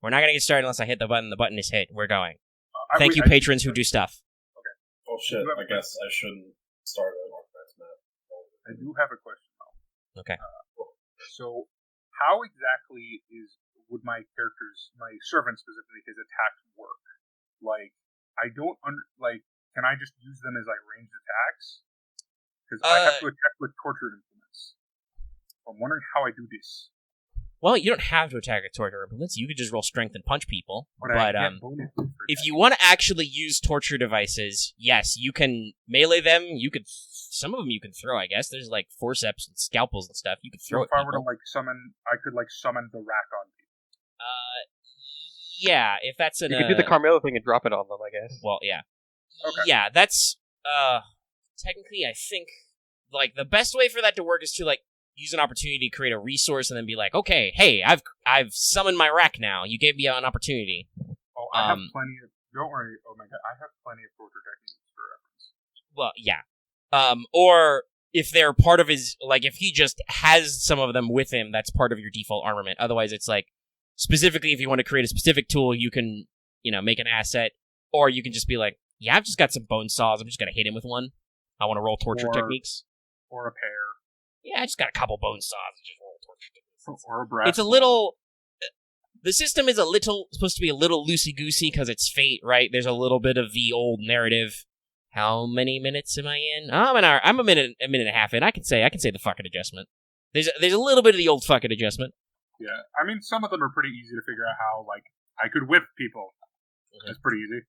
We're not going to get started unless I hit the button. The button is hit. We're going. Thank you, patrons who do stuff. Okay. Oh, shit. I guess I shouldn't start an organized map. I do have a question, though. Okay. So, how exactly would my servant specifically, his attacks work? Like, I don't can I just use them as ranged attacks? Because I have to attack with tortured implements. I'm wondering how I do this. Well, you don't have to attack with torture implements. You could just roll strength and punch people. But if you want to actually use torture devices, yes, you can melee them. Some of them you can throw, I guess. There's forceps and scalpels and stuff. You could throw. So if I were to summon, I could summon the rack on people. Yeah, if that's an. You could do the Carmelo thing and drop it on them, I guess. Well, yeah. Okay. Yeah, that's technically, I think the best way for that to work is to use an opportunity to create a resource and then be like, okay, hey, I've summoned my rack now. You gave me an opportunity. Oh, I have plenty of. Don't worry. Oh my god, I have plenty of torture techniques for reference. Well, yeah. Or if they're part of his, if he just has some of them with him, that's part of your default armament. Otherwise, it's specifically if you want to create a specific tool, you can, make an asset, or you can just be like, yeah, I've just got some bone saws. I'm just gonna hit him with one. I want to roll torture techniques. Or a pair. Yeah, I just got a couple bone saws and just roll torture techniques. Or a brass. It's a little. The system is supposed to be a little loosey-goosey because it's Fate, right? There's a little bit of the old narrative. How many minutes am I in? Oh, I'm a minute and a half in. I can say the fucking adjustment. There's a little bit of the old fucking adjustment. Yeah, I mean, some of them are pretty easy to figure out how, I could whip people. It's pretty easy.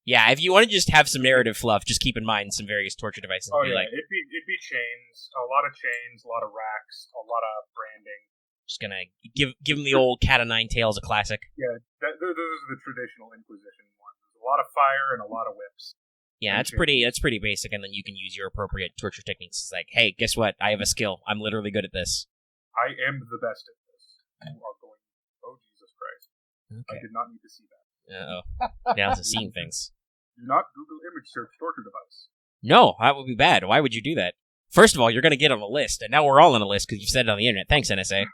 Yeah, if you want to just have some narrative fluff, just keep in mind some various torture devices. Oh, yeah, it'd be chains, a lot of racks, a lot of branding. Just gonna give them the old Cat o' Nine Tails, a classic. Yeah, those are the traditional Inquisition ones. There's a lot of fire and a lot of whips. Yeah, that's pretty basic, and then you can use your appropriate torture techniques. It's like, hey, guess what? I have a skill. I'm literally good at this. I am the best at this. You are going, oh, Jesus Christ. Okay. I did not need to see that. Uh-oh. Now it's seeing things. Do not Google image search torture device. No, that would be bad. Why would you do that? First of all, you're going to get on a list, and now we're all on a list because you've said it on the internet. Thanks, NSA.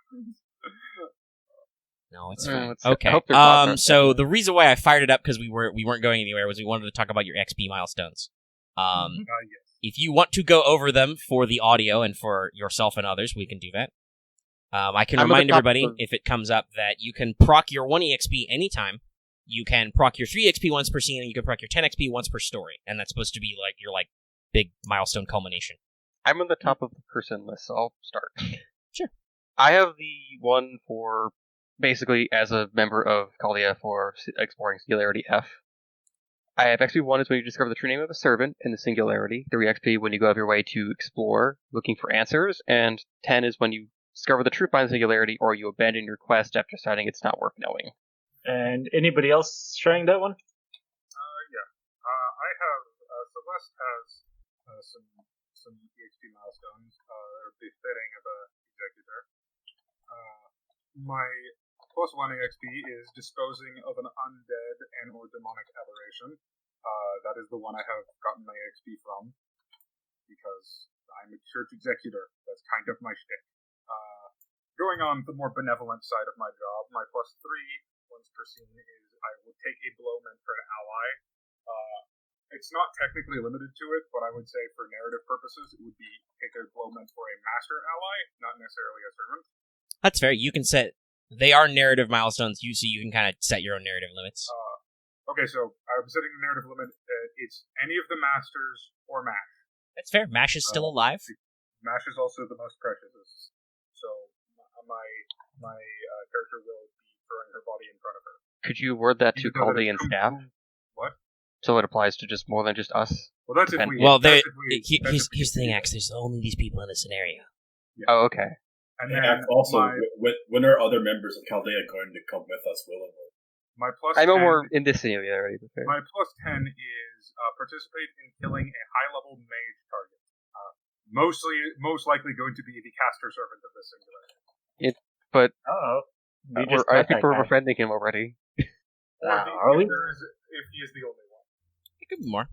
No, it's fine. Okay. So the reason why I fired it up because we weren't going anywhere was we wanted to talk about your XP milestones. Yes. If you want to go over them for the audio and for yourself and others, we can do that. I can remind everybody, if it comes up, that you can proc your 1 EXP anytime. You can proc your 3 XP once per scene, and you can proc your 10 XP once per story. And that's supposed to be your big milestone culmination. I'm on the top of the person list, so I'll start. Sure. I have the one for basically as a member of Kalia for exploring Singularity F. I have XP 1 is when you discover the true name of a servant in the Singularity. 3 XP when you go out of your way to explore, looking for answers. And 10 is when you discover the truth behind the Singularity or you abandon your quest after deciding it's not worth knowing. And anybody else sharing that one? Yeah. I have, Celeste has some EXP milestones that are befitting of a executor. My plus 1 EXP is disposing of an undead and or demonic aberration. That is the one I have gotten my EXP from, because I'm a church executor. That's kind of my shtick. Going on the more benevolent side of my job, my plus 3 once per scene is I would take a blow meant for an ally. It's not technically limited to it, but I would say for narrative purposes, it would be take a blow meant for a master ally, not necessarily a servant. That's fair. You can set... They are narrative milestones, so you can kind of set your own narrative limits. Okay, so I'm setting the narrative limit. It's any of the masters or Mash. That's fair. Mash is still alive. Mash is also the most precious. So my character will be throwing her body in front of her. Could you word that to Caldy and staff? What? So it applies to just more than just us? Well, that's if we... Well, here's the thing, Axe. There's only these people in the scenario. Yeah. Oh, okay. And then also, when are other members of Chaldea going to come with us willingly? My plus I know 10, more in this scenario already. My plus 10 is participate in killing a high-level mage target. Most likely going to be the caster servant of this Singularity. But I think we're befriending him already. Are we? If he is the only one. It could be more.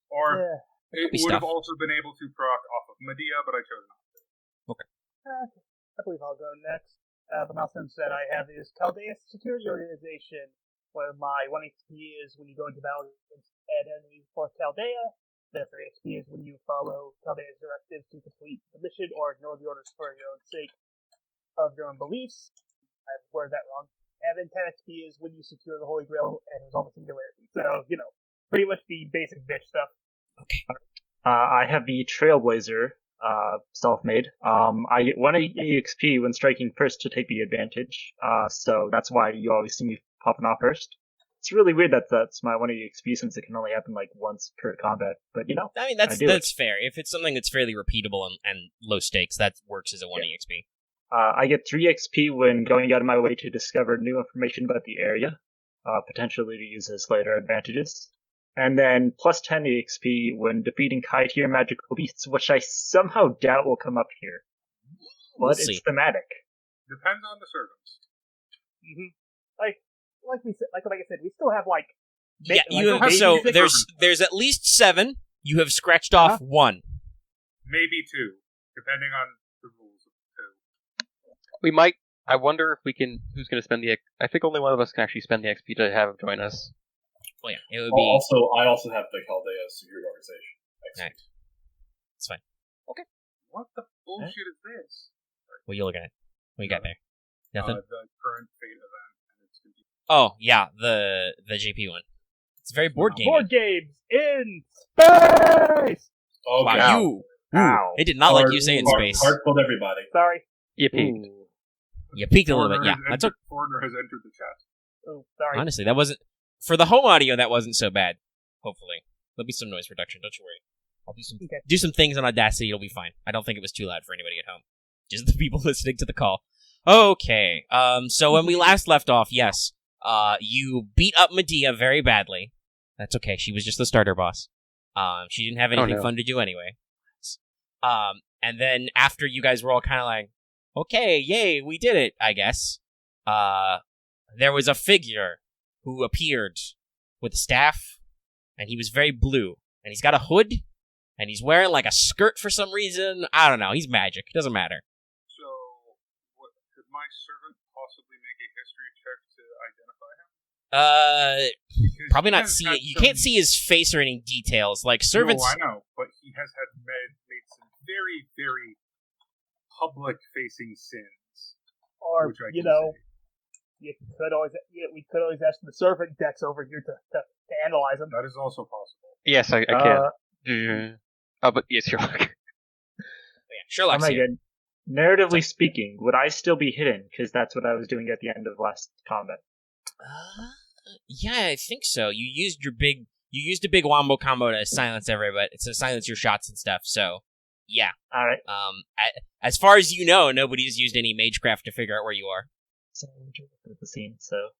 Or it would stuff. have also been able to proc off of Medea, but I chose not to. Okay. I believe I'll go next. the milestones that I have is Chaldea Security Organization, where my 1 XP is when you go into battle against enemies for Chaldea. The 3 XP is when you follow Chaldea's directives to complete the mission or ignore the orders for your own sake of your own beliefs. I worded that wrong. And then 10 XP is when you secure the Holy Grail and resolve the singularity. So, pretty much the basic bitch stuff. Okay. I have the Trailblazer, self-made. I get 1 EXP when striking first to take the advantage. So that's why you always see me popping off first. It's really weird that that's my 1 EXP since it can only happen like once per combat. But I mean, that's fair. If it's something that's fairly repeatable and low stakes, that works as a 1 EXP. I get 3 XP when going out of my way to discover new information about the area, potentially to use as later advantages. And then plus 10 EXP when defeating high-tier magical beasts, which I somehow doubt will come up here. But it's thematic. Depends on the servants. Mm-hmm. Like I said, we still have there's at least 7. You have scratched off 1. Maybe 2, depending on the rules of 2. We might. I wonder if we can. Who's going to spend the? I think only one of us can actually spend the XP to have him join us. Well, yeah, it would be. I also have the Chaldea Security Organization. Right. It's fine. Okay. What the bullshit is this? What are you looking at? What you got there? Nothing. The current fate event. Oh, yeah, the JP one. It's a very board game. Board games in space! Oh, wow, Wow. It did not like you saying space. Hard pulled everybody. Sorry. You peaked. You peaked a little bit, yeah. That's okay. Foreigner has entered the chat. Oh, sorry. Honestly, that wasn't... For the home audio, that wasn't so bad. Hopefully. There'll be some noise reduction, don't you worry. I'll do some things on Audacity, it'll be fine. I don't think it was too loud for anybody at home. Just the people listening to the call. Okay, so when we last left off, yes... you beat up Medea very badly. That's okay. She was just the starter boss. She didn't have anything fun to do anyway. And then after you guys were all kind of like, okay, yay, we did it, I guess. There was a figure who appeared with a staff, and he was very blue. And he's got a hood, and he's wearing like a skirt for some reason. I don't know. He's magic. It doesn't matter. So, could my servant possibly make a history check to identify him? Probably not see it. You can't see his face or any details. Like servants. No, I know, but he has made some very, very public-facing sins. Or we could always ask the servant decks over here to analyze them. That is also possible. Yes, I can. But yes, Sherlock. Yeah, Sherlock's here. God. Narratively speaking, would I still be hidden? Because that's what I was doing at the end of last combat. Yeah, I think so. You used a big wombo combo to silence everybody, to silence your shots and stuff. So, yeah. All right. As far as you know, nobody's used any magecraft to figure out where you are. So the scene. So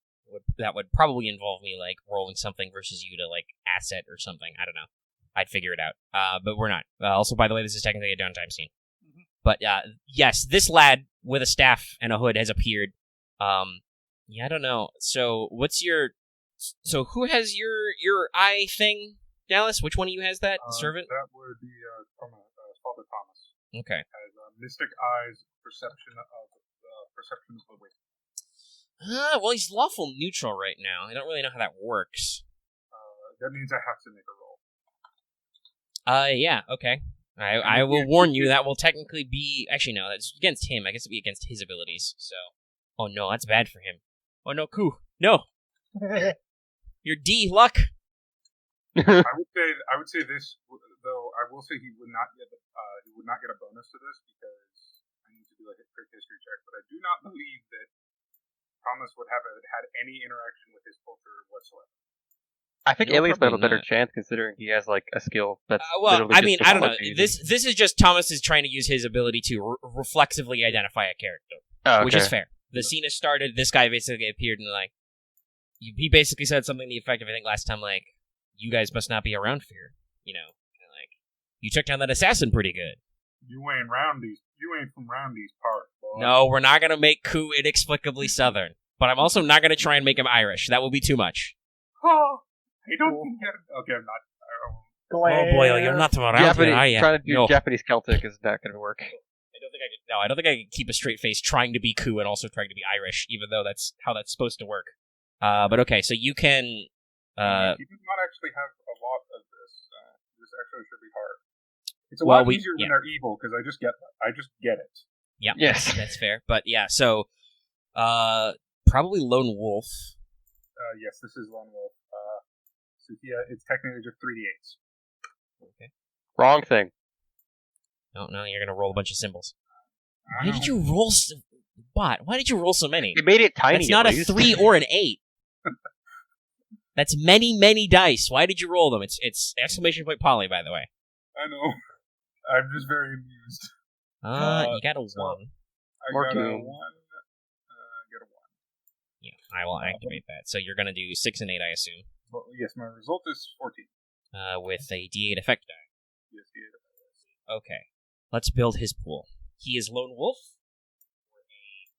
that would probably involve me like rolling something versus you to like asset or something. I don't know. I'd figure it out. But we're not. Also, by the way, this is technically a downtime scene. Mm-hmm. But yes, this lad with a staff and a hood has appeared. Yeah, I don't know. So, who has your eye thing, Dallas? Which one of you has that? Servant? That would be Father Thomas. Okay. Has mystic eyes, perception of the wicked. Well, he's lawful neutral right now. I don't really know how that works. That means I have to make a roll. Yeah, okay. I will warn you, that will technically be... Actually, no, that's against him. I guess it'd be against his abilities, so... Oh, no, that's bad for him. Oh, no, Ku. No! Your D, luck! I would say this, though, I will say he would not get a bonus to this, because I need to do like a quick history check, but I do not believe that Thomas would have had any interaction with his culture whatsoever. I think Aelius might have a better chance, considering he has like a skill that's. Well, I mean, I don't know. This is just Thomas is trying to use his ability to reflexively identify a character, which is fair. The scene has started. This guy basically appeared and like he basically said something to the effect of, I think last time, like, you guys must not be around fear, like you took down that assassin pretty good. You ain't from round these parts, boy. No, we're not gonna make Ku inexplicably Southern, but I'm also not gonna try and make him Irish. That will be too much. Oh, I don't think you're... Okay, I'm not. Oh boy, you're not from around here, are you? Trying to do Japanese Celtic is not gonna work. I don't I don't think I could keep a straight face trying to be cool and also trying to be Irish, even though that's how that's supposed to work. But okay, so you can. He does not actually have a lot of this. This actually should be hard. It's a lot easier when they're evil because I just get it. Yeah. Yes. That's fair. But yeah, so probably Lone Wolf. Yes, this is Lone Wolf. So yeah, it's technically just 3d8s. Okay. Wrong thing. No, you're gonna roll a bunch of symbols. Why did you roll Why did you roll so many? You made it tiny. That's not a 3 or an 8. That's many dice. Why did you roll them? It's exclamation point Polly, by the way. I know. I'm just very amused. You got a 1. I got a 1. Get a 1. Yeah, I will activate that. So you're gonna do 6 and 8, I assume. Well, yes, my result is 14. With a D8 effect die. Yes, D8 effect. Okay. Let's build his pool. He is Lone Wolf.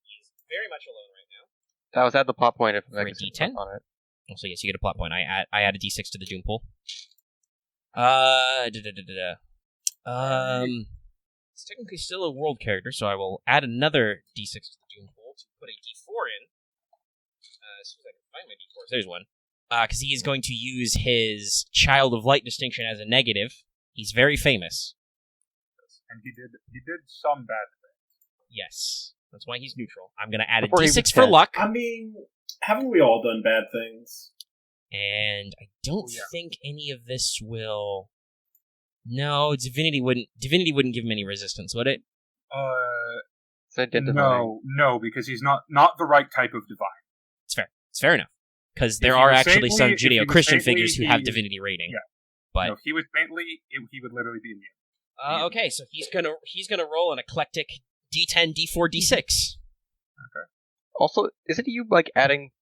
He is very much alone right now. That was at the plot point if For a D10? on it. So yes, you get a plot point. I add a D6 to the Doom pool. It's technically still a world character, so I will add another D6 to the Doom pool to put a D4 in. As soon as I can find my D4s, there's one. Because he is going to use his Child of Light distinction as a negative. He's very famous. And he did some bad things. Yes. That's why he's neutral. I'm going to add Before a he D6 was for 10. luck. I mean, haven't we all done bad things? And I don't think any of this will... No, Divinity wouldn't give him any resistance, would it? No, because he's not the right type of divine. It's fair. It's fair enough. Because there he are was actually some saintly- if he was Judeo-Christian saintly, figures who have divinity rating. Yeah. But No, if he was saintly, he would literally be immune. okay, so he's gonna roll an eclectic D10, D4, D6. Okay. Also, isn't you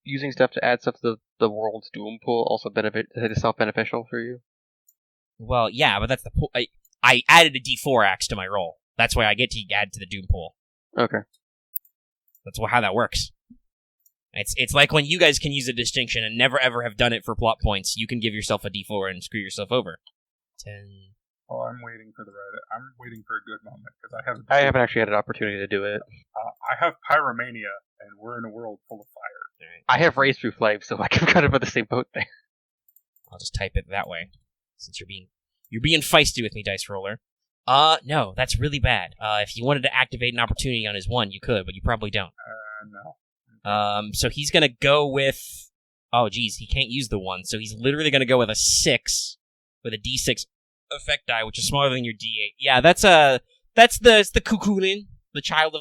using stuff to add stuff to the world's Doom pool also self-beneficial for you? Well, yeah, but that's the pool. I added a D4 axe to my roll. That's why I get to add to the Doom pool. Okay. That's how that works. It's like when you guys can use a distinction and never ever have done it for plot points. You can give yourself a D4 and screw yourself over. 10. Oh, I'm waiting for I'm waiting for a good moment because I haven't actually had an opportunity to do it. I have pyromania, and we're in a world full of fire. Right. I have raised through flame, so I'm kind of on the same boat there. I'll just type it that way, since you're being feisty with me, Dice Roller. No, that's really bad. If you wanted to activate an opportunity on his 1, you could, but you probably don't. No. So he's gonna go with... Oh, geez, he can't use the 1, so he's literally gonna go with a 6, with a D6 effect die, which is smaller than your D8. Yeah, that's the Kukulin,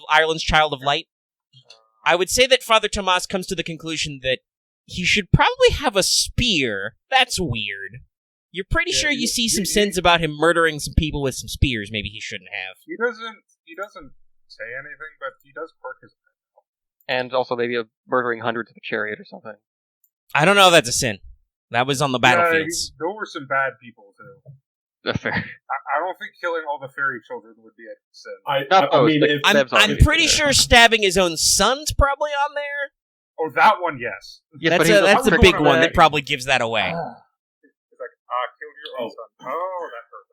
Ireland's Child of Light. I would say that Father Tomas comes to the conclusion that he should probably have a spear. That's weird. You're pretty sure you see some sins about him murdering some people with some spears maybe he shouldn't have. He doesn't say anything, but he does quirk his... And also maybe murdering hundreds of a chariot or something. I don't know if that's a sin. That was on the battlefields. There were some bad people, too. Fair. I don't think killing all the fairy children would be a sin. I mean, I'm pretty sure stabbing his own son's probably on there. Oh, that one, yes. Yes, that's a big one that probably gives that away. It's like, killed your own son. Oh, that hurt.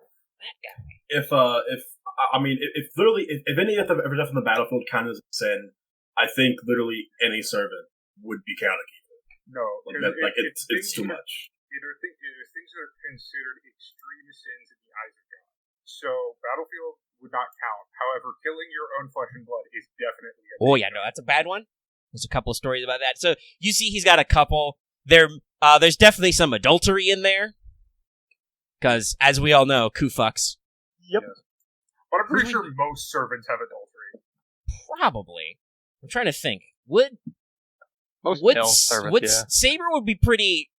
If any of them ever death on the battlefield counted as a sin, I think literally any servant would be counted. No, it's too much. It are things that are considered extreme sins in the eyes of God. So, battlefield would not count. However, killing your own flesh and blood is definitely a Oh, yeah, no, that's a bad one. There's a couple of stories about that. So, you see he's got a couple. There's definitely some adultery in there. Because, as we all know, fucks. Yep. Yes. But I'm pretty sure most servants have adultery. Probably. I'm trying to think. Would Saber would be pretty...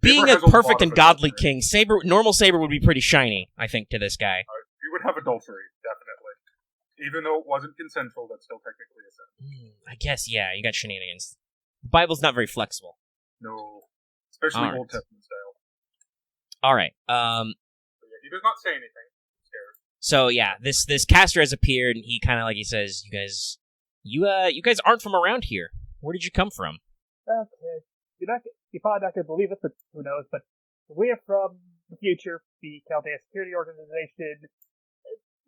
being a perfect and godly king, normal Saber would be pretty shiny, I think, to this guy. You would have adultery, definitely. Even though it wasn't consensual, that's still technically a sin. I guess, yeah, you got shenanigans. The Bible's not very flexible. No. Especially Old Testament style. Alright, he does not say anything. I'm scared. So, yeah, this caster has appeared, and he kind of, he says, you guys aren't from around here. Where did you come from? Okay. You're probably not going to believe it, but who knows. But we're from the future, the Chaldea Security Organization.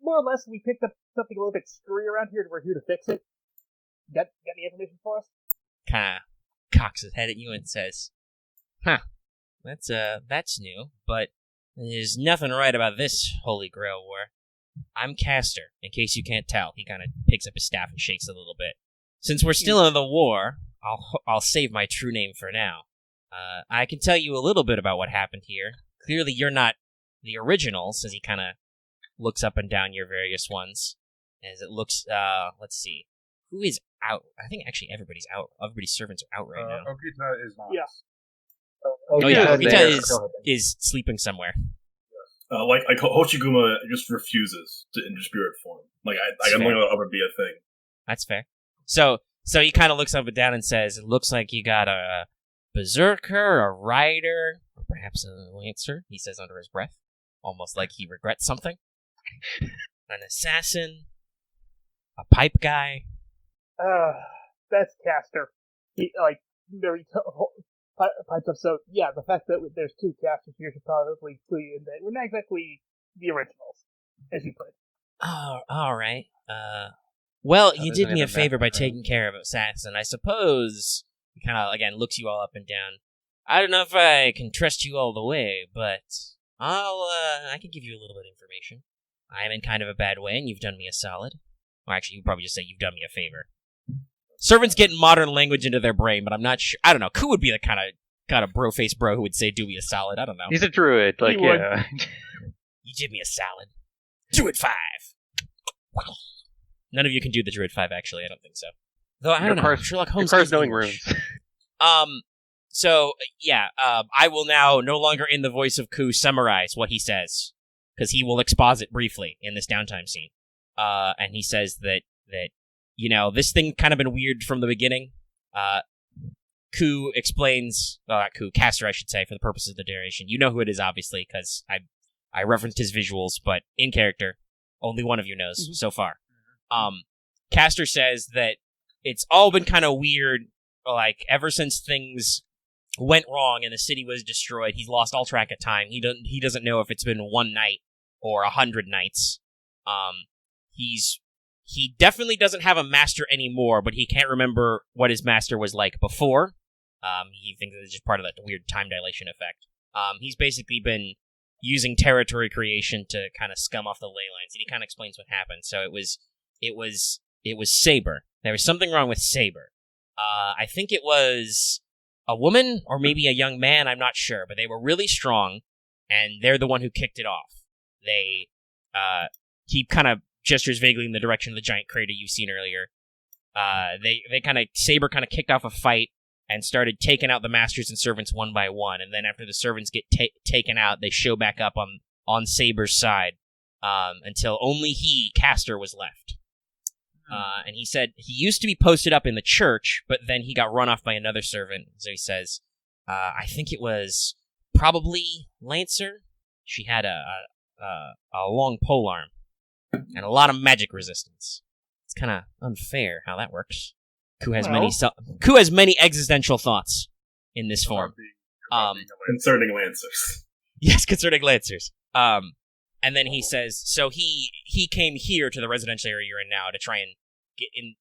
more or less we picked up something a little bit screwy around here, and we're here to fix it. Got any information for us? Kind of cocks his head at you and says, "Huh, that's new, but there's nothing right about this Holy Grail war. I'm Caster, in case you can't tell." He kind of picks up his staff and shakes it a little bit. "Since we're still in the war, I'll save my true name for now. I can tell you a little bit about what happened here. Clearly you're not the originals," as he kind of looks up and down your various ones. As it looks, let's see. Who is out? I think actually everybody's out. Everybody's servants are out right now. Obita is not. Yeah. Oh yeah, Obita Obita is sleeping somewhere. Like Hoshiguma just refuses to enter spirit form. Like I don't think that'll ever be a thing. That's fair. So he kind of looks up and down and says, "It looks like you got a Berserker, a Rider, or perhaps a Lancer," he says under his breath, almost like he regrets something. "An assassin, a pipe guy." That's Caster. He, very pipes up. So, yeah, the fact that there's two Casters here should probably clue you in that we're not exactly the originals, as you put it. Oh, all right. Well, you there's did me a another favor by background. taking care of Assassin. I suppose he kind of, again, looks you all up and down. I don't know if I can trust you all the way, but I can give you a little bit of information. I am in kind of a bad way, and you've done me a solid. Or actually, you'd probably just say you've done me a favor. Servants get modern language into their brain, but I'm not sure. I don't know. Ku would be the kind of bro-faced bro who would say, "Do me a solid." I don't know. He's a druid, like, He would. yeah. You did me a solid. Druid 5. None of you can do the Druid 5, actually. I don't think so. Though, I don't know. Sherlock Holmes Requires is knowing English. runes. So, yeah, I will now, no longer in the voice of Ku, summarize what he says, because he will exposit briefly in this downtime scene. And he says that, this thing kind of been weird from the beginning. Ku explains, Caster, I should say, for the purposes of the narration. You know who it is, obviously, because I referenced his visuals, but in character, only one of you knows so far. Caster says that it's all been kind of weird, like, ever since things went wrong and the city was destroyed. He's lost all track of time. He doesn't know if it's been one night or 100 nights. He definitely doesn't have a master anymore, but he can't remember what his master was like before. He thinks it's just part of that weird time dilation effect. He's basically been using territory creation to kind of scum off the ley lines, and he kind of explains what happened. So it was Saber. There was something wrong with Saber. I think it was a woman or maybe a young man, I'm not sure, but they were really strong, and they're the one who kicked it off. He kind of gestures vaguely in the direction of the giant crater you've seen earlier. Saber kind of kicked off a fight and started taking out the masters and servants one by one, and then after the servants get taken out, they show back up on Saber's side, until only he, Caster, was left. And he said he used to be posted up in the church, but then he got run off by another servant. So he says, I think it was probably Lancer. She had a long polearm and a lot of magic resistance. It's kind of unfair how that works. Ku has many existential thoughts in this form. Concerning Lancers. Yes, concerning Lancers. And then he says, so he came here to the residential area you're in now to try and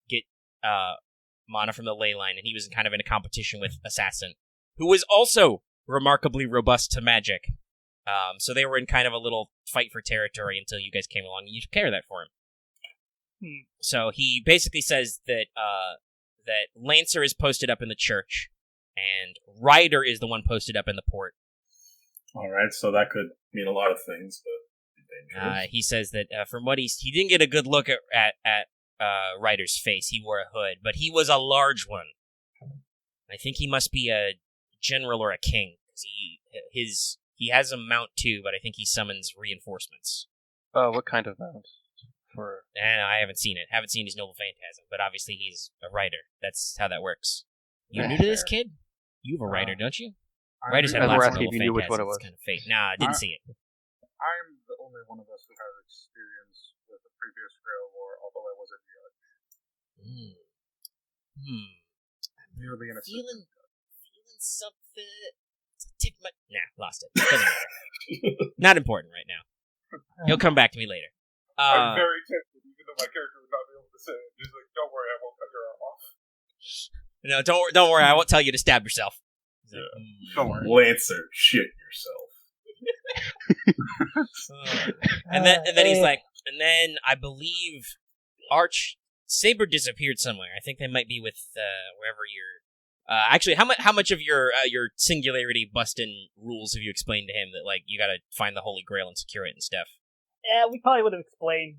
get mana from the ley line, and he was kind of in a competition with Assassin, who was also remarkably robust to magic. So they were in kind of a little fight for territory until you guys came along, and you took care of that for him. So he basically says that that Lancer is posted up in the church, and Rider is the one posted up in the port. All right, so that could mean a lot of things, but dangerous. He says that from what he didn't get a good look at Rider's face. He wore a hood, but he was a large one. I think he must be a general or a king. He has a mount too, but I think he summons reinforcements. What kind of mount? I haven't seen it. Haven't seen his noble phantasm, but obviously he's a rider. That's how that works. You new to this, kid? You have a rider, don't you? Riders have lots of noble phantasms. It's kind of fake. Nah, I didn't see it. I'm the only one of us who has experience with the previous Grail War, although I was a judge. Merely an assistant. Feeling something. Nah, lost it. Doesn't matter. Not important right now. He'll come back to me later. I'm very tempted, even though my character would not be able to say it. Just like, don't worry, I won't cut your arm off. No, don't worry. I won't tell you to stab yourself. Don't worry. Lancer, shit yourself. And then he's like, and then I believe Saber disappeared somewhere. I think they might be with wherever you're. Actually, how much of your singularity bustin' rules have you explained to him that like you got to find the Holy Grail and secure it and stuff? Yeah, we probably would have explained.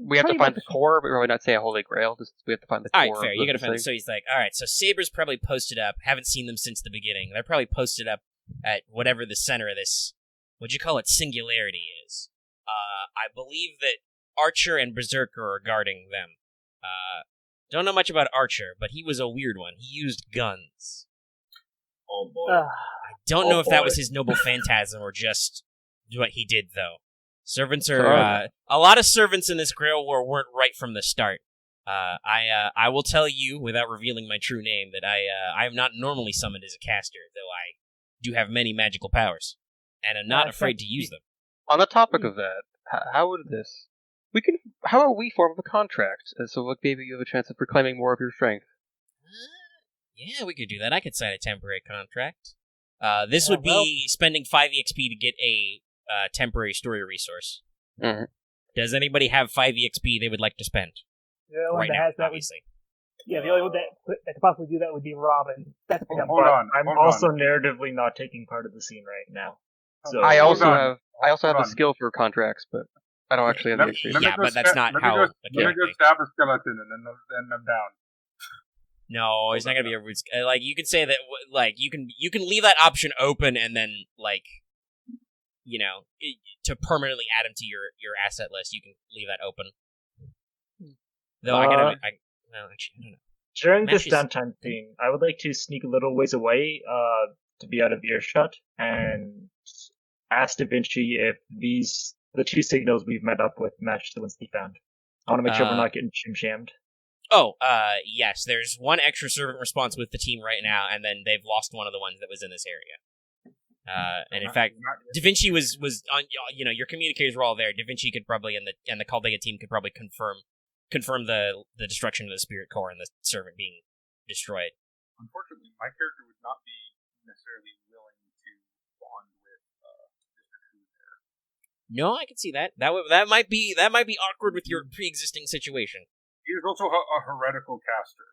We have to find the core, but probably not say a Holy Grail. Just we have to find the core. All right, fair. You got to find it. So he's like, all right. So Saber's probably posted up. Haven't seen them since the beginning. They're probably posted up at whatever the center of this. What'd you call it? Singularity is. I believe that Archer and Berserker are guarding them. Don't know much about Archer, but he was a weird one. He used guns. Oh boy. I don't know if that was his noble phantasm or just what he did, though. Servants are a lot of servants in this Grail War weren't right from the start. I will tell you, without revealing my true name, that I am not normally summoned as a caster, though I do have many magical powers, and I'm not afraid to use them. On the topic of that, how would this? How about we form a contract, so like maybe you have a chance of reclaiming more of your strength? Yeah, we could do that. I could sign a temporary contract. This would be spending 5 EXP to get a temporary story resource. Mm-hmm. Does anybody have 5 EXP they would like to spend? The only one Right that now, has that obviously. the only one that could possibly do that would be Robin. That's Hold on. I'm also narratively not taking part of the scene right now. So I also on. have Hold the on. skill for contracts, but I don't actually have the experience. Yeah, but that's not how Let me mechanically. go stab a skeleton and then I'm down. No, it's not gonna be a root. Like you can say that. Like you can leave that option open and then like, to permanently add him to your asset list, you can leave that open. Though I don't know. during this Matches. downtime thing, I would like to sneak a little ways away to be out of earshot and ask Da Vinci if the two signals we've met up with match the ones he found. I want to make sure we're not getting shim-shammed. Oh, yes. There's one extra servant response with the team right now, and then they've lost one of the ones that was in this area. And in fact, Da Vinci was on. Your communicators were all there. Da Vinci could probably and the Chaldea team could probably confirm the destruction of the spirit core and the servant being destroyed. Unfortunately, my character would not be necessarily willing to bond with Mr. Coup there. No, I can see that. That might be awkward with your pre-existing situation. He is also a heretical caster.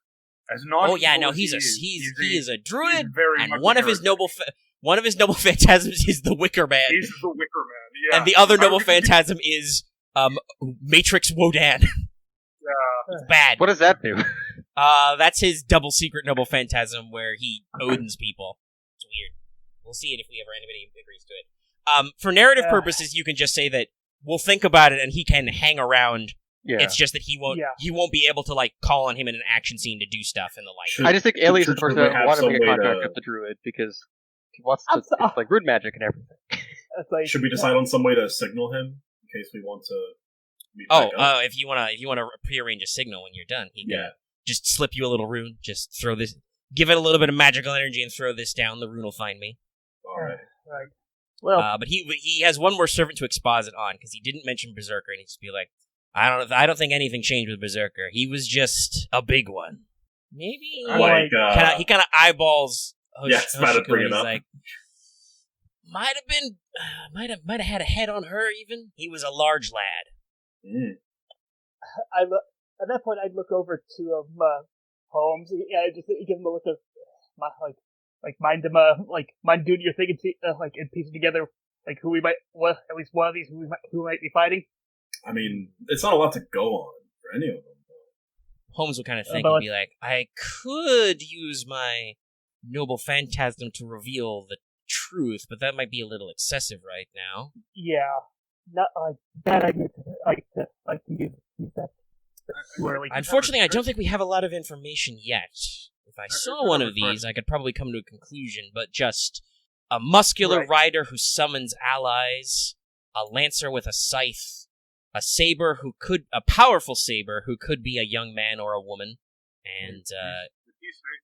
As Oh yeah, no, he is a druid, and one of his noble phantasms is the Wicker Man. He's the Wicker Man, yeah. And the other noble phantasm is Matrix Wodan. Yeah. It's bad. What does that do? That's his double secret noble phantasm where he Odin's people. It's weird. We'll see it if anybody agrees to it. For narrative purposes, you can just say that we'll think about it and he can hang around. Yeah. It's just that he won't be able to like call on him in an action scene to do stuff and the like. I just think Aelius is the person that wanted to some make a way contract to- with the druid because he wants to. It's like rude magic and everything. That's like, Should we decide on some way to signal him in case we want to meet back up? If you wanna prearrange a signal when you're done, he can Yeah. just slip you a little rune. Just throw this, give it a little bit of magical energy, and throw this down. The rune will find me. All right. right. Well, But he has one more servant to exposit on because he didn't mention Berserker, and he'd just be like, I don't think anything changed with Berserker. He was just a big one. Maybe Like, he kind of eyeballs. it's about to bring it He's up. like, might have had a head on her. Even he was a large lad. at that point, I'd look over to Holmes. Yeah, just give him a look of mind doing your thing and see, and piecing together who we might, at least one of these who might be fighting. I mean, it's not a lot to go on for any of them. Holmes will kind of think and be like, I could use my noble phantasm to reveal the truth, but that might be a little excessive right now. Yeah, not bad idea. To use that too early. Unfortunately, I don't think we have a lot of information yet. If I saw one of these, I could probably come to a conclusion, but just a muscular rider who summons allies, a lancer with a scythe, a powerful saber who could be a young man or a woman, and Did he say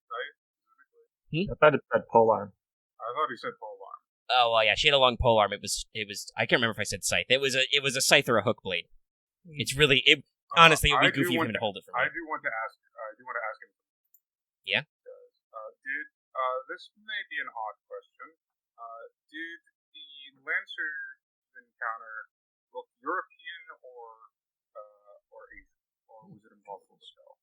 scythe? I thought it said polearm. I thought he said polearm. oh well, yeah, she had a long polearm. It was. I can't remember if I said scythe. It was a scythe or a hook blade. It's really, honestly, it would be I do goofy of want him to hold it for me. I do want to ask him. Yeah? This may be an odd question. Did the Lancer encounter look European or Asian, or was it impossible to tell?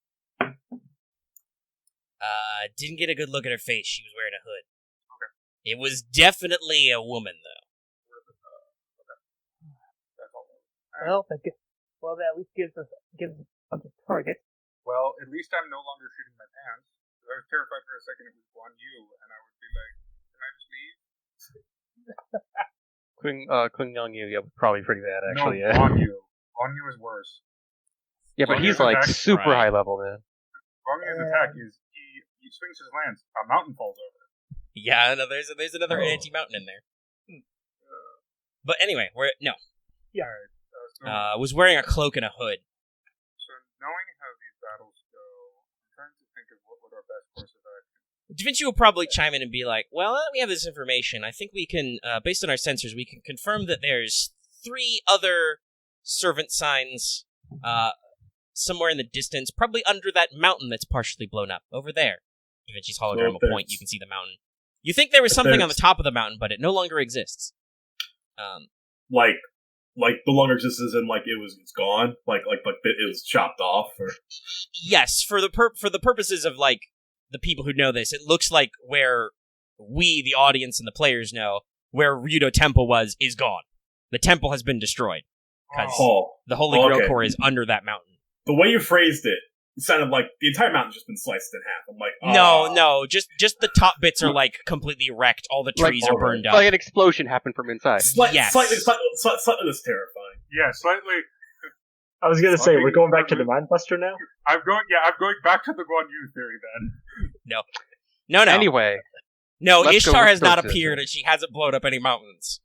Didn't get a good look at her face. She was wearing a hood. Okay. It was definitely a woman, though. Okay. That's all. Well, that at least gives us a target. Well, at least I'm no longer shooting my pants. I was terrified for a second it was Guan Yu, and I would be like, can I just leave? Kling Young Yu, yeah, probably pretty bad, actually. No, Guan Yu. Guan Yu is worse. Yeah, but Guan he's Yu's like attack- super high level, man. Guan Yu's attack is he swings his lance, a mountain falls over. Yeah, no, there's another anti-mountain in there. But anyway, Yeah. was wearing a cloak and a hood. So knowing how these battles go, I'm trying to think of what would our best course of action. Da Vinci will probably chime in and be like, well, we have this information. I think we can, based on our sensors, we can confirm that there's 3 other servant signs somewhere in the distance, probably under that mountain that's partially blown up. Over there. Da Vinci's hologram will point. You can see the mountain. You think there was something on the top of the mountain, but it no longer exists. Like no longer exists as in like it's gone, like it was chopped off. Or Yes, for the purposes of like the people who know this, it looks like where we, the audience and the players, know where Ryudo Temple is gone. The temple has been destroyed because the Holy Grail Core is under that mountain. The way you phrased it sounded like the entire mountain's just been sliced in half. I'm like, no, just the top bits are like completely wrecked. All the trees are burned up. Like an explosion happened from inside. Yes. Slightly less terrifying. Yeah, slightly. I was gonna say, we're going back to the Mindbuster now? I'm going back to the Guan Yu theory then. No. Anyway. No, let's Ishtar go has not with appeared and she hasn't blown up any mountains.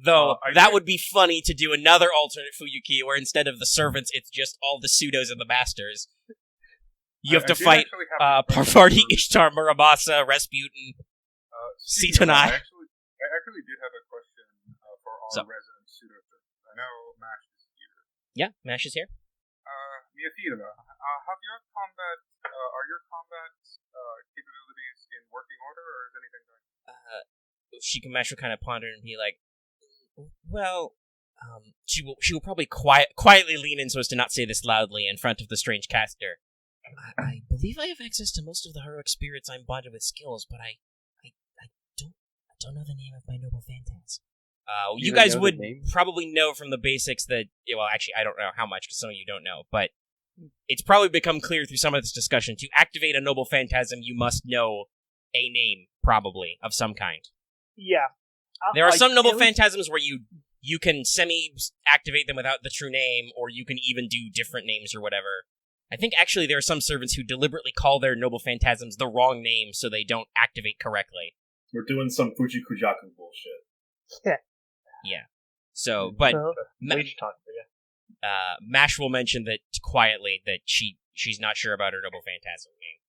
Though, that would be funny to do another alternate Fuyuki where instead of the servants, it's just all the pseudos and the masters. You have to fight Parvati, Ishtar, Murabasa, Rasputin, Sitanai. I actually did have a question for our resident pseudo. I know Mash is here. Yeah, Mash is here. Miathira, are your combat capabilities in working order, or is anything going? Mash will kind of ponder and be like, well, she will probably quietly lean in so as to not say this loudly in front of the strange caster. I believe I have access to most of the heroic spirits I'm bonded with skills, but I don't know the name of my noble phantasm. You guys would probably know from the basics that, well, actually, I don't know how much, because some of you don't know, but it's probably become clear through some of this discussion, to activate a noble phantasm, you must know a name, probably, of some kind. Yeah. There are some noble phantasms where you can semi-activate them without the true name, or you can even do different names or whatever. I think actually there are some servants who deliberately call their noble phantasms the wrong name so they don't activate correctly. We're doing some Fujikujaku bullshit. Yeah. So, but Mash will mention that quietly that she's not sure about her noble phantasm name.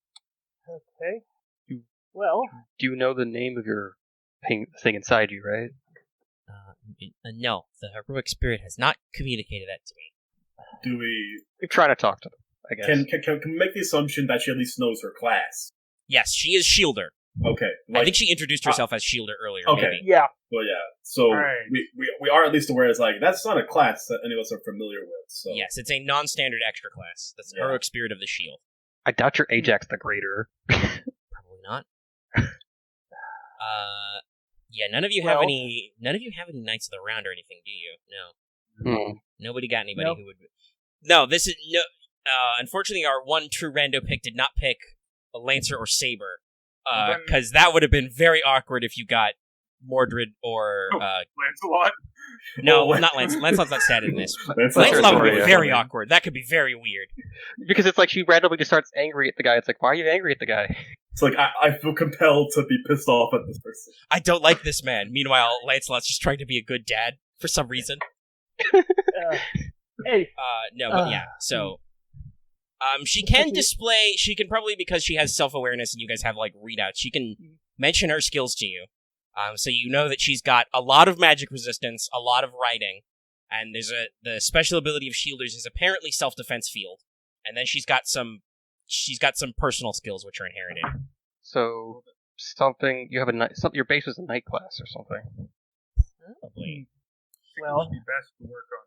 Okay. Well, do you know the name of your thing inside you, right? No, the heroic spirit has not communicated that to me. Do we? We're trying to talk to them, I guess. Can we make the assumption that she at least knows her class? Yes, she is Shielder. Okay. I think she introduced herself as Shielder earlier. Okay. Maybe. Yeah. Well, yeah. So right. we are at least aware it's like that's not a class that any of us are familiar with. So yes, it's a non-standard extra class. That's the heroic spirit of the shield. I doubt you're Ajax the Greater. Probably not. Yeah, none of you have any Knights of the Round or anything, do you? No. Nobody got anybody who would. No, this is no. Unfortunately, our one true rando pick did not pick a Lancer or Saber, because that would have been very awkward if you got Mordred or Lancelot. No, not Lancelot. Lancelot's not stated in this. Lancelot would be very awkward. That could be very weird. Because it's like she randomly just starts angry at the guy. It's like, why are you angry at the guy? It's like, I feel compelled to be pissed off at this person. I don't like this man. Meanwhile, Lancelot's just trying to be a good dad for some reason. So... she can display, she can probably, because she has self-awareness and you guys have, like, readouts, she can mention her skills to you. So you know that she's got a lot of magic resistance, a lot of writing, And the special ability of Shielders is apparently self-defense field, and then she's got some personal skills which are inherited. So your base was a night class or something. Probably. Well, it would be best to work on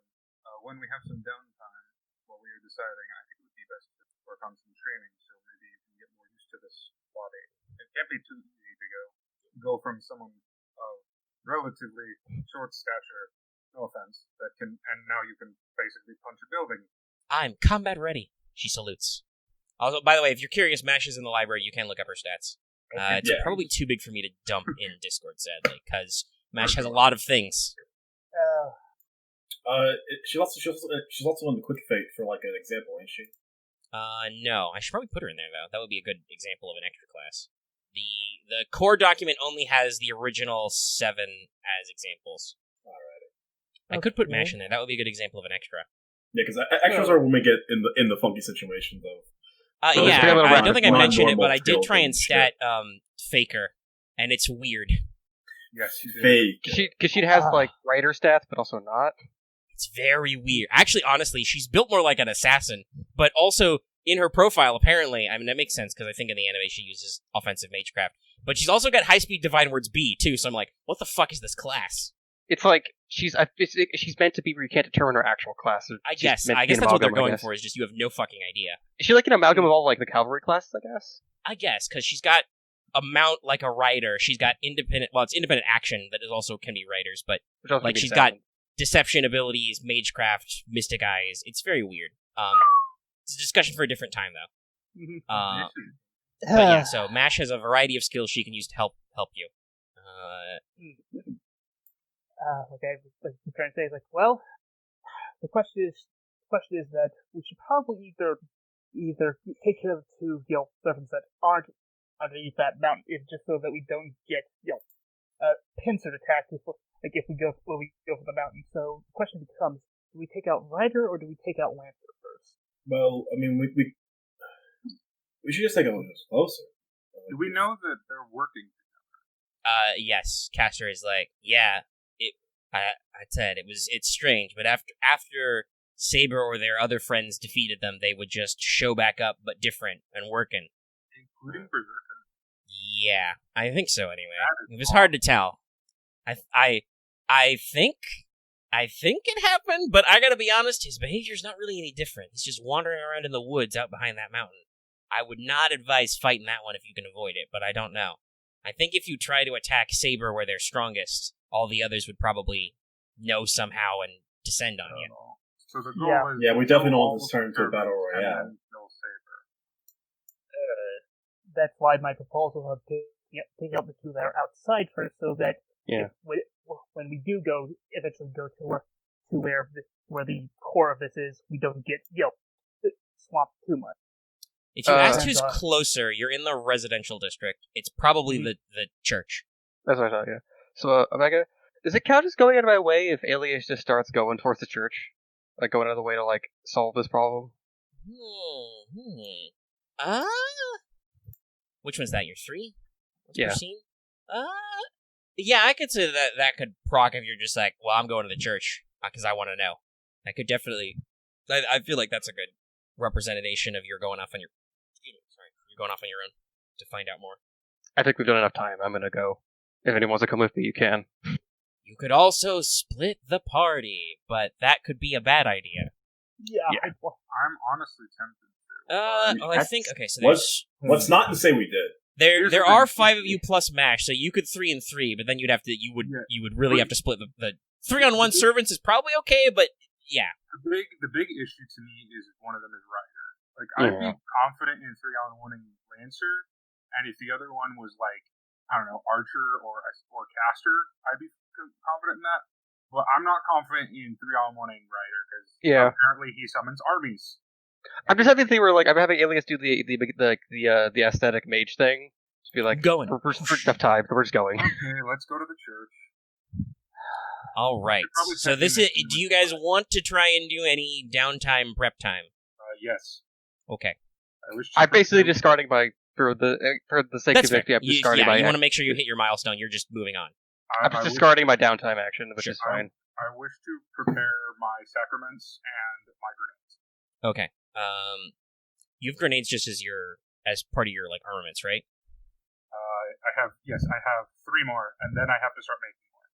when we have some downtime while we are deciding. I think it would be best to work on some training, so maybe you can get more used to this body. It can't be too easy to go from someone of relatively short stature. No offense. And now you can basically punch a building. I'm combat ready. She salutes. Also, by the way, if you're curious, Mash is in the library. You can look up her stats. It's probably too big for me to dump in Discord, sadly, because Mash has a lot of things. She's also in the quick fate for like an example, ain't she? No. I should probably put her in there though. That would be a good example of an extra class. The core document only has the original 7 as examples. I could put Mash in there. That would be a good example of an extra. Yeah, because extras are when we get in the funky situation, though. I don't think I mentioned it, but I did try and stat Faker, and it's weird. Yes, you did. Fake. Because she has like writer stats, but also not. It's very weird. Actually, honestly, she's built more like an assassin, but also in her profile, apparently, I mean, that makes sense because I think in the anime she uses offensive magecraft, but she's also got high-speed Divine Words B, too, so I'm like, what the fuck is this class? It's like she's meant to be where you can't determine her actual class. I guess that's what they're going for. Is just you have no fucking idea. Is she like an amalgam of all like the cavalry classes? I guess because she's got a mount like a rider. She's got independent. Well, it's independent action that is also can be riders, but like she's got deception abilities, magecraft, mystic eyes. It's very weird. It's a discussion for a different time though. But yeah, so Mash has a variety of skills she can use to help you. Okay, like I'm trying to say, like, well, the question is that we should probably either take care of the 2 servants that aren't underneath that mountain, just so that we don't get pincered attacked if we go for the mountain. So the question becomes: do we take out Rider or do we take out Lancer first? Well, I mean, we should just take a little closer. Do we know that they're working together? Yes. Caster is like, yeah. I said it's strange, but after Saber or their other friends defeated them, they would just show back up, but different and working. Including Berserker? Yeah, I think so. Anyway, it was hard to tell. I think it happened, but I gotta be honest, his behavior's not really any different. He's just wandering around in the woods out behind that mountain. I would not advise fighting that one if you can avoid it, but I don't know. I think if you try to attack Saber where they're strongest, all the others would probably know somehow and descend on you. So the goal is... Yeah, we definitely don't want this turn into a battle royale. That's why my proposal of taking out the 2 that are outside first, so that when we do eventually go to where the core of this is, we don't get swamped too much. If you ask who's closer, you're in the residential district. It's probably the church. That's what I thought, yeah. So, Omega, does it count as going out of my way if Aelius just starts going towards the church? Like, going out of the way to, like, solve this problem? Which one's that, your 3? Yeah. Yeah, I could say that could proc if you're just like, well, I'm going to the church, because I want to know. I could definitely... I feel like that's a good representation of you're going off on your... You're going off on your own to find out more. I think we've done enough time. I'm gonna go. If anyone wants to come with me, you can. You could also split the party, but that could be a bad idea. Yeah. I'm honestly tempted to. I think... Okay, so What's not to say we did? There are 5 of you plus Mash, so you could 3 and 3, but then you would really have to split the 3-on-1 servants is probably okay, but yeah. The big issue to me is if one of them is Rider. Like, I'd be confident in 3-on-1ing Lancer, and if the other one was like, I don't know, Archer or Caster, I'd be confident in that. But I'm not confident in 3-on-1ing Rider, because apparently he summons armies. I'm just having the thing where, like, I'm having Aelius do the aesthetic mage thing. Just be like, going. We're enough time, we're just going. Okay, let's go to the church. All right. So this is. Do you guys want to try and do any downtime prep time? Yes. Okay. I'm basically discarding my for the sake of it. I'm discarding my. You want to make sure you hit your milestone. You're just moving on. I'm just discarding my downtime action, which is fine. I wish to prepare my sacraments and my grenades. Okay. You have grenades just as part of your like armaments, right? I have 3 more, and then I have to start making more.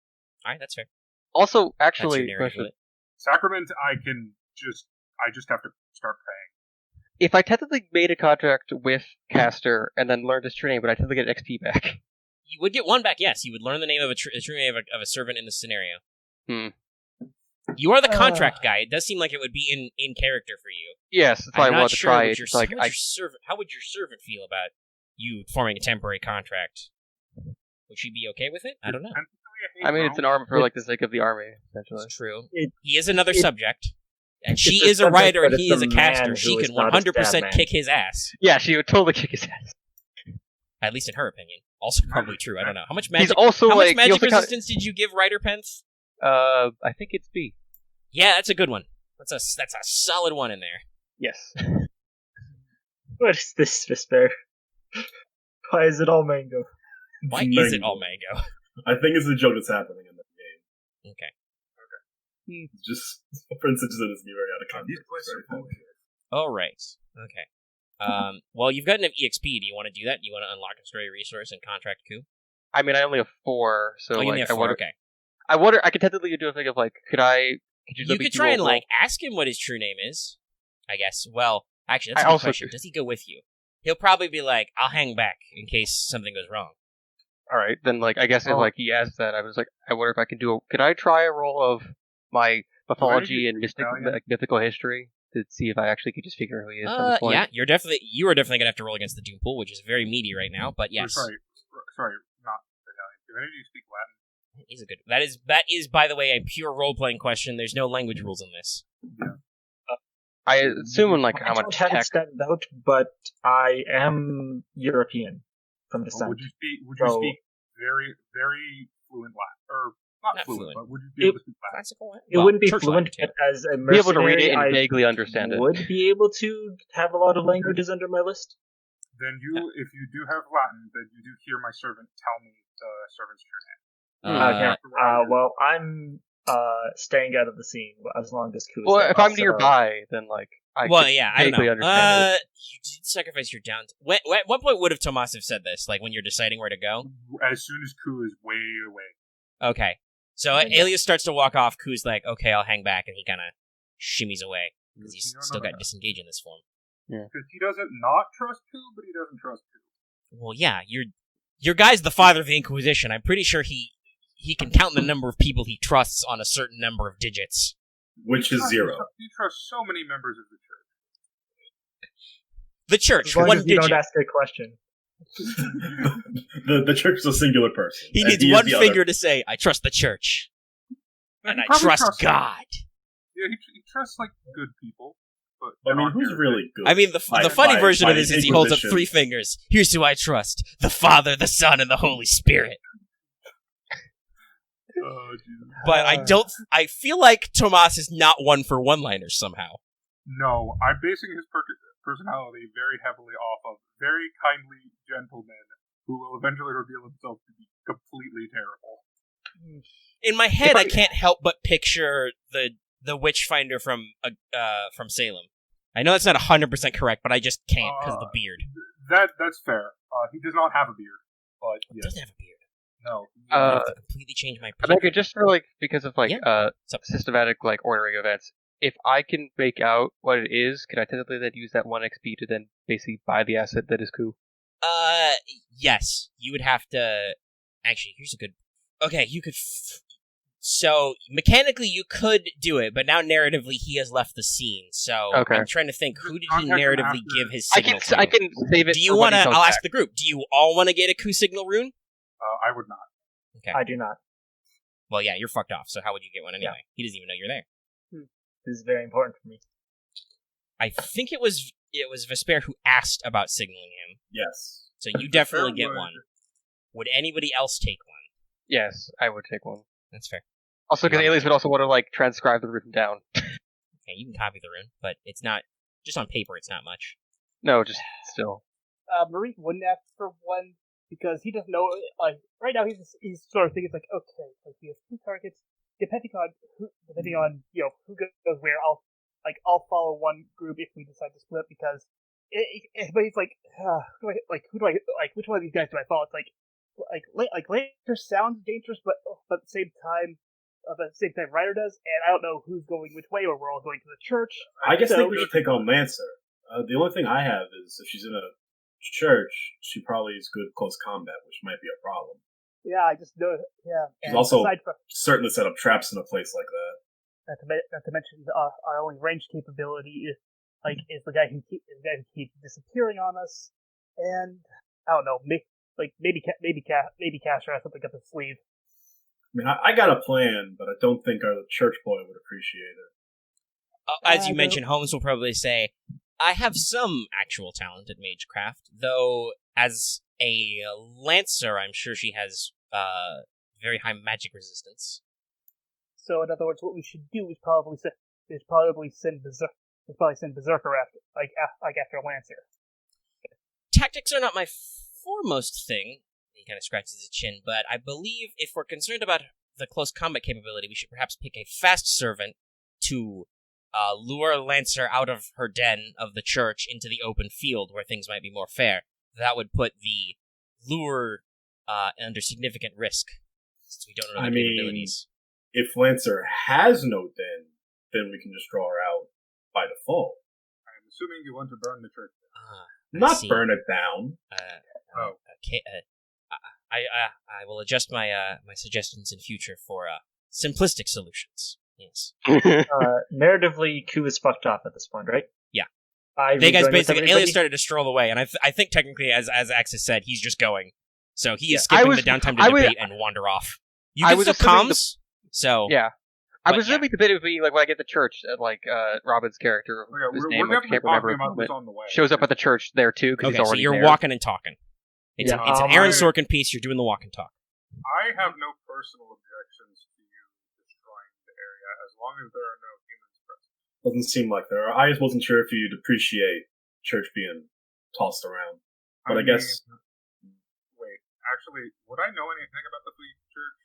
All right, that's fair. Also, That's your actually, narrative question. with it. Sacrament, I just have to start paying. If I technically made a contract with Caster and then learned his true name, would I technically get XP back? You would get one back, yes. You would learn the name of a true name of a servant in the scenario. You are the contract guy. It does seem like it would be in character for you. Yes, that's why I I'm wanted not to sure try what it. It's like, how would your servant feel about you forming a temporary contract? Would she be okay with it? I don't know. I mean, it's an armor for like the sake of the army, essentially. It's true. He is another subject. And she is a writer and he is a caster. She can 100% kick his ass. Yeah, she would totally kick his ass. At least in her opinion. Also probably true. I don't know. How much magic, He's also how much like, magic resistance did you give Rider Pence? I think it's B. Yeah, that's a good one. That's a solid one in there. Yes. What is this, Vespairr? Why is it all mango? Why is it all mango? I think it's a joke that's happening in the game. Okay. Just for instance, it is very out of context. These places are bullshit. All right. Okay. Well, you've got enough EXP. Do you want to do that? Do you want to unlock a story resource and contract coup? I mean, I only have 4, so You like, only have 4. Okay. I wonder. I could technically do a thing of like, You could try and like ask him what his true name is. I guess. Well, actually, that's a good question. Does he go with you? He'll probably be like, "I'll hang back in case something goes wrong." All right, then like I guess if like he asked that, I was like, I wonder if I can do. Could I try a roll of my mythology and mythical history to see if I actually could just figure who he is from this point? Yeah, you are definitely gonna have to roll against the Doom Pool, which is very meaty right now. But yes, Sorry, not Italian. Do any of you speak Latin? He's a good. That is, by the way, a pure role playing question. There's no language rules in this. Yeah. I assume like how much I haven't tech. stand out, but I am European from descent. Would you speak very, very fluent Latin, or not fluent, but would you be able to speak Latin? Classical Latin? It wouldn't be Church fluent, Latin, but as a mercenary, Be able to read it and I vaguely understand it. would be able to have a lot of languages under my list. Then if you do have Latin, then you do hear my servant tell me the servant's true name. Well, I'm staying out of the scene as long as Ku is Well, there. if I'm nearby, then like I Well, could yeah, I don't vaguely know. understand it. You did sacrifice your down. At what point would have Tomas have said this? Like when you're deciding where to go? As soon as Ku is way away. Okay. So Aelius starts to walk off. Ku's like, "Okay, I'll hang back," and he kind of shimmies away because he's still got disengage in this form. Because he doesn't not trust Ku, but he doesn't trust Ku. Well, yeah, your guy's the father of the Inquisition. I'm pretty sure he can count the number of people he trusts on a certain number of digits. Which is 0. He trusts so many members of the church. The church, As long one as you digit. don't ask a question. the church is a singular person. He needs one finger to say, "I trust the church," and I trust God. Yeah, he trusts like good people. But I mean, who's really good? I mean, the funny version of this is he holds up 3 fingers. Here's who I trust: the Father, the Son, and the Holy Spirit. Oh, Jesus. But I feel like Tomas is not one for one-liners somehow. No, I'm basing his personality very heavily off of very kindly gentlemen who will eventually reveal himself to be completely terrible. In my head, I can't help but picture the Witchfinder from Salem. I know that's not 100% correct, but I just can't because of the beard. That's fair. He does not have a beard, but He doesn't have a beard. No. I have to completely change my I think just for like because of like systematic like ordering events. If I can make out what it is, can I technically then use that 1 XP to then basically buy the asset that is Ku? Yes. You would have to. Actually, here's a good. Okay, you could. So mechanically, you could do it, but now narratively, he has left the scene. So I'm trying to think. Who did he narratively give his signal to? I can save it. Do you want to? I'll ask the group. Do you all want to get a Ku signal rune? I would not. Okay. I do not. Well, yeah, you're fucked off. So how would you get one anyway? Yeah. He doesn't even know you're there. This is very important for me. I think it was Vespairr who asked about signaling him. Yes. So you definitely get one. Would anybody else take one? Yes, I would take one. That's fair. Also, because Aelius would also want to like transcribe the rune down. Okay, you can copy the rune, but it's not just on paper. It's not much. No, just still. Marie wouldn't ask for one because he doesn't know. Like right now, he's sort of thinking like, okay, like we have 2 targets. Depending on who goes where, I'll follow one group if we decide to split because. But he's like, who do I like? Which one of these guys do I follow? It's like Lancer sounds dangerous, but at the same time, Ryder does, and I don't know who's going which way, or we're all going to the church. I guess think we should take on Lancer. The only thing I have is if she's in a church, she probably is good close combat, which might be a problem. Yeah, I just know. Yeah, she's also certainly set up traps in a place like that. Not to mention, our only range capability is the guy who keeps disappearing on us, and I don't know, maybe Caster has something up his sleeve. I mean, I got a plan, but I don't think our church boy would appreciate it. As you mentioned, Holmes will probably say, I have some actual talent at magecraft, though as a Lancer, I'm sure she has very high magic resistance. So, in other words, what we should do is probably send Berserker after Lancer. Tactics are not my foremost thing. He kind of scratches his chin, but I believe if we're concerned about the close combat capability, we should perhaps pick a fast servant to lure Lancer out of her den of the church into the open field where things might be more fair. That would put the lure under significant risk, since we don't know the capabilities. If Lancer has no den, then we can just draw her out by default. I'm assuming you want to burn the church. Not burn it down. Okay. I will adjust my my suggestions in future for simplistic solutions. Yes. Narratively, Ku is fucked off at this point, right? Yeah. They guys basically, Aelius started to stroll away, and I think technically, as Axis said, he's just going. So he is skipping the downtime to debate and wander off. You can still comms, so... Yeah. I was really debating between, like, when I get to church, Robin's character, whose name I can't remember at the moment, shows up at the church there, too, because he's already so you're there. walking and talking. It's an Aaron Sorkin piece, you're doing the walk and talk. I have no personal objections to you destroying the area, as long as there are no humans present. Doesn't seem like there are. I just wasn't sure if you'd appreciate church being tossed around. But I guess... Wait, actually, would I know anything about the Fuyuki Church?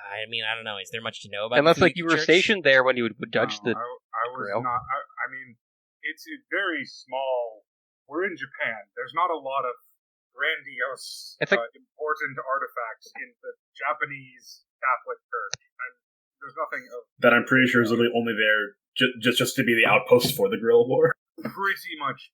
I mean, I don't know. Is there much to know about Unless, the you were stationed there when you would judge the I was grill. not. I mean, it's a very small... We're in Japan. There's not a lot of grandiose, important artifacts in the Japanese Catholic Church. And there's nothing of... That I'm pretty sure is literally only there just to be the outpost for the guerrilla war. Pretty much.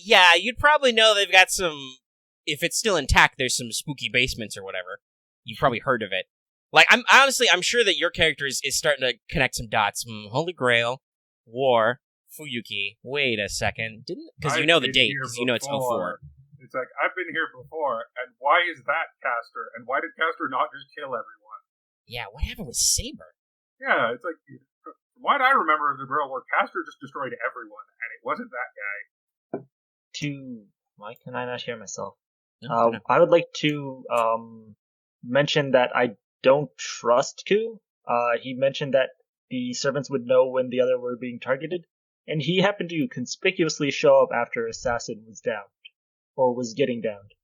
Yeah, you'd probably know they've got some... If it's still intact, there's some spooky basements or whatever. You've probably heard of it. Like, I'm sure that your character is starting to connect some dots. Holy Grail, War, Fuyuki. Wait a second. Because you know the date, because you know it's 04. It's like, I've been here before, and why is that Caster? And why did Caster not just kill everyone? Yeah, what happened with Saber? Yeah, it's like, why do I remember the girl where Caster just destroyed everyone, and it wasn't that guy? Why can I not hear myself? I would like to mention that I don't trust Ku. He mentioned that the servants would know when the other were being targeted, and he happened to conspicuously show up after Assassin was downed, or was getting downed.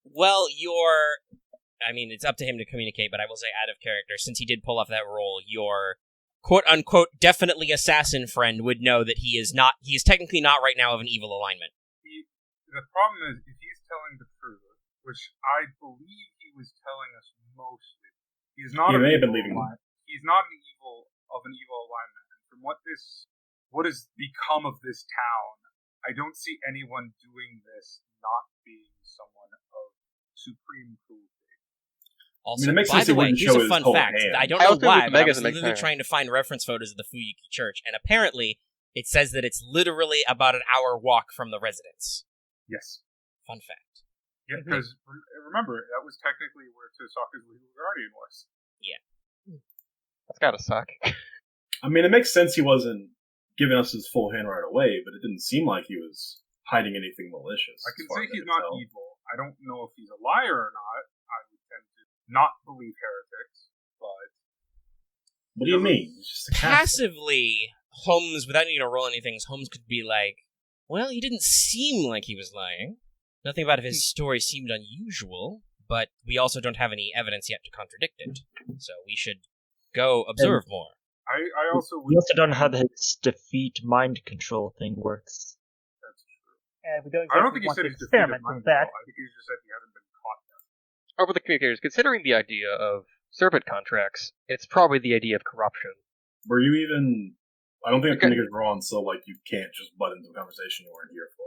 Well, it's up to him to communicate, but I will say out of character, since he did pull off that role, your quote-unquote definitely assassin friend would know that he is technically not right now of an evil alignment. The problem is, if he's telling the truth, which I believe he was telling us mostly, he's not of an evil alignment. He's not an evil alignment. And from what has become of this town, I don't see anyone doing this not being someone of supreme cruelty. Also, by the way, here's a fun fact. I don't know why, but I was literally trying to find reference photos of the Fuyuki Church, and apparently it says that it's literally about an hour walk from the residence. Yes. Fun fact. Yeah, because remember, that was technically where Tosaka's legal guardian was. Yeah. That's gotta suck. I mean, it makes sense he wasn't giving us his full hand right away, but it didn't seem like he was hiding anything malicious. I can say he's not evil. I don't know if he's a liar or not. I would tend to not believe heretics, but... What do you mean? It's just passively, Holmes, without needing to roll anything, Holmes could be like, well, he didn't seem like he was lying. Nothing about his story seemed unusual, but we also don't have any evidence yet to contradict it. So we should go observe more. I also We also don't know how his defeat mind control thing works. That's true. And we don't I don't exactly think he want said to he's defeated experiment mind with that. control. I think he just said he hasn't been caught yet. Over the communicators, considering the idea of servant contracts, it's probably the idea of corruption. Were you even? I don't think the Okay. communicators were on, so like you can't just butt into a conversation you weren't here for.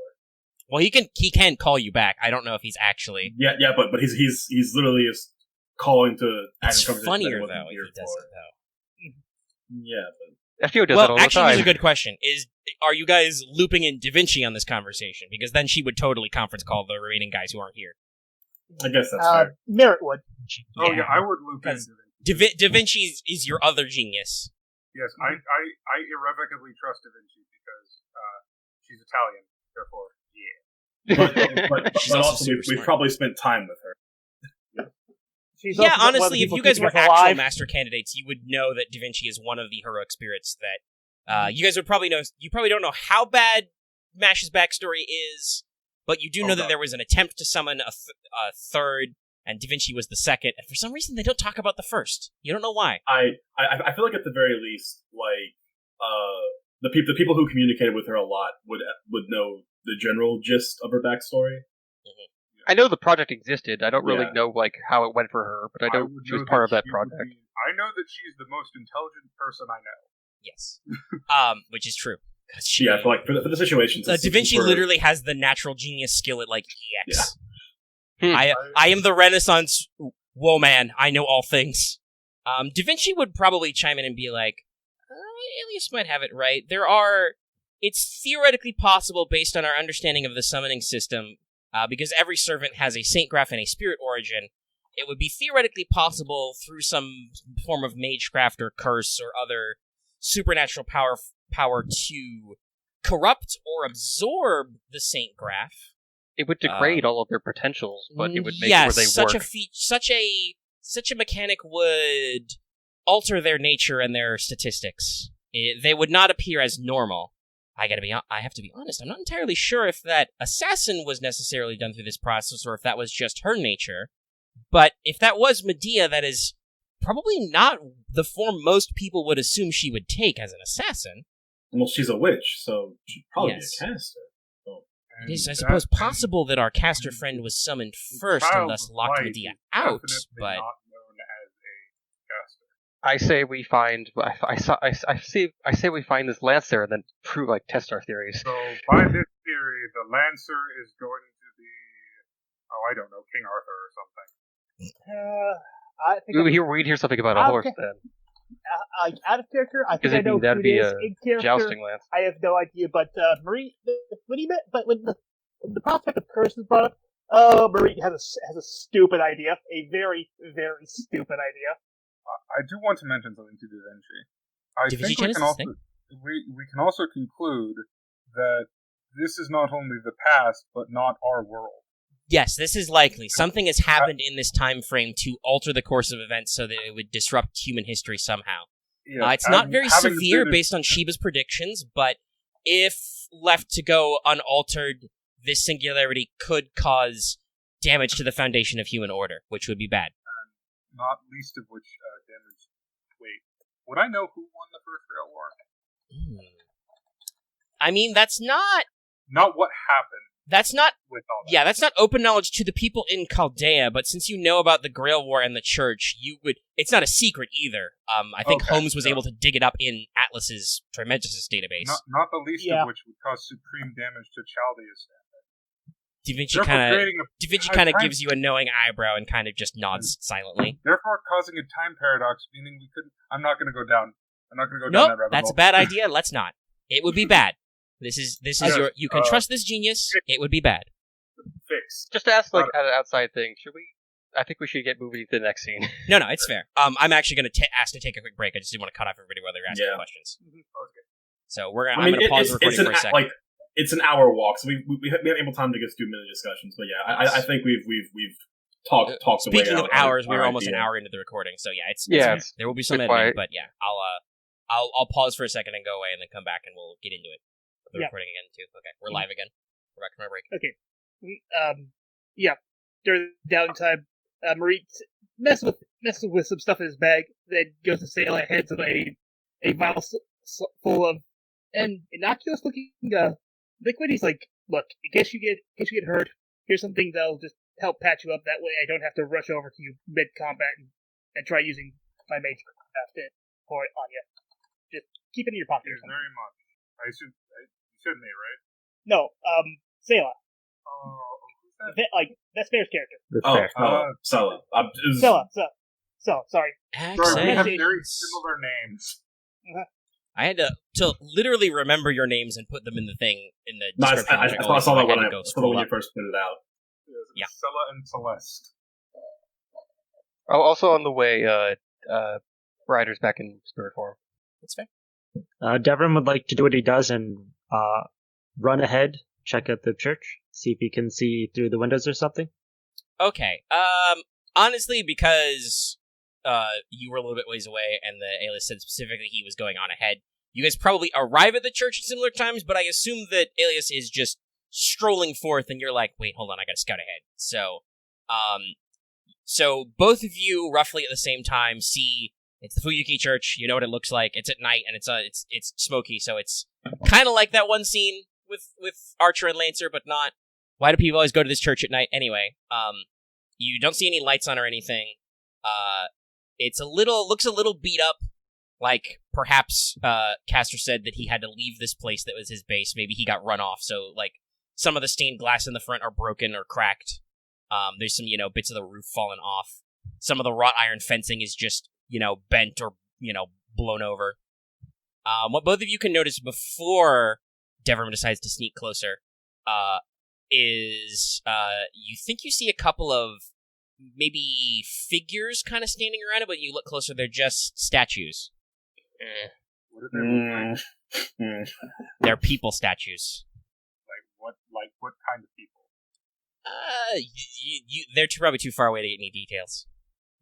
Well, he can call you back. I don't know if he's actually. Yeah, but he's literally just calling to. It's have a conversation funnier that he though wasn't if here he does for. it though. Yeah, but FTO does that all Well, the actually, time. here's a good question: are you guys looping in Da Vinci on this conversation? Because then she would totally conference call the remaining guys who aren't here. I guess that's fair. Merit would. Oh yeah, I would loop in. Because Da Vinci is your other genius. Yes, I irrevocably trust Da Vinci because she's Italian, therefore, yeah. But She's also super we've smart. probably spent time with her. She's Yeah, also one of the honestly, if people you guys were keeping us actual alive. master candidates, you would know that Da Vinci is one of the heroic spirits that you guys would probably know. You probably don't know how bad Mash's backstory is, but you do know that there was an attempt to summon a third, and Da Vinci was the second, and for some reason they don't talk about the first. You don't know why. I feel like at the very least, like the people who communicated with her a lot would know the general gist of her backstory. I know the project existed. I don't really Yeah. know like how it went for her, but I know would she was know part of that she would project. I know that she's the most intelligent person I know. Yes, which is true. 'Cause she, Yeah, for the situations. Da Vinci literally has the natural genius skill at like EX. Yeah. I am the Renaissance whoa man. I know all things. Da Vinci would probably chime in and be like, Aelius might have it right. It's theoretically possible based on our understanding of the summoning system, because every servant has a saint graph and a spirit origin. It would be theoretically possible through some form of magecraft or curse or other supernatural power to corrupt or absorb the saint graph. It would degrade all of their potentials, but it would make it where they such work. such a mechanic would alter their nature and their statistics. They would not appear as normal. I have to be honest. I'm not entirely sure if that assassin was necessarily done through this process or if that was just her nature. But if that was Medea, that is probably not the form most people would assume she would take as an assassin. Well, she's a witch, so she'd probably Yes. be a caster. It is, I suppose, possible that our caster friend was summoned first and thus locked Medea out, but not known as a caster. I say we find. I say we find this Lancer and then test our theories. So, by this theory, the Lancer is going to be, I don't know, King Arthur or something. I think We'd hear something about a Okay. horse then, out of character. I because think I know that'd who be it is. a In character, jousting lance. I have no idea. But Marie, when the prospect of curse is brought up, Marie has a stupid idea, a very very stupid idea. I do want to mention something to Da Vinci. I Da Vinci think we can Genesis also thing? we can also conclude that this is not only the past, but not our world. yes, this is likely. Something has happened in this time frame to alter the course of events so that it would disrupt human history somehow. Yes, It's not very having severe been- based on Sheba's predictions, but if left to go unaltered, this singularity could cause damage to the foundation of human order, which would be bad. not least of which damage. Wait, would I know who won the First Real War? I mean, that's not Not what happened with all that. Yeah, that's not open knowledge to the people in Chaldea, but since you know about the Grail War and the Church, it's not a secret either. I think Okay, Holmes was so- able to dig it up in Atlas's Trimentis database. Not the least Yeah. of which would cause supreme damage to Chaldea's standard. Da Vinci Therefore, kind of time- gives you a knowing eyebrow and kind of just nods silently. Therefore, causing a time paradox, meaning we couldn't. I'm not going to go down. I'm not going to go down Nope, that rabbit that's hole. a bad idea. Let's not. It would be bad. This is Yes, you can trust this genius. It would be bad. Fix. Just to ask an outside thing, should we? I think we should get moving to the next scene. No, it's fair. I'm actually going to ask to take a quick break. I just didn't want to cut off everybody while they're asking questions. Okay. So I'm I mean, going to pause the it's recording for a second. it's an hour walk, so we have ample time to get through mini discussions. But yeah, I think we've talked. the way Speaking of out hours, we were our almost an idea. hour into the recording, so yeah, It's there will be some bit editing, quiet. but yeah, I'll pause for a second and go away, and then come back, and we'll get into it. The Yeah. recording again too. Okay, we're live again. We're back from our break. Okay. Yeah. During downtime, Marie messes with some stuff in his bag, then goes to Sela, hands him a vial full of an innocuous-looking liquid. He's like, "Look, in case you get hurt, here's something that'll just help patch you up. That way, I don't have to rush over to you mid-combat and try using my mage craft to pour it on you. Just keep it in your pocket." Thank you very much. I should. You said me, right? No, Sela, Who's that? like Vespairr's character. Sela. Sela, sorry. Sorry, we have Accent. very similar names. I had to literally remember your names and put them in the thing in the No, description. I saw that when had to go I scroll when you up. first put it out. Yeah. Sela and Celeste. Oh, also on the way, Ryder's back in spirit form. That's fair. Devram would like to do what he does and run ahead, check out the church, see if he can see through the windows or something. Okay. Honestly, because you were a little bit ways away, and the Aelius said specifically he was going on ahead, you guys probably arrive at the church at similar times, but I assume that Aelius is just strolling forth, and you're like, wait, hold on, I gotta scout ahead. So both of you, roughly at the same time, see it's the Fuyuki Church. You know what it looks like. It's at night, and it's smoky, so it's kind of like that one scene with Archer and Lancer, but not. Why do people always go to this church at night? Anyway, you don't see any lights on or anything. Looks a little beat up, like perhaps Castor said that he had to leave this place that was his base. Maybe he got run off, so like some of the stained glass in the front are broken or cracked. There's some, bits of the roof fallen off. Some of the wrought iron fencing is just, bent or, blown over. What both of you can notice before Devram decides to sneak closer, is, you think you see a couple of maybe figures kind of standing around it, but you look closer, they're just statues. What are they look like? They're people statues. Like what kind of people? They're probably too far away to get any details.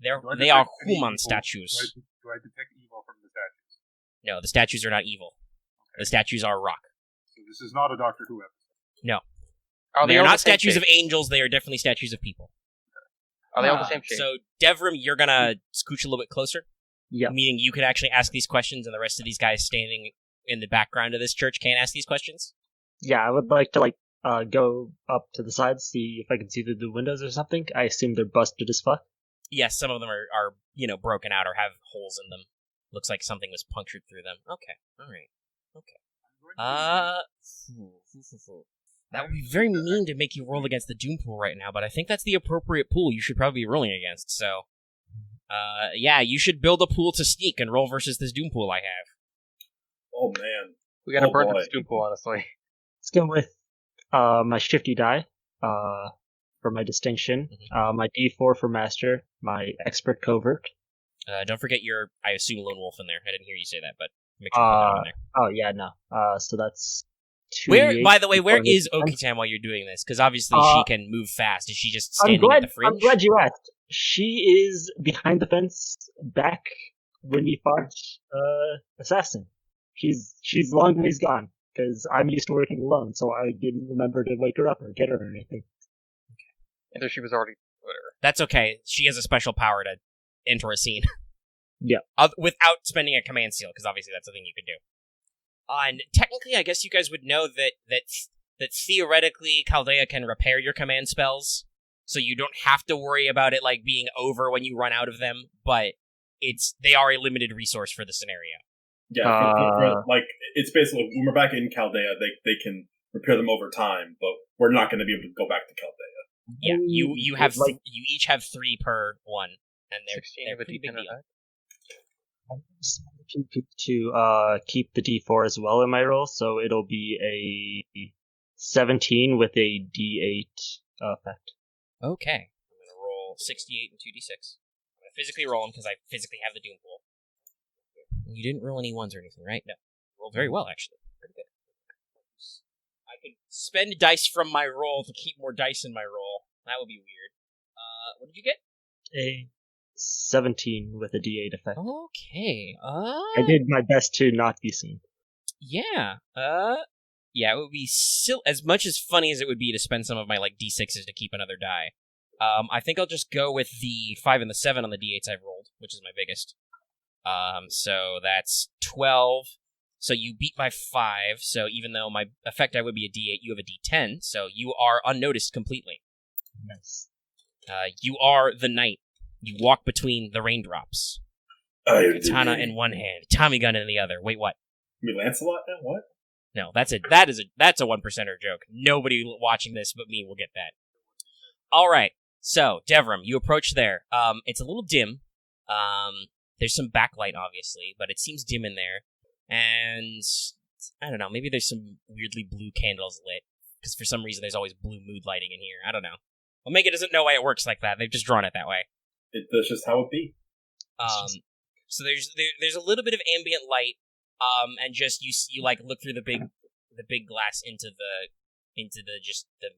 They are human statues. Do I detect evil from the statues? No, the statues are not evil. Okay. The statues are rock. So this is not a Doctor Who episode. No. They are all not the same statues shape? of angels, they are definitely statues of people. Are they all the same shape? So, Devram, you're gonna scooch a little bit closer? Yeah. Meaning you can actually ask these questions, and the rest of these guys standing in the background of this church can't ask these questions? Yeah, I would like to go up to the side, see if I can see through the windows or something. I assume they're busted as fuck. Yes, some of them are broken out or have holes in them. Looks like something was punctured through them. Okay, alright. Okay. That would be very mean to make you roll against the Doom pool right now, but I think that's the appropriate pool you should probably be rolling against, so... yeah, you should build a pool to sneak and roll versus this Doom pool I have. Oh, man. We gotta burn boy. this Doom pool, honestly. Let's go with my shifty die for my distinction, my D4 for master, my expert covert. Don't forget your, I assume, lone wolf in there. I didn't hear you say that, but make sure you put that in there. Oh, yeah, no. So that's 2d8. By the way, where for is defense. Okitam while you're doing this? Because obviously she can move fast. Is she just standing at the fringe? I'm glad you asked. She is behind the fence, back when we fought Assassin. She's long ways gone, because I'm used to working alone, so I didn't remember to wake her up or get her or anything. And so she was already... Whatever. That's okay. She has a special power to enter a scene. Yeah. Without spending a command seal, because obviously that's a thing you could do. And technically, I guess you guys would know that theoretically Chaldea can repair your command spells, so you don't have to worry about it being over when you run out of them, but they are a limited resource for the scenario. Yeah, it's basically, when we're back in Chaldea, they can repair them over time, but we're not going to be able to go back to Chaldea. Yeah, you each have 3 per one, and they're pretty big deal. To keep the D4 as well in my roll, so it'll be a 17 with a D8 effect. Okay. I'm going to roll 68 and 2d6. I'm going to physically roll them because I physically have the Doom pool. You didn't roll any ones or anything, right? No. You rolled very well, actually. Pretty good. I could spend dice from my roll to keep more dice in my roll. That would be weird. What did you get? A 17 with a D8 effect. Okay. I did my best to not be seen. Yeah. Yeah, it would be still as much as funny as it would be to spend some of my like d6s to keep another die. I think I'll just go with the 5 and the 7 on the d8s I've rolled, which is my biggest. So that's 12. So you beat by 5. So even though my effect die would be a d8, you have a d10. So you are unnoticed completely. Nice. You are the knight. You walk between the raindrops. Katana in one hand, Tommy gun in the other. Wait, what? You mean Lancelot now? What? No, that's a 1%er joke. Nobody watching this but me will get that. All right. So, Devram, you approach there. It's a little dim. There's some backlight, obviously, but it seems dim in there. And I don't know, maybe there's some weirdly blue candles lit, because for some reason there's always blue mood lighting in here. I don't know. Omega doesn't know why it works like that. They've just drawn it that way. That's just how it be. So there's a little bit of ambient light, and just you like look through the big glass into the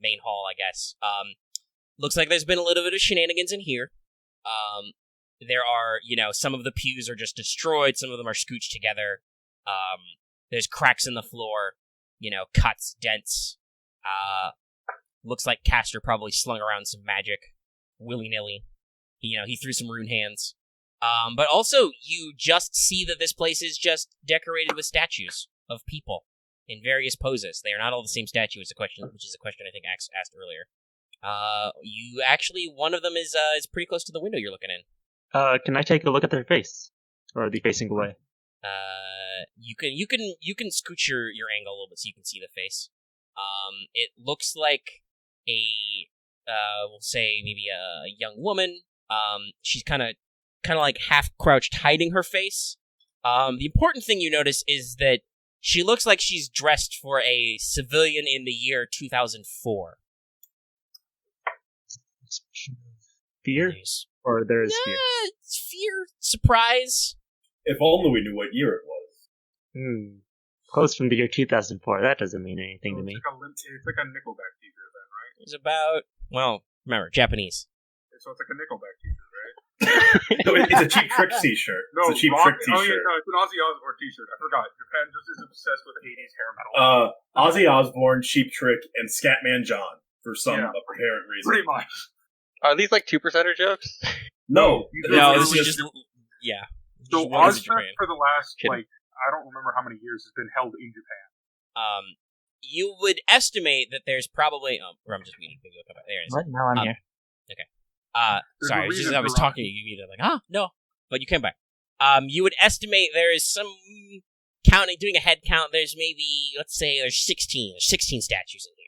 main hall, I guess. Looks like there's been a little bit of shenanigans in here. There are, some of the pews are just destroyed, some of them are scooched together. There's cracks in the floor, cuts, dents. Looks like Castor probably slung around some magic willy-nilly. He threw some rune hands. But also, you just see that this place is just decorated with statues of people in various poses. They are not all the same statue, which is a question I think asked earlier. One of them is pretty close to the window you're looking in. Can I take a look at their face? Or are they facing away? You can scooch your angle a little bit so you can see the face. It looks like we'll say maybe a young woman. She's kind of like half crouched, hiding her face. The important thing you notice is that she looks like she's dressed for a civilian in the year 2004. Fear? Or there is fear? It's fear, surprise. If only we knew what year it was. Close from the year 2004. That doesn't mean anything to me. It's like a Nickelback t-shirt then, right? It's about, remember, Japanese. So it's like a Nickelback t-shirt, right? No, it's a Cheap Trick t-shirt. No, it's a Cheap Trick t-shirt. Oh, yeah, no, it's an Ozzy Osbourne t-shirt. I forgot. Japan just is obsessed with 80s hair metal. Ozzy Osbourne, Cheap Trick, and Scatman John, for some apparent reason. Pretty much. Are these like 2%er jokes? No, this is just... Yeah. So Ozfest for the last, I don't remember how many years has been held in Japan. You would estimate that there's probably... I'm just reading. Maybe come back. There it is. What? Now I'm here. Okay. Sorry, I was talking to you. You're like, no. But you came back. You would estimate there is some... doing a head count, there's maybe, let's say there's 16 statues in here.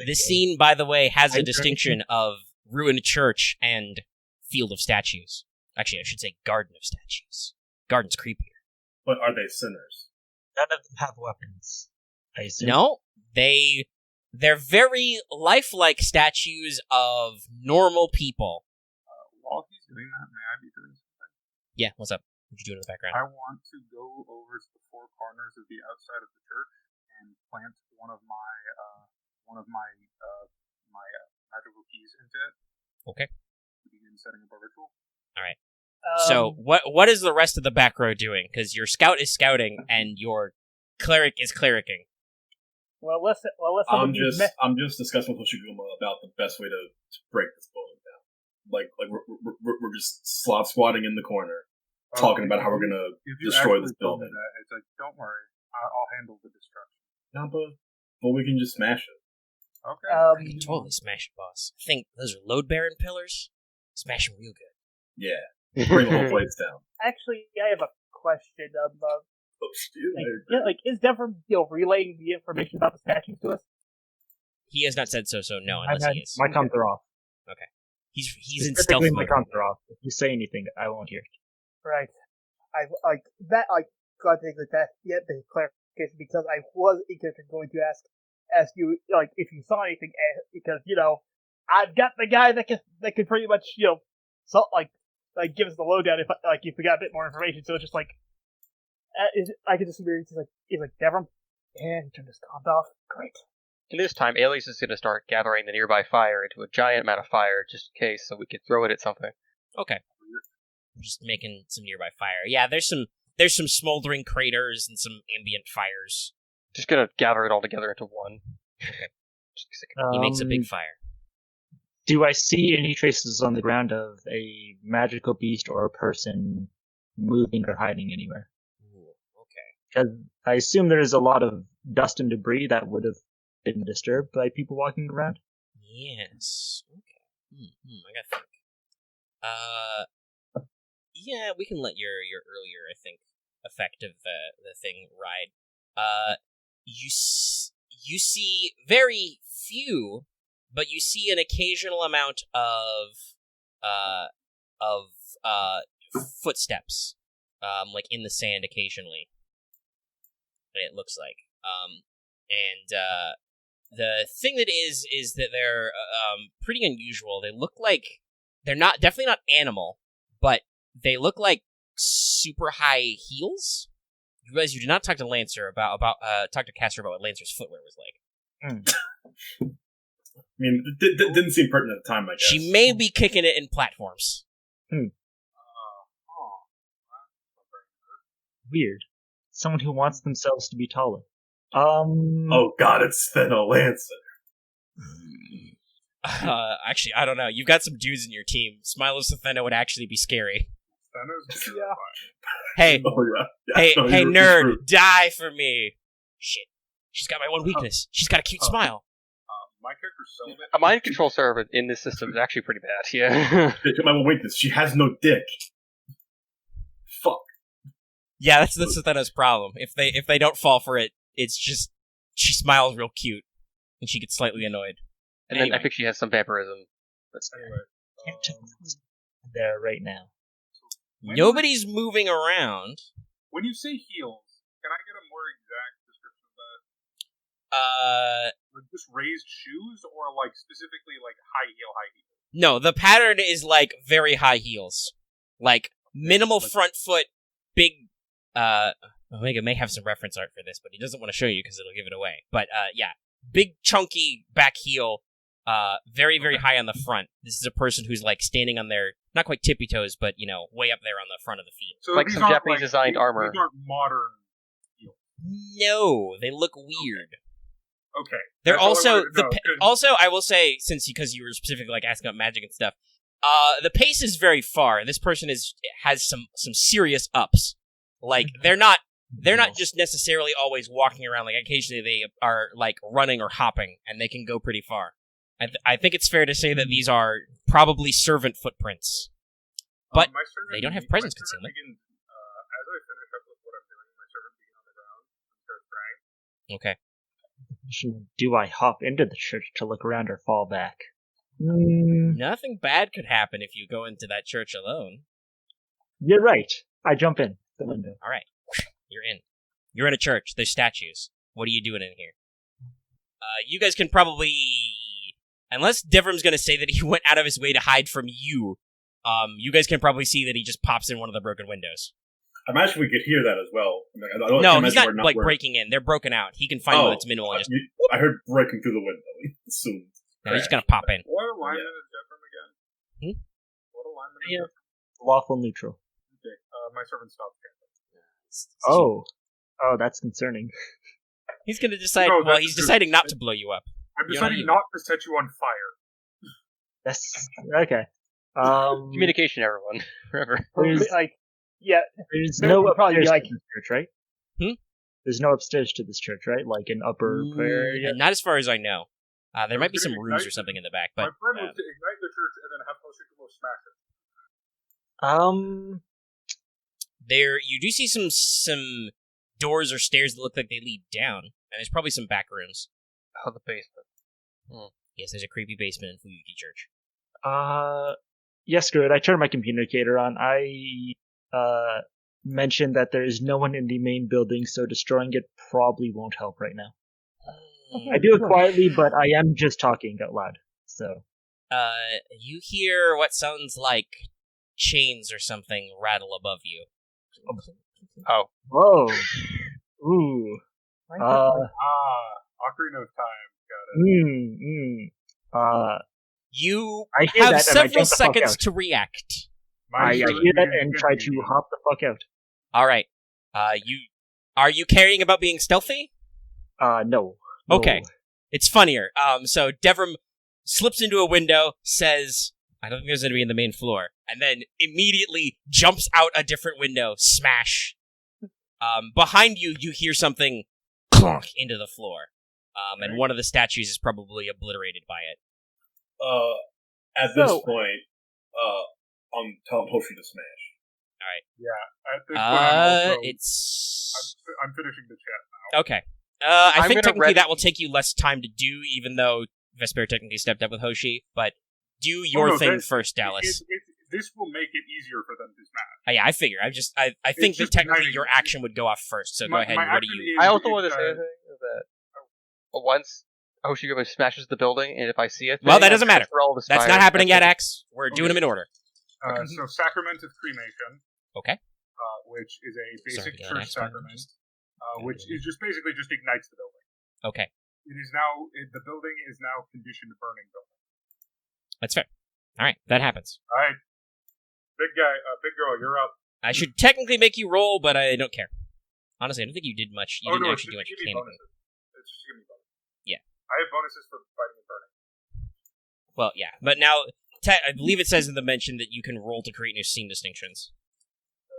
This scene, by the way, has a distinction of ruined church and field of statues. Actually, I should say garden of statues. Garden's creepier. But are they sinners? None of them have weapons, I assume. No, they're very lifelike statues of normal people. While he's doing that, may I be doing something? Yeah, what's up? What you doing in the background? I want to go over to the four corners of the outside of the church and plant one of my magical keys into it. Okay. To begin setting up a ritual. All right. So what is the rest of the back row doing? Because your scout is scouting and your cleric is clericing. Well, listen. I'm just discussing with Hoshiguma about the best way to break this building down. Like we're just slop squatting in the corner, talking about how we're gonna destroy this building. It's like, don't worry, I'll handle the destruction. No, but we can just smash it. Okay. We can totally smash it, boss. I think those are load-bearing pillars. Smash them real good. Yeah. Bring the whole place down. Actually, I have a question. Oh, is Devram relaying the information about the statues to us? He has not said so no, unless he is. My comms are off. Okay. He's in stealth mode. My comms are off. If you say anything, I won't hear it. Right. I can't take that yet, the clarification, because I was going to ask you, if you saw anything, because, I've got the guy that can pretty much, give us the lowdown if we got a bit more information. So it's just I could just hear he's like Devram, and turn this comms off. Great. In this time, Aelius is going to start gathering the nearby fire into a giant amount of fire, just in case, so we can throw it at something. Okay. I'm just making some nearby fire. Yeah, there's some smoldering craters and some ambient fires. Just gonna gather it all together into one. He makes a big fire. Do I see any traces on the ground of a magical beast or a person moving or hiding anywhere? Ooh, okay. Because I assume there is a lot of dust and debris that would have been disturbed by people walking around. Yes. Okay. I gotta think. Yeah, we can let your earlier, I think, effect of the thing ride. You see very few, but you see an occasional amount of footsteps, like in the sand occasionally. It looks like, and the thing that is that they're pretty unusual. They look like they're definitely not animal, but they look like super high heels. You realize you did not talk to Lancer talk to Castor about what Lancer's footwear was like. I mean, it didn't seem pertinent at the time, I guess. She may be kicking it in platforms. Weird. Someone who wants themselves to be taller. Oh god, it's Steno Lancer. Actually, I don't know. You've got some dudes in your team. Smilos Athena would actually be scary. Yeah. Hey, hey, nerd, die for me. Shit. She's got my one weakness. She's got a cute smile. My character's celibate. A mind control servant in this system is actually pretty bad, yeah. My one weakness. She has no dick. Fuck. Yeah, that's Athena's problem. If they don't fall for it, it's just she smiles real cute, and she gets slightly annoyed. And then I think she has some vampirism. But anyway, Can't check there right now. Nobody's moving around. When you say heels, can I get a more exact description of that? Like just raised shoes, or like specifically like high heel? No, the pattern is like very high heels, like minimal front foot, big. Omega may have some reference art for this, but he doesn't want to show you because it'll give it away. But yeah, big chunky back heel, very very high on the front. This is a person who's like standing on their not quite tippy toes, but way up there on the front of the feet. So like these some aren't, Japanese designed armor. These aren't modern heels. No, they look weird. Okay. They're That's all I also wanted to know, 'cause- also I will say because you were specifically like asking about magic and stuff. The pace is very far. This person has some serious ups. Like they're not just necessarily always walking around. Like occasionally they are like running or hopping, and they can go pretty far. I think it's fair to say that these are probably servant footprints, but my servant, they don't have presence my servant concealment. Begins, as I finish up with what I'm doing, my servant begins on the ground and starts crying. Okay. Do I hop into the church to look around or fall back? Nothing bad could happen if you go into that church alone. You're right. I jump in the window. All right, you're in. You're in a church. There's statues. What are you doing in here? You guys can probably, unless Devram's going to say that he went out of his way to hide from you, you guys can probably see that he just pops in one of the broken windows. I imagine we could hear that as well. I don't No, imagine he's not we're like breaking in. They're broken out. He can find one that's minimal and just. I heard breaking through the window. Assumed. No, he's just gonna pop in. What alignment is Devram again? What alignment is Devram? Lawful neutral. Okay. My servant stops camping. Oh, that's concerning. He's gonna decide. No, well, that's he's true. deciding not to blow you up. I'm You deciding know, not to set you on fire. That's okay. Communication, everyone. Forever. There's, Yeah, there's There no would probably upstairs be, like- to this church, right? Hmm? There's no upstairs to this church, right? Like an upper prayer area? Not as far as I know. There might be some Ignite rooms or the- something in the back, My but plan was to ignite the church and then have Hoshikumo smash it. there you do see some doors or stairs that look like they lead down, and there's probably some back rooms. Oh, the basement. Yes, there's a creepy basement in Fuyuki Church. Yes, good. I turned my communicator on. I mentioned that there is no one in the main building, so destroying it probably won't help right now. I do it quietly, but I am just talking out loud. So, You hear what sounds like chains or something rattle above you. Oh. whoa, ooh, Ocarina of Time. Got it. You I hear have that and I several jump the fuck seconds out. to react. I hear that and try to hop the fuck out. All right. Are you caring about being stealthy? No. Okay. It's funnier. So Devram slips into a window, says, I don't think there's going to be in the main floor, and then immediately jumps out a different window, smash. Behind you, you hear something clunk into the floor. And one of the statues is probably obliterated by it. At this point, I'm telling Hoshi to smash. Alright. Yeah, at this point, It's... I'm finishing the chat now. Okay. I I'm think gonna technically that will take you less time to do, even though Vespairr technically stepped up with Hoshi, but do your thing first, Dallas. This will make it easier for them to smash. Yeah, I figure. I think that technically your action would go off first, so go ahead. What do you... I also want to say a thing that once Hoshiguma smashes the building, and if I see it, well, that doesn't matter. That's not happening yet, X. We're doing them in order. So Sacrament of Cremation. Okay. Which is a basic church sacrament, which is just ignites the building. Okay. The building is now conditioned burning building. That's fair. All right, that happens. All right, big girl, you're up. I should technically make you roll, but I don't care. Honestly, I don't think you did much. You didn't actually do much. It's just give me bonuses. Yeah. I have bonuses for fighting and burning. Well, yeah, but now I believe it says in the mention that you can roll to create new scene distinctions.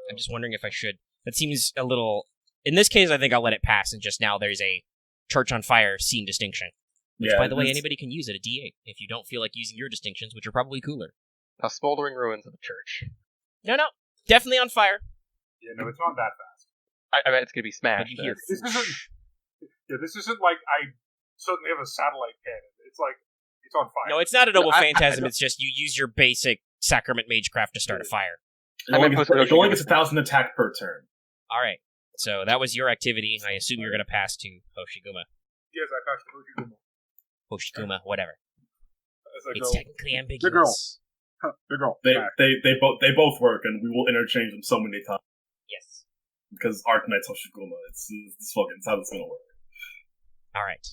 I'm just wondering if I should. That seems a little... In this case, I think I'll let it pass, and just now there's a church on fire scene distinction. Which, by the way, anybody can use at a D8 if you don't feel like using your distinctions, which are probably cooler. The smoldering ruins of a church. No, definitely on fire. Yeah, no, it's not that fast. I bet it's going to be smashed. This isn't like I suddenly have a satellite cannon. It's like, it's on fire. No, it's not a noble phantasm, it's just you use your basic sacrament magecraft to start a fire. It only gets 1,000 attack per turn. Alright, so that was your activity. I assume you're going to pass to Hoshiguma. Yes, I passed to Hoshiguma. Hoshiguma, whatever. It's technically ambiguous. The girl. They both work, and we will interchange them so many times. Yes. Because Arknight's Hoshiguma. It's how this is gonna work. Alright.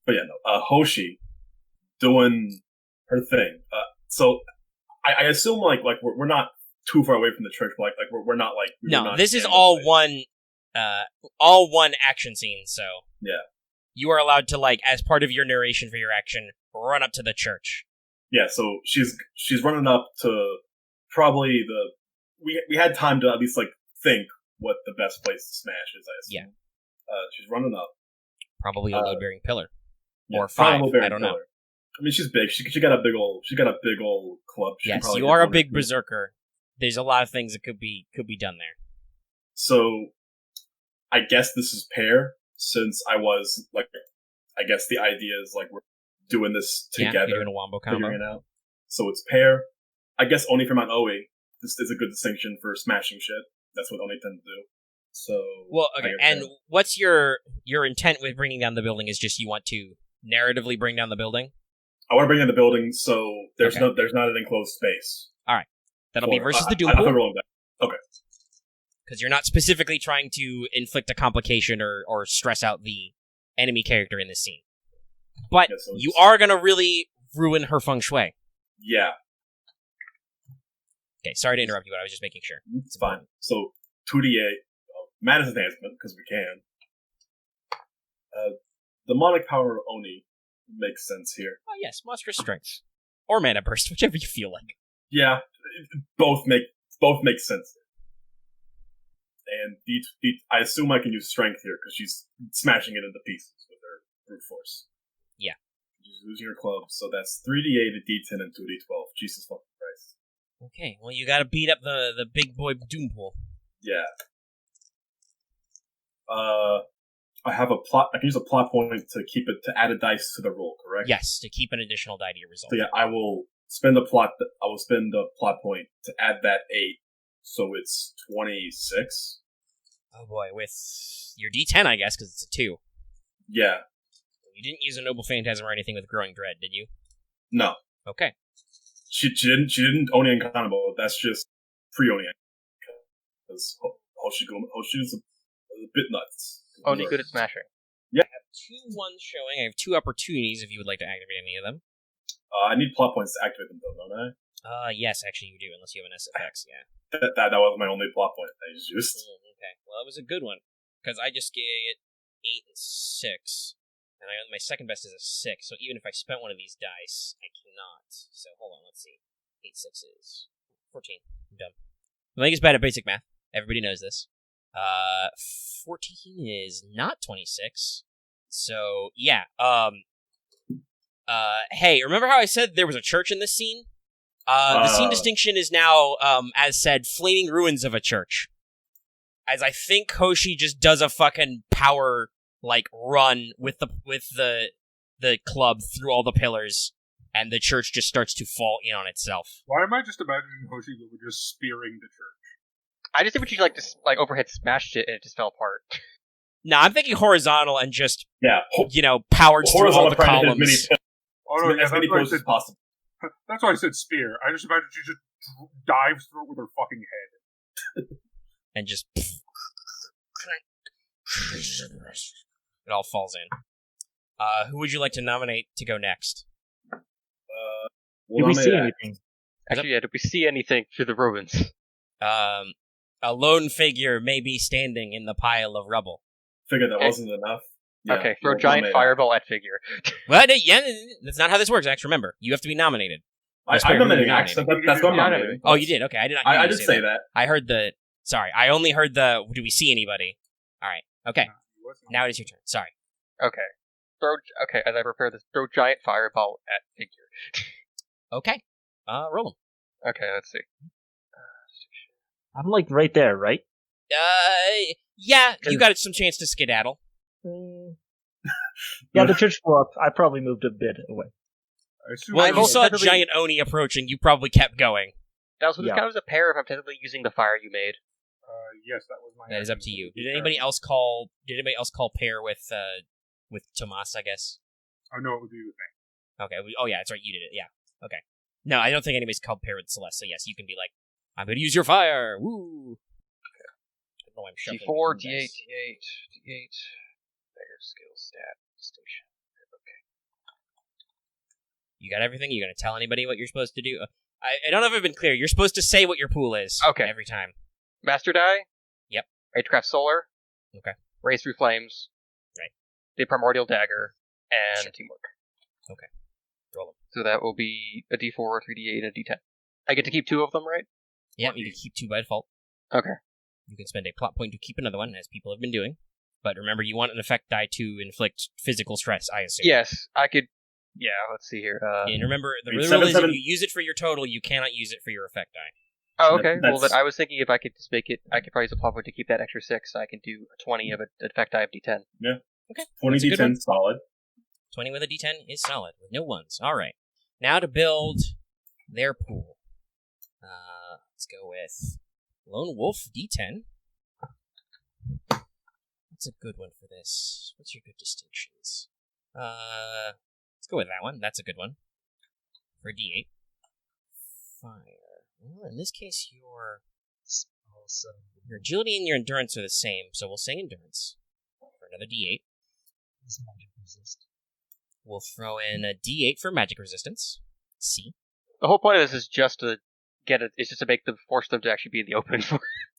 But yeah, no. Hoshi doing her thing. So I assume like we're not too far away from the church, but like we're not like no. This is all one action scene. So yeah. You are allowed to, like, as part of your narration for your action, run up to the church. Yeah, so she's running up to probably we had time to at least, like, think what the best place to smash is, I assume. Yeah. She's running up. Probably a load-bearing pillar. Yeah, or 5, I don't know. I mean, she's big. She got a big old club. Yes, you are a big berserker. There's a lot of things that could be done there. So, I guess this is pair. Since I was, like, I guess the idea is, like, we're doing this together. Yeah, you're doing a wombo combo. Figuring it out. So it's pair. I guess only from Mount Oe. This is a good distinction for smashing shit. That's what Oni tend to do. So... Well, okay, and what's your intent with bringing down the building is just you want to narratively bring down the building? I want to bring down the building so there's not an enclosed space. Alright. That'll be versus the Doom Pool. Okay. Because you're not specifically trying to inflict a complication or stress out the enemy character in this scene. But you are going to really ruin her feng shui. Yeah. Okay, sorry to interrupt you, but I was just making sure. It's fine. So, 2d8, Mana's Enhancement, because we can. Demonic Power Oni makes sense here. Oh yes, Monstrous Strength. Or Mana Burst, whichever you feel like. Yeah, both make sense. And I assume I can use strength here because she's smashing it into pieces with her brute force. Yeah. She's losing her club, so that's 3d8, a d10, and 2d12. Jesus fucking Christ. Okay, well you gotta beat up the big boy Doom Pool. Yeah. I have a plot. I can use a plot point to add a dice to the roll, correct? Yes, to keep an additional die to your result. So yeah, I will spend a plot point to add that 8. So it's 26. Oh boy, with your D10, I guess, because it's a 2. Yeah. You didn't use a Noble Phantasm or anything with Growing Dread, did you? No. Okay. She didn't Oni and combo. That's just pre-Oni. Because Hoshi's a bit nuts. Oni good at smashing. Yeah. I have 2 ones showing. I have 2 opportunities if you would like to activate any of them. I need plot points to activate them, though, don't I? Yes, actually you do, unless you have an SFX, yeah. That was my only plot point I just used. Okay, well, it was a good one, because I just 8 and 6. And my second best is a 6, so even if I spent one of these dice, I cannot. So hold on, let's see. 8 6s. 14. I'm done. I think it's bad at basic math. Everybody knows this. 14 is not 26. So, yeah. Hey, remember how I said there was a church in this scene? The scene distinction is now, as said, flaming ruins of a church. As I think Hoshi just does a fucking power, run with the club through all the pillars, and the church just starts to fall in on itself. Why am I just imagining Hoshi just spearing the church? I just think when she overhead smashed it and it just fell apart. No, I'm thinking horizontal and just, Yeah. powered through all the columns. Oh no, as many poses as possible. That's why I said spear. I just imagine she just dives through it with her fucking head. And just... It all falls in. Who would you like to nominate to go next? Did we see anything? Actually, yeah, did we see anything through the ruins? A lone figure may be standing in the pile of rubble. Figured that wasn't enough. Yeah, okay, throw a giant fireball at figure. What? Yeah, that's not how this works, Ax. Remember, you have to be nominated. I'm nominating Ax. That's what I'm nominating. Oh, you did? Okay, I did not. I did say that. I heard the... Sorry, I only heard the... Do we see anybody? All right. Okay. Now it is your turn. Sorry. Okay, as I prepare this, throw giant fireball at figure. Okay. Roll them. Okay, let's see. I'm right there, right? Yeah, you got some chance to skedaddle. Yeah, the church blew up. I probably moved a bit away. Well, if you saw a giant Oni approaching, you probably kept going. That was count as a pair if I'm technically using the fire you made. Yes, that was my... That is up to you. Did anybody else call pair with Tomas, I guess? Oh, no, it would be with me. Okay. Oh, yeah, that's right. You did it. Yeah. Okay. No, I don't think anybody's called pair with Celeste, so yes, you can be like, I'm going to use your fire! Woo! Okay. Oh, I'm shuffling. D4, D8, D8. Beggar skill stat station. Okay. You got everything? You going to tell anybody what you're supposed to do? I don't know if I've been clear. You're supposed to say what your pool is. Okay. Every time. Master die? Yep. Ragecraft Solar? Okay. Raise through Flames? Right. The Primordial Dagger? And Teamwork. Okay. Roll them. So that will be a D4, a 3D8, and a D10. I get to keep 2 of them, right? Yeah, you can keep 2 by default. Okay. You can spend a plot point to keep another one, as people have been doing. But remember, you want an effect die to inflict physical stress, I assume. Yes, I could... Yeah, let's see here. And remember, the rule is if you use it for your total, you cannot use it for your effect die. Oh, okay. Well, then I was thinking if I could just make it... I could probably use a plot point to keep that extra 6, so I can do a 20 of an effect die of D10. Yeah. Okay. 20 D10 solid. 20 with a D10 is solid, with no ones. Alright. Now to build their pool. Let's go with Lone Wolf D10. What's a good one for this? What's your good distinctions? Let's go with that one. That's a good one. For D8. Fire. Well, in this case, your agility and your endurance are the same, so we'll say endurance. For another D8. We'll throw in a D8 for magic resistance. C. The whole point of this is just to it's just to force them to actually be in the open.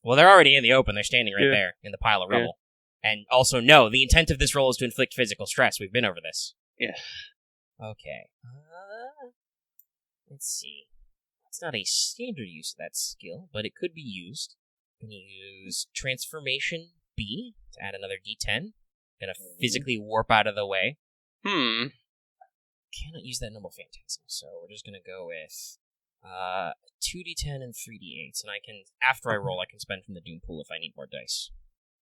Well, they're already in the open. They're standing right there in the pile of rubble. And also, no, the intent of this roll is to inflict physical stress. We've been over this. Yes. Okay. Let's see. It's not a standard use of that skill, but it could be used. I'm going to use Transformation B to add another D10. Going to physically warp out of the way. Cannot use that Noble Phantasm, so we're just going to go with 2d10 and 3d8s, and I can, after I roll, I can spend from the Doom Pool if I need more dice.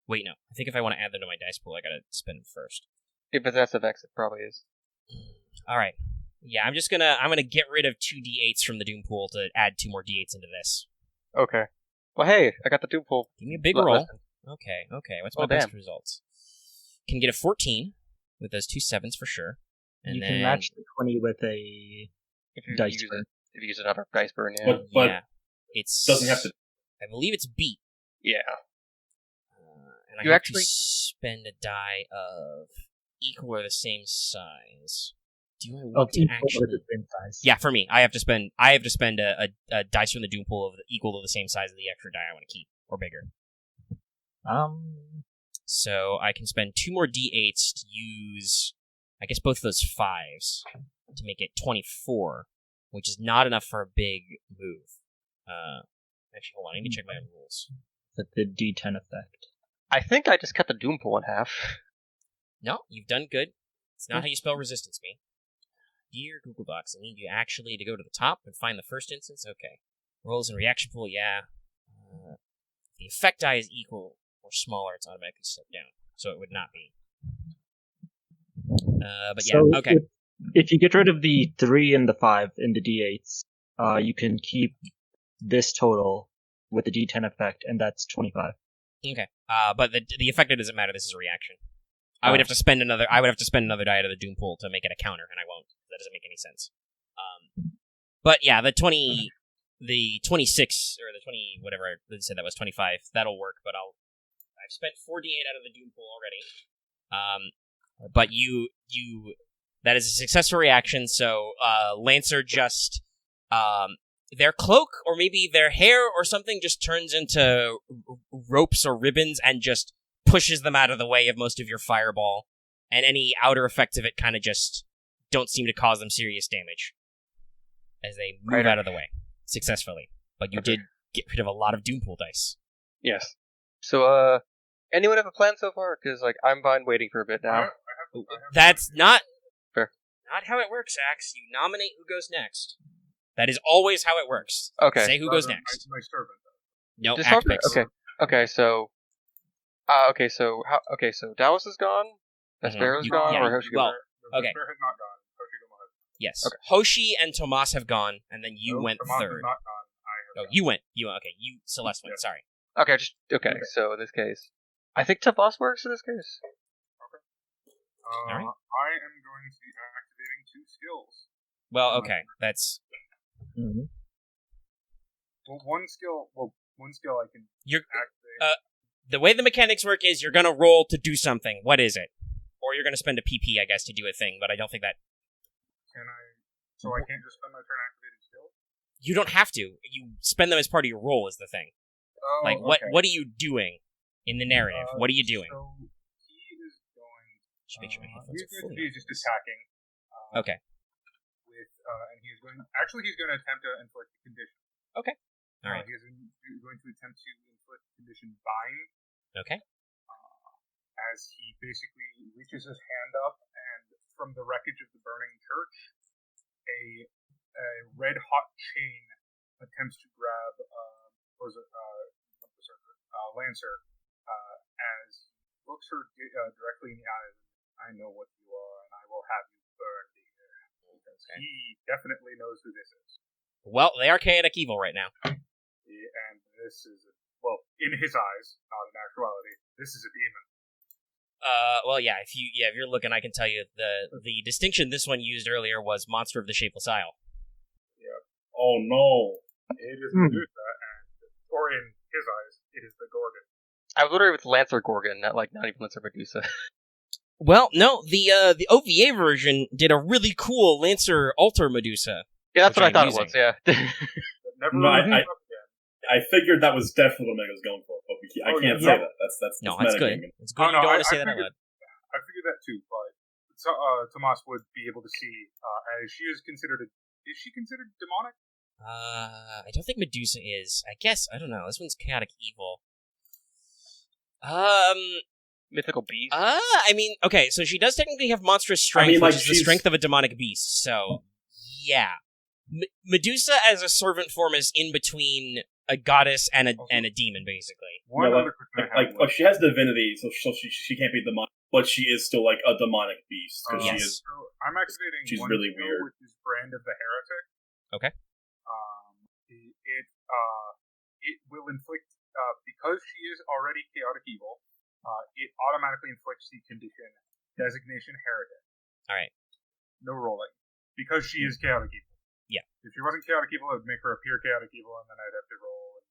Wait, no. I think if I want to add them to my dice pool, I gotta spend them first. If it's SFX, it probably is. Alright. Yeah, I'm gonna get rid of 2 d8s from the Doom Pool to add 2 more d8s into this. Okay. Well, hey, I got the Doom Pool. Give me a big roll. Okay. What's my best results? Can get a 14 with those 2 7s for sure. And you then... can match the 20 with a dice burn. If you use another dice burn, yeah. But yeah. It's... doesn't have to... I believe it's beat. Yeah. And I have to spend a die of equal or the same size. Do I want to actually... the same size. Yeah, for me, I have to spend a dice from the Doom Pool of equal to the same size of the extra die I want to keep, or bigger. So I can spend 2 more d8s to use, I guess, both of those 5s to make it 24, which is not enough for a big move. Actually, hold on, I need to check my own rules. With the D10 effect. I think I just cut the doom pool in half. No, you've done good. It's not how you spell resistance me. Dear Google Docs, I need you actually to go to the top and find the first instance. Okay. Rolls and reaction pool, yeah. The effect die is equal or smaller, it's automatically stepped down. So it would not be. But yeah, So okay. If you get rid of the 3 and the 5 in the D8s, you can keep this total with the D10 effect, and that's 25. Okay. But the effect doesn't matter, this is a reaction. I would have to spend another die out of the Doom pool to make it a counter, and I won't. That doesn't make any sense. But yeah, the 26 or the 20 whatever they said that was 25. That'll work, but I've spent 48 out of the Doom pool already. But you that is a successful reaction. So Lancer just their cloak or maybe their hair or something just turns into ropes or ribbons and just pushes them out of the way of most of your fireball, and any outer effects of it kind of just don't seem to cause them serious damage as they move out of the way successfully. But you did get rid of a lot of Doompool dice. Yes. So, anyone have a plan so far? Because, I'm fine waiting for a bit now. That's not fair. Not how it works, Axe. You nominate who goes next. That is always how it works. Okay. Say who goes next. My servant. No, Just Axe Harper? picks. Okay, so... so Dallas is gone? Vespairr is gone? yeah, Or Hoshi well, No, okay. Vespairr has not gone. Hoshiguma has. Yes. Okay. Hoshi and Tomas have gone, and then you went Tomas third. Has not gone. I have Oh, gone. you went. Okay, Celeste went. Yes. Sorry. Okay, so in this case... I think Tomas works in this case. All right. I am going to be activating 2 skills. Well, okay. That's... Mm-hmm. Well, one skill I can You're... activate. The way the mechanics work is you're going to roll to do something. What is it? Or you're going to spend a PP, I guess, to do a thing, but I don't think that... Can I... So I can't just spend my turn activating skills? You don't have to. You spend them as part of your roll is the thing. Oh, okay. What are you doing in the narrative? What are you doing? So he is going... Just make sure my headphones He's are going to fully be just attacking. Okay. And he's going... Actually, he's going to attempt to inflict a condition. Okay. All right. He's going to attempt to inflict condition bind. Okay. As he basically reaches his hand up, and from the wreckage of the burning church, a red-hot chain attempts to grab Berserker, Lancer, as he looks her directly in the eyes. I know what you are, and I will have you burned here. Because he definitely knows who this is. Well, they are chaotic evil right now. And this is, in his eyes, not in actuality, this is a demon. Well, yeah. If you're looking, I can tell you the distinction this one used earlier was Monster of the Shapeless Isle. Yeah. Oh no. It is Medusa, or in his eyes, it is the Gorgon. I was literally with Lancer Gorgon, not even Lancer Medusa. Well, no, the OVA version did a really cool Lancer Alter Medusa. Yeah, that's what I thought using. it was, yeah. Never No, really came up again. I figured that was definitely what Omega was going for, but I can't say that. That's No, that's good. metagaming. It's good. Oh, You no, don't want to I say that out figured- loud. I figured that too, but Tomas would be able to see, as she is considered is she considered demonic? I don't think Medusa is. I guess I don't know. This one's chaotic evil. Mythical beast. I mean, okay, so she does technically have monstrous strength, which is the strength of a demonic beast. So, yeah, Medusa as a servant form is in between a goddess and a demon, basically. One Yeah, other question I have. she has divinity, so she can't be demonic, but she is still like a demonic beast because Yes. she is. So I'm activating She's one really skill, weird. which is Brand of the Heretic. Okay. It will inflict because she is already chaotic evil. It automatically inflicts the condition designation heretic. All right. No rolling because she is chaotic evil. Yeah. If she wasn't chaotic evil, it would make her appear chaotic evil, and then I'd have to roll.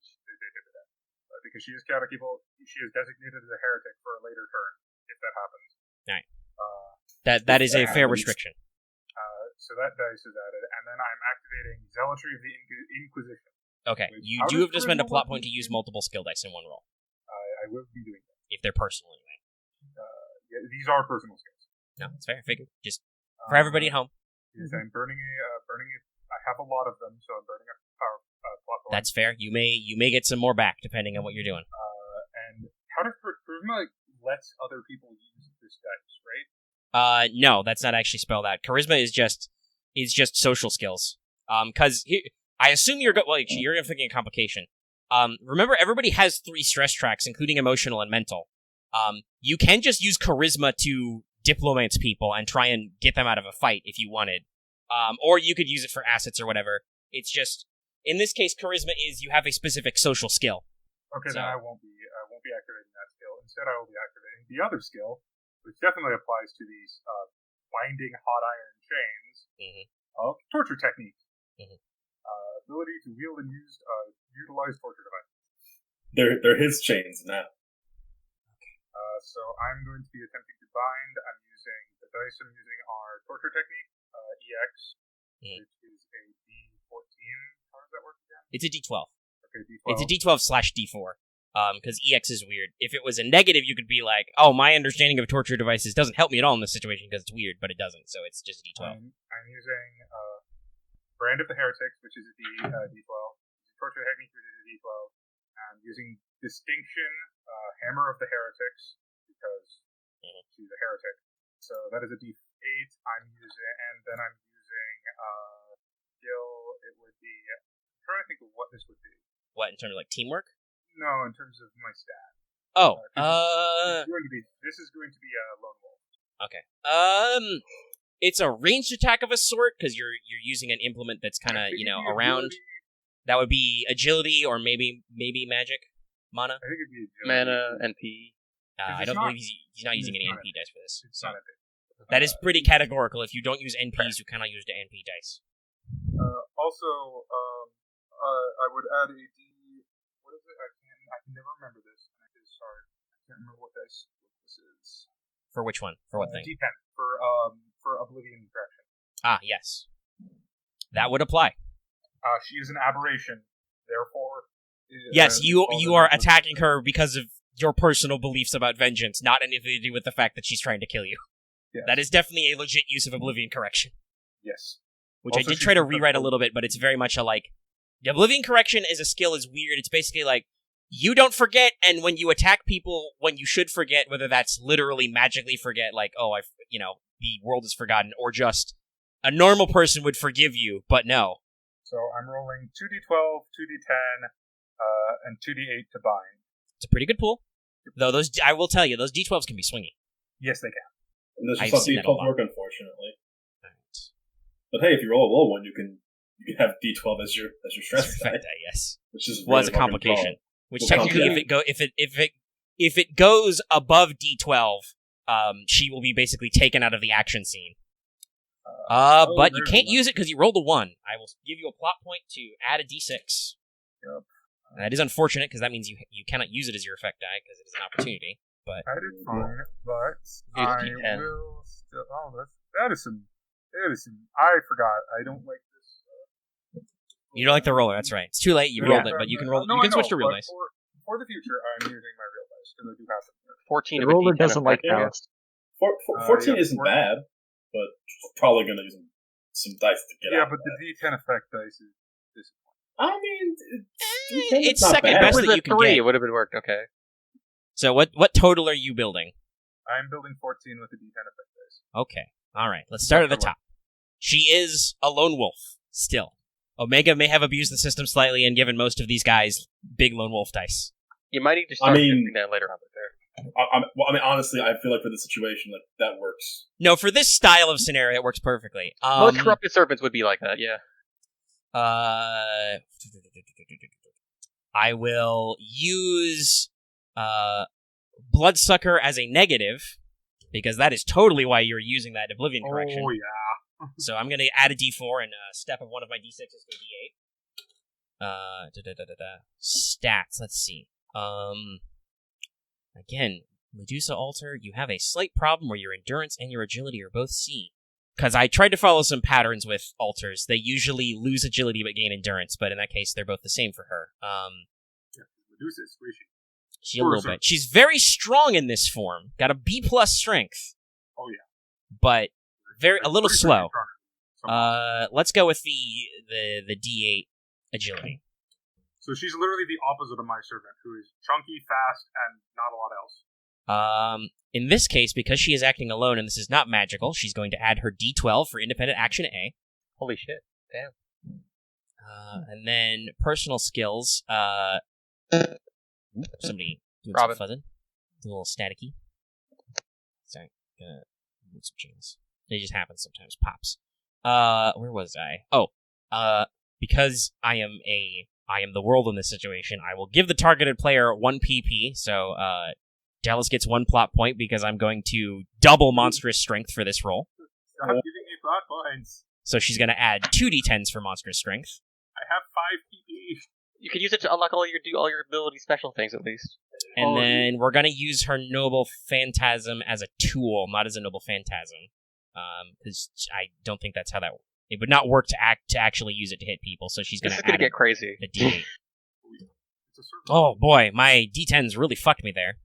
But because she is chaotic evil, she is designated as a heretic for a later turn if that happens. All right. That is a fair restriction. So that dice is added, and then I'm activating Zealotry of the Inquisition. Okay, Wait, you how do does have to spend a charisma plot work point to use again? multiple skill dice in one roll I will be doing that. if they're personal anyway. Yeah, these are personal skills. No, it's fair. I figured. Just for everybody at home. Yes, I'm burning a. I have a lot of them, so I'm burning a power plot point. That's fair. You may get some more back depending on what you're doing. And how does charisma lets other people use this dice, right? No, that's not actually spelled out. Charisma is just social skills. Because I assume you're you're thinking a complication. Remember, everybody has 3 stress tracks, including emotional and mental. You can just use charisma to diplomate people and try and get them out of a fight if you wanted. Or you could use it for assets or whatever. It's just, in this case, charisma is you have a specific social skill. Okay, then I won't be activating that skill. Instead, I will be activating the other skill, which definitely applies to these winding hot iron chains of torture technique. Ability to wield and utilize torture devices. They're his chains now. So I'm going to be attempting to bind. I'm using the dice I'm using are torture technique, EX, which is a D14. How does that work again? It's a D12. Okay, D12. It's a D12/D4. Because EX is weird. If it was a negative, you could be like, oh, my understanding of torture devices doesn't help me at all in this situation because it's weird, but it doesn't, so it's just D12. I'm using Brand of the Heretics, which is a D12. Torture technique, which is a D12. I'm using Distinction, Hammer of the Heretics, because she's a heretic. So that is a D8. I'm using skill. It would be. I'm trying to think of what this would be. What, in terms of like teamwork? No, in terms of my stat. This is going to be a lone wolf. Okay. It's a ranged attack of a sort because you're using an implement that's kind of around. That would be agility or maybe magic mana. I think it'd be agility. Mana, NP. I don't believe he's not using any NP dice for this. It's not NP. That is pretty categorical. If you don't use NPs, you cannot use the NP dice. Also, I would add a D. What is it? I can never remember this. I can't remember what dice this is. For which one? For what thing? D10 for Oblivion Correction. Ah, yes. That would apply. She is an aberration, therefore. Yes, you are attacking her because of your personal beliefs about vengeance, not anything to do with the fact that she's trying to kill you. Yes. That is definitely a legit use of Oblivion Correction. Yes. Which also, I did try to rewrite a little bit, but it's very much a the Oblivion Correction as a skill is weird. It's basically like, you don't forget, and when you attack people, when you should forget, whether that's literally magically forget, the world is forgotten, or just a normal person would forgive you, but no. So I'm rolling 2d12, 2d10, and 2d8 to bind. It's a pretty good pool. Though I will tell you, those d12s can be swingy. Yes, they can. And those just d12 work, unfortunately. Right. But hey, if you roll a low one, you can have d12 as your stress die. Yes, which is was a complication. Which technically, if it goes above d12, she will be basically taken out of the action scene. But you can't use it because you rolled a 1. I will give you a plot point to add a d6. Yep. That is unfortunate because that means you cannot use it as your effect die because it is an opportunity. But I did fine, but I will still. Oh, that is some. I forgot. I don't like this. You don't like the roller. That's right. It's too late. You rolled it, but you can roll. You can switch to real dice. For the future, I'm using my real dice because I do have them. 14. The roller doesn't like ballast. 14 isn't bad, but probably going to use some dice to get out. Yeah, but the D10 effect dice is disappointing. I mean, it's second best that you can 3. get. It would have been worked. Okay. So what total are you building? I'm building 14 with the D10 effect dice. Okay. All right. Let's start at the top. She is a lone wolf still. Omega may have abused the system slightly and given most of these guys big lone wolf dice. You might need to start doing that later on. There. Honestly, I feel like for this situation, that works. No, for this style of scenario, it works perfectly. Most corrupted servants would be like that, yeah. I will use Bloodsucker as a negative, because that is totally why you're using that Oblivion Correction. Oh, yeah. So I'm going to add a d4 and step of one of my d6s to a d8. Stats, let's see. Again, Medusa Altar, you have a slight problem where your endurance and your agility are both C. Because I tried to follow some patterns with altars. They usually lose agility but gain endurance, but in that case, they're both the same for her. Medusa is squishy. She a little bit. She's very strong in this form. Got a B+ strength. Oh yeah. But a little slow. Strong. Let's go with the D8 agility. So she's literally the opposite of my servant, who is chunky, fast, and not a lot else. In this case, because she is acting alone and this is not magical, she's going to add her D12 for independent action A. Holy shit. Damn. And then personal skills. Somebody doing Robin. some fuzzing. It's a little staticky. Sorry, gonna move some chains. It just happens sometimes. Pops. Where was I? Oh, because I am the world in this situation, I will give the targeted player 1 PP, so, Dallas gets 1 plot point because I'm going to double monstrous strength for this roll. Stop giving me plot points. So she's gonna add 2 D10s for monstrous strength. I have 5 PP. You could use it to unlock all your ability special things, at least. And then we're gonna use her Noble Phantasm as a tool, not as a Noble Phantasm. Because I don't think that's how that... It would not work to actually use it to hit people, so she's gonna This is gonna add get crazy. a D8. It's a servant. Oh boy, my D10s really fucked me there.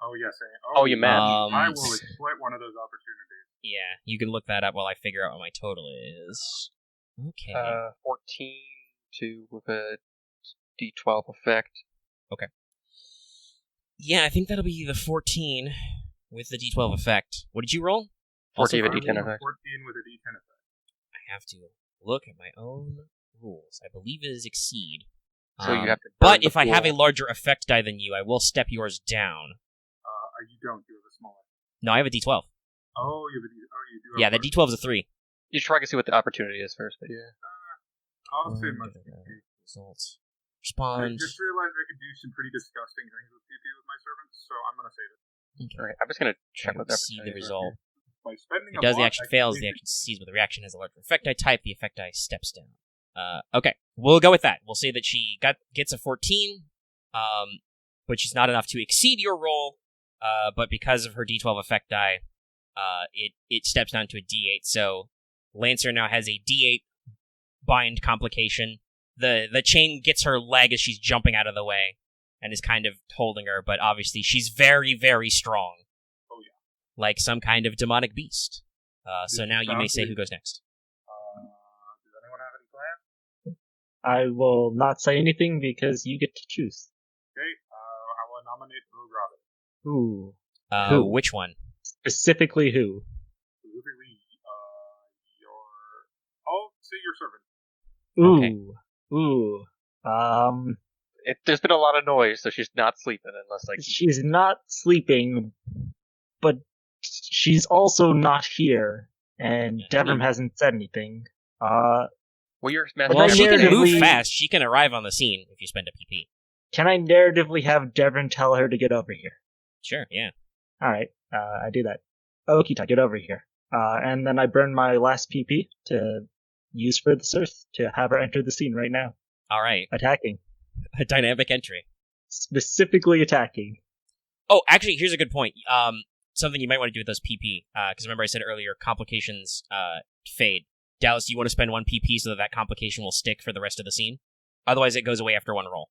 Oh yes. Oh, you match. I will exploit one of those opportunities. Yeah, you can look that up while I figure out what my total is. Okay. 14 with a D12 effect. Yeah, I think that'll be the 14 with the D12 effect. What did you roll? 14 with a I D10 rolled a effect. 14 with a D10 effect. I have to look at my own rules. I believe it is exceed. So you have to. But if I have a larger effect die than you, I will step yours down. You don't. You have a smaller. No, I have a D12. Oh, you have a D. Oh, you do. Have Yeah, the D12 is a 3. You should try to see what the opportunity is first, but yeah. I'll say my PP. Results. I Respond. just realized I could do some pretty disgusting things with PP with my servants, so I'm gonna save it. Okay. Alright, I'm just gonna check I what don't the see the opportunity is. result. By spending It a does, the block, action I can fails, save the it. action succeeds, but the reaction has a larger effect die type, the effect die steps down. Okay, we'll go with that. We'll say that she gets a 14, which is not enough to exceed your roll, but because of her D12 effect die, it steps down to a D8, so Lancer now has a D8 bind complication. The chain gets her leg as she's jumping out of the way, and is kind of holding her, but obviously she's very, very strong. Oh yeah. Like some kind of demonic beast. So now you may say who goes next. Does anyone have any plans? I will not say anything because you get to choose. Okay. I will nominate Rogue Robin. Ooh. Who? Which one? Specifically who? Specifically, I'll say your servant. Ooh. Okay. Ooh. There's been a lot of noise, so she's not sleeping unless like She's not sleeping, but she's also not here, and Devram hasn't said anything. well, you're Well, Well, she can move narratively- fast. She can arrive on the scene if you spend a PP. Can I narratively have Devram tell her to get over here? Sure, yeah. Alright, I do that. Okita, get over here. And then I burn my last PP to use for the Earth to have her enter the scene right now. All right. Attacking. A dynamic entry. Specifically attacking. Oh, actually, here's a good point. Something you might want to do with those PP, because remember I said earlier, complications fade. Dallas, do you want to spend 1 PP so that complication will stick for the rest of the scene? Otherwise, it goes away after 1 roll.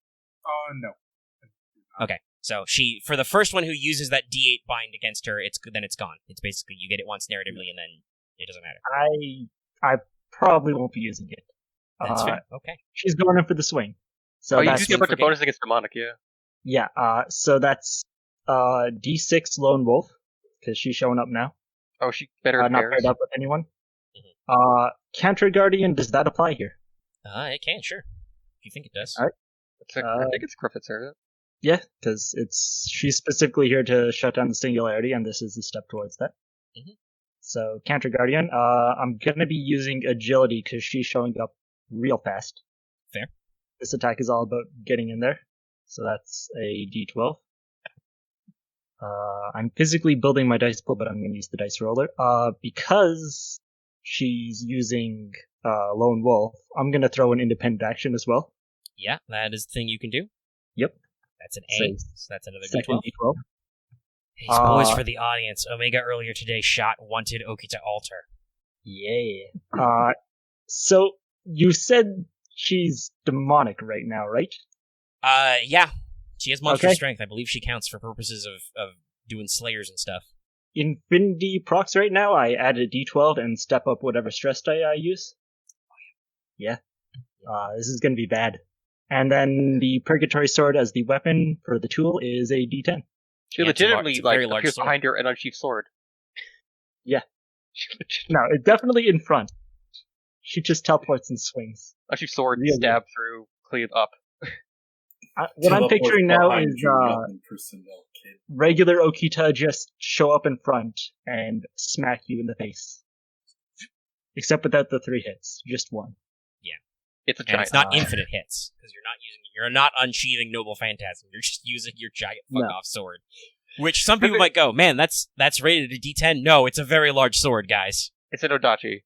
No. Okay. So for the first one who uses that D8 bind against her, then it's gone. It's basically you get it once narratively, and then it doesn't matter. I probably won't be using it. That's fair. Okay. She's going in for the swing. So you that's just get a bunch of bonus against demonic, yeah. yeah. So that's D6 Lone Wolf because she's showing up now. Oh, she better Not pairs. paired up with anyone. Counter Guardian, does that apply here? It can, sure. If you think it does. All right. I think it's Griffith Servant. Yeah, because she's specifically here to shut down the singularity, and this is the step towards that. Mm-hmm. So Counter Guardian, I'm gonna be using agility because she's showing up real fast. Fair. This attack is all about getting in there, so that's a D12. I'm physically building my dice pool, but I'm gonna use the dice roller. Because she's using Lone Wolf, I'm gonna throw an independent action as well. Yeah, that is the thing you can do. Yep. That's an So A. So that's another Second D12. D12. Hey, spoilers for the audience. Omega earlier today shot wanted Okita altar. Yeah. So you said she's demonic right now, right? Yeah. She has monster Okay. strength. I believe she counts for purposes of doing slayers and stuff. Infinity procs right now, I add a d12 and step up whatever stress die I use. Yeah. This is going to be bad. And then the Purgatory Sword as the weapon for the tool is a d10. She Yeah, it's a legitimately very large appears sword. behind her an unsheathed sword. Yeah. No, it's definitely in front. She just teleports and swings. Unsheathed sword, Really? stab through, cleave up. What I'm picturing now Behind is you, young personnel kid. regular Okita just show up in front and smack you in the face. Except without the 3 hits, just 1. It's a And giant. it's not infinite hits, because you're not unsheathing Noble Phantasm. You're just using your giant fuck-off sword. Which some people might go, man, that's rated a D10. No, it's a very large sword, guys. It's an Odachi.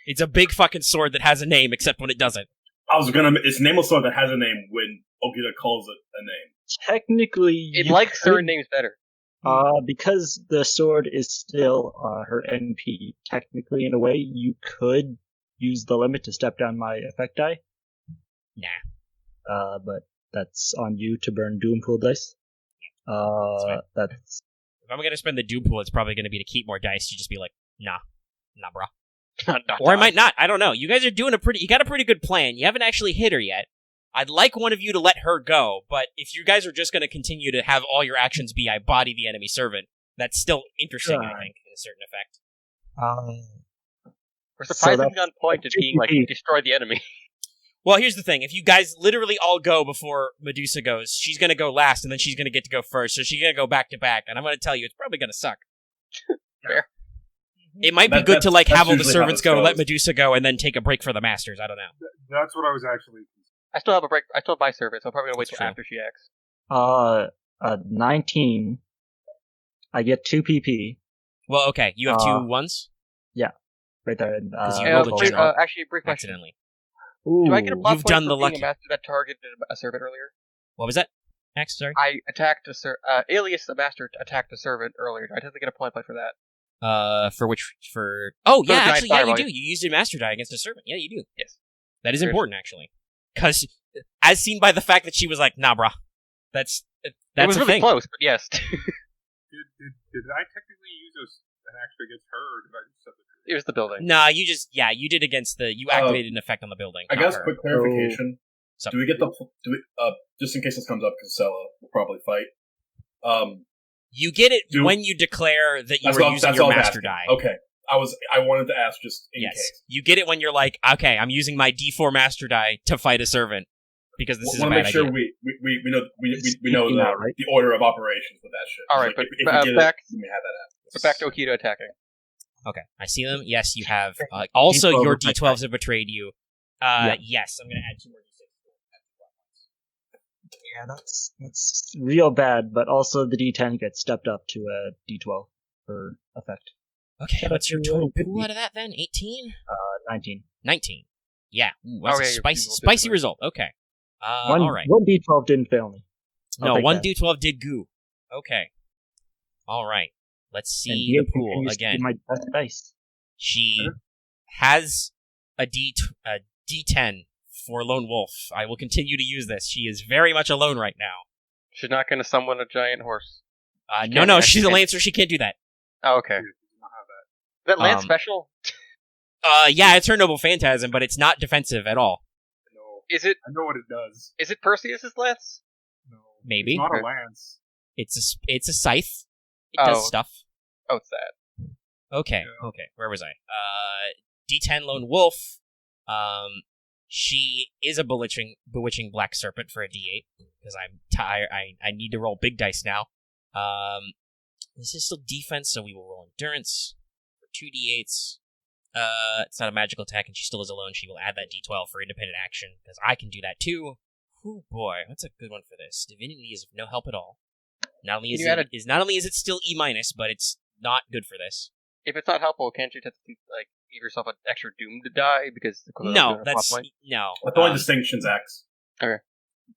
It's a big fucking sword that has a name, except when it doesn't. It's nameless sword that has a name when Okita calls it a name. Technically, It you likes could- certain names better. because the sword is still her NP, technically, in a way, you could use the limit to step down my effect die. Nah. But that's on you to burn Doom Pool dice. That's If I'm gonna spend the Doom Pool, it's probably gonna be to keep more dice. You just be like, nah, bro. Not Or I die. might not. I don't know. You guys are doing you got a pretty good plan. You haven't actually hit her yet. I'd like one of you to let her go, but if you guys are just going to continue to have all your actions be I body the enemy servant, that's still interesting, I think, in a certain effect. We're surprisingly that's- on point at being like, destroy the enemy. Well, here's the thing. If you guys literally all go before Medusa goes, she's going to go last, and then she's going to get to go first, so she's going to go back to back, and I'm going to tell you, it's probably going to suck. Fair. It might be That- good to that's have all the usually how servants this go, let goes. Medusa go, and then take a break for the masters. I don't know. That's what I was actually. I still have a break. I still have my servant, so I'm probably gonna wait That's till true. after she acts. 19. I get 2 PP Well, okay. You have 2 ones? right there. Because you Uh, rolled a wait, general. actually, brief question. Accidentally. Ooh. Do I get a plus You've point done for the being lucky- a master that targeted a servant earlier? What was that? Max, sorry? I attacked Aelius, the master, attacked a servant earlier. I didn't get a point for that. Oh, For yeah, the giant actually, yeah, you fireball. do. You used a master die against a servant. Yeah, you do. Yes. That is There's- important, actually. Because, as seen by the fact that she was like, nah, brah. That's It was a really thing. close, but yes. Did I technically use an action against her, or did I just set the tree? Here's the building. Nah, you did against you activated an effect on the building. I not guess her. quick clarification. So- Do we get just in case this comes up because Sela will probably fight. You get it Do- when you declare that you That's were all- using that's your all I was master asking. die. Okay, I wanted to ask just in Yes. case. You get it when you're like, okay, I'm using my D4 master die to fight a servant. Because this is a Want bad to make sure idea. we know we It's know speaking the, out, right? the order of operations with that shit. All right, Like, but if we get back- it, we may have that happen. But back to Okita attacking. Okay, I see them. Yes, you have. Also, D12 your is my D12s have betrayed you. Yeah. Yes, I'm going to add 2 more D6. Yeah, that's real bad, but also the D10 gets stepped up to a D12 for effect. Okay, what's your total Really pool out of that then? 18? 19. 19. Yeah, ooh, that's Oh, yeah, a your spicy, roll spicy different. result. Okay. One Alright. D12 didn't fail me. I'll No, take one that. D12 did goo. Okay. Alright. Let's And see D8 the pool continues to be again. my best dice. She has a D10 for Lone Wolf. I will continue to use this. She is very much alone right now. She's not going to summon a giant horse. No, can't- she's a can't- Lancer. She can't do that. Oh, okay. Did not have that. Is that Lance Um, special? Yeah, it's her Noble Phantasm, but it's not defensive at all. No, Is it I know what it does. Perseus's Lance? No, Maybe. It's not Okay. a lance. It's a scythe. It Oh. does stuff. Oh, it's that. Okay, Yeah. okay. Where was I? D10 Lone Wolf. She is a bewitching black serpent for a D8 because I'm tired. I need to roll big dice now. This is still defense, so we will roll endurance for 2 D8s. It's not a magical attack, and she still is alone. She will add that D12 for independent action because I can do that too. Oh boy, that's a good one for this. Divinity is of no help at all. Not only is it still E-, but it's not good for this. If it's not helpful, can't you just like give yourself an extra doom to die because No, that's no. That's the only distinctions, X.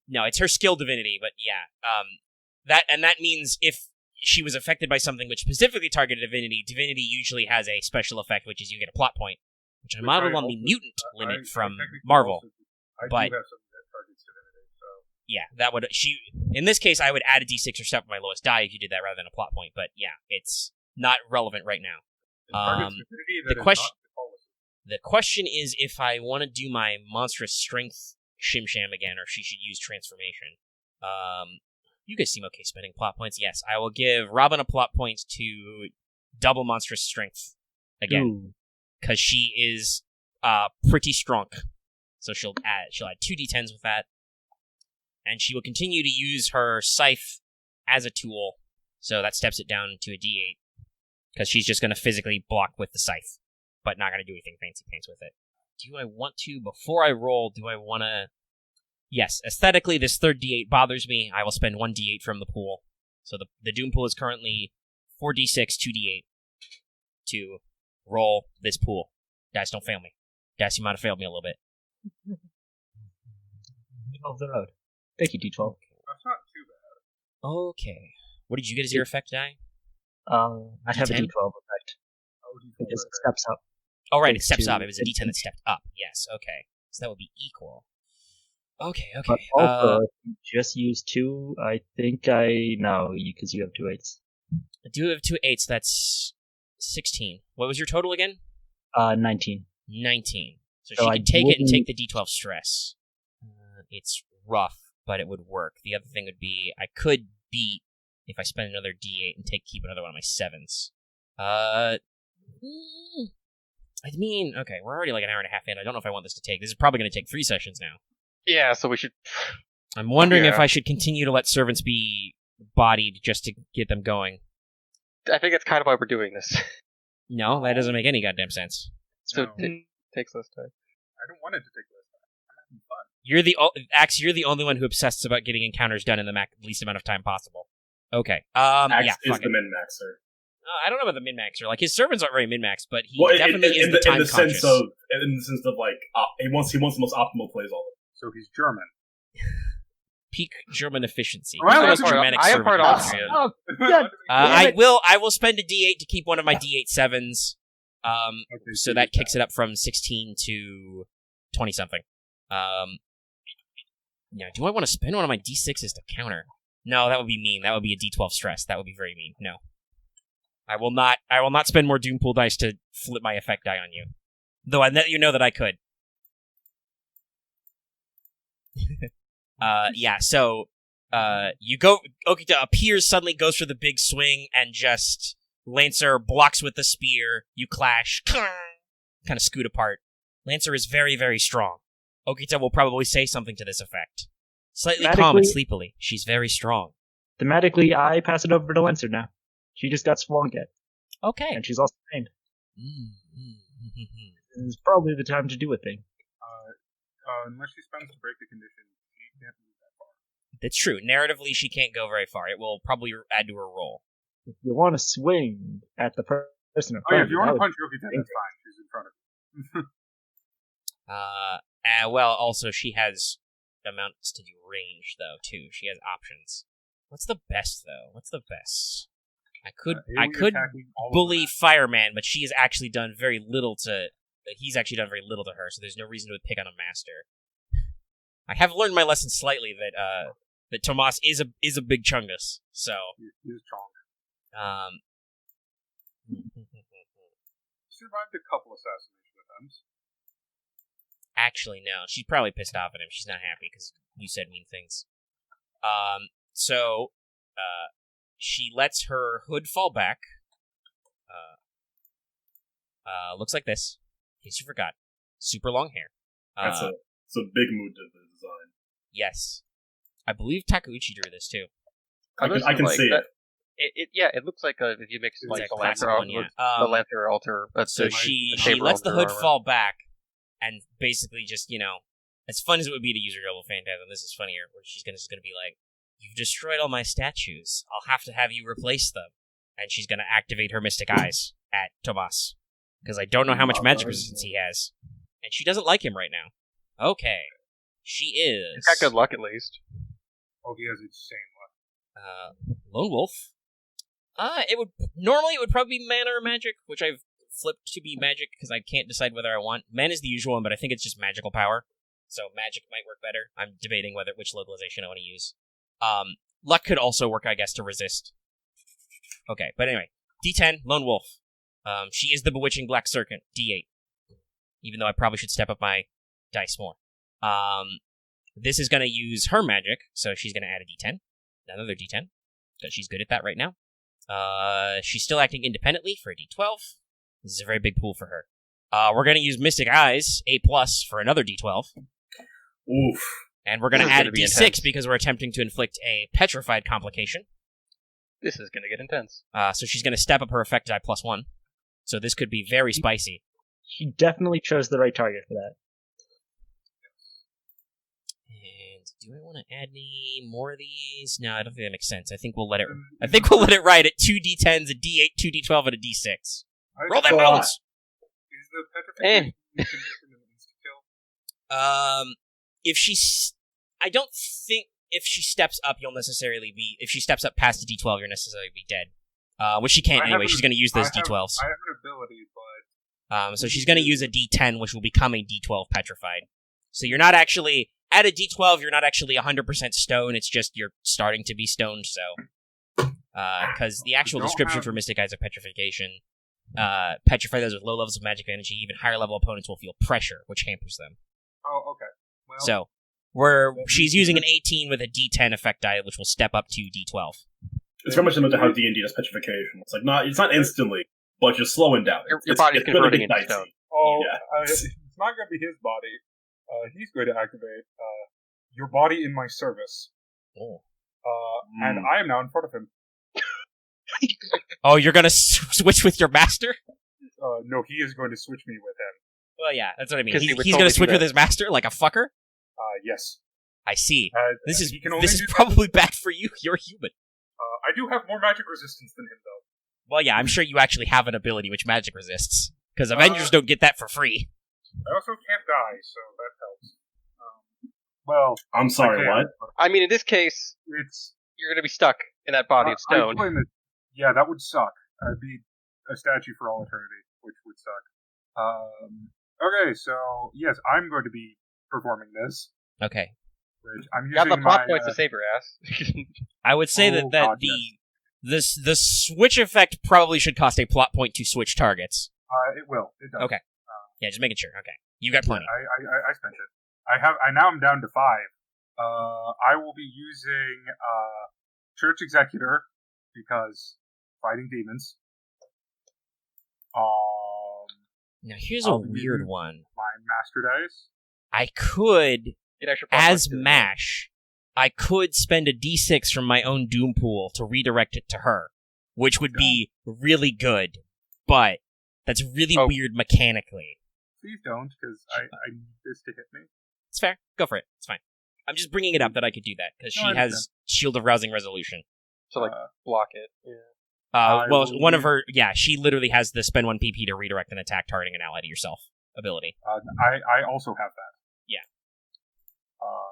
No, it's her skill divinity, but yeah. That means if she was affected by something which specifically targeted divinity usually has a special effect, which is you get a plot point, which I Which modeled I on the also- mutant I limit from technically Marvel. also- I but- do have something that targets divinity, so yeah, that would in this case I would add a d6 or step my lowest die if you did that rather than a plot point. But yeah, it's not relevant right now. The question is if I want to do my monstrous strength shim-sham again, or if she should use transformation. You guys seem okay spending plot points. Yes, I will give Robin a plot point to double monstrous strength again, because she is pretty strong. So she'll add 2 d10s with that, and she will continue to use her scythe as a tool. So that steps it down to a d8, because she's just going to physically block with the scythe, but not going to do anything fancy pants with it. Do I want to, before I roll, do I want to... Yes, aesthetically, this third d8 bothers me. I will spend 1 d8 from the pool. So the Doom pool is currently 4d6, 2d8 to roll this pool. Dice, don't fail me. Dice, you might have failed me a little bit. Middle of the road. Thank you, D12. That's not too bad. Okay. What did you get as your effect die? I have a D12 effect. Oh, It just steps up. Oh, right, it steps up. It was a d10 that stepped up. Yes, okay. So that would be equal. Okay. But also, if you just use 2, I think no, because you have 2 8s. I do have 2 8s, that's 16. What was your total again? 19. 19. So she can take it and take the d12 stress. It's rough, but it would work. The other thing would be, I could beat if I spend another d8 and keep another one of my 7s. I mean, okay, we're already like an hour and a half in. I don't know if I want this to take. This is probably going to take 3 sessions now. Yeah, so we should... I'm wondering if I should continue to let servants be bodied just to get them going. I think that's kind of why we're doing this. No, that doesn't make any goddamn sense. So it takes less time. I don't want it to take less time. I'm having fun. You're the only one who obsesses about getting encounters done in the least amount of time possible. Okay. Axe yeah, is the min-maxer. I don't know about the min-maxer. Like, his servants aren't very min-maxed, but he definitely is the time in the conscious. in the sense of like he wants the most optimal plays all of it. So he's German. Peak German efficiency. Well, Most Germanic I am part servant. Austrian. I will spend a d8 to keep one of my d8 7s. Okay, So that kicks it up from 16 to 20 something. Now, do I want to spend one of my d6s to counter? No, that would be mean. That would be a d12 stress. That would be very mean. No. I will not spend more Doom Pool dice to flip my effect die on you. Though I let you know that I could. So you go, Okita appears suddenly, goes for the big swing, and just Lancer blocks with the spear. You clash, kind of scoot apart. Lancer is very, very strong. Okita will probably say something to this effect. Slightly calm and sleepily. She's very strong. Thematically, I pass it over to Lancer now. She just got swung at. Okay. And she's also trained. This is probably the time to do a thing. Unless she spends to break the condition, she can't move that far. That's true. Narratively, she can't go very far. It will probably add to her roll. If you want to swing at the person in front if you want to punch Yoki, that's fine. She's in front of you. Well, also, she has amounts to do range, though, too. She has options. What's the best, though? What's the best? I could bully Fireman, but she has actually done very little to... He's actually done very little to her, so there's no reason to pick on a master. I have learned my lesson slightly that Tomas is a big chungus, so... He's strong. Survived a couple assassination attempts. Actually, no. She's probably pissed off at him. She's not happy because you said mean things. So she lets her hood fall back. Looks like this. In case you forgot. Super long hair. That's a big mood to the design. Yes. I believe Takeuchi drew this too. I can see it. It looks like if you mix like a the classic Lancer one, yeah. the Lancer altar. So she lets the hood fall back and basically just, as fun as it would be to use her double phantasm, this is funnier, where she's just gonna be like, "You've destroyed all my statues. I'll have to have you replace them." And she's gonna activate her Mystic Eyes at Tomas. Because I don't know how much magic resistance he has. And she doesn't like him right now. Okay. She is... He's got good luck, at least. Oh, he has insane luck. Lone Wolf. Normally it would probably be mana or magic, which I've flipped to be magic, because I can't decide whether I want. Mana is the usual one, but I think it's just magical power. so magic might work better. I'm debating which localization I want to use. Luck could also work, I guess, to resist. Okay, but anyway, D10, Lone Wolf. She is the Bewitching Black Serpent, D8. Even though I probably should step up my dice more. This is going to use her magic, so she's going to add a D10. Another D10, because she's good at that right now. She's still acting independently for a D12. This is a very big pool for her. We're going to use Mystic Eyes, A+, for another D12. Oof. And we're going to add a be D6 intense. because we're attempting to inflict a petrified complication. This is going to get intense. So she's going to step up her effect die +1. So this could be very spicy. She definitely chose the right target for that. And do I want to add any more of these? No, I don't think that makes sense. I think we'll let it ride at 2 D10s, a D8, 2 D12, and a D6. Roll that bones! Is the petrification condition an insta-kill? I don't think if she steps up, you'll necessarily be... If she steps up past the D12, you'll necessarily be dead. Which she can't anyway. She's going to use those D12s. I have an ability, but... So she's going to use a D10, which will become a D12 petrified. So you're not actually... At a D12, you're not actually 100% stone. It's just you're starting to be stoned, so... Because the actual description for Mystic Eyes of Petrification... petrify those with low levels of magic energy. Even higher level opponents will feel pressure, which hampers them. Oh, okay. Well, So... she's using an 18 with a D10 effect die, which will step up to D12. It's very much similar to how D&D does petrification. It's like it's not instantly, but you're slowing down. Your body's it's gonna converting be into dicey. stone. Oh, Yeah. it's not going to be his body. He's going to activate your body in my service. Oh. And I am now in front of him. Oh, you're gonna switch with your master? No, he is going to switch me with him. Well, yeah, that's what I mean. 'Cause he He's would gonna totally switch do with that. his master like a fucker? Yes. I see. This is he can only do that- probably bad for you. You're human. I do have more magic resistance than him, though. Well, yeah, I'm sure you actually have an ability which magic resists. Because Avengers don't get that for free. I also can't die, so that helps. Well, I'm sorry, I can, what? but I mean, in this case, It's you're going to be stuck in that body of I stone. explained that. Yeah, that would suck. I'd be a statue for all eternity, which would suck. Okay, so yes, I'm going to be performing this. Okay. Which I'm You got using the plot my, points to save your ass. I would say Oh, that God, the switch effect probably should cost a plot point to switch targets. It will. It does. Okay. Yeah, just making sure. Okay. You got plenty. I spent it. I now am down to 5. I will be using Church Executor because fighting demons. Now, here's I'll a be weird using one. My Master Dice. I could, Get extra plot points as to it. MASH, I could spend a D6 from my own Doom pool to redirect it to her, which would be really good, but that's really Oh. weird mechanically. Please don't, because I need this to hit me. It's fair. Go for it. It's fine. I'm just bringing it up that I could do that, because No, she I has understand. Shield of Rousing Resolution. So, like, block it. Yeah. I Well, will one of use- her, yeah, she literally has the spend 1 PP to redirect an attack targeting an ally to yourself ability. I also have that. Yeah.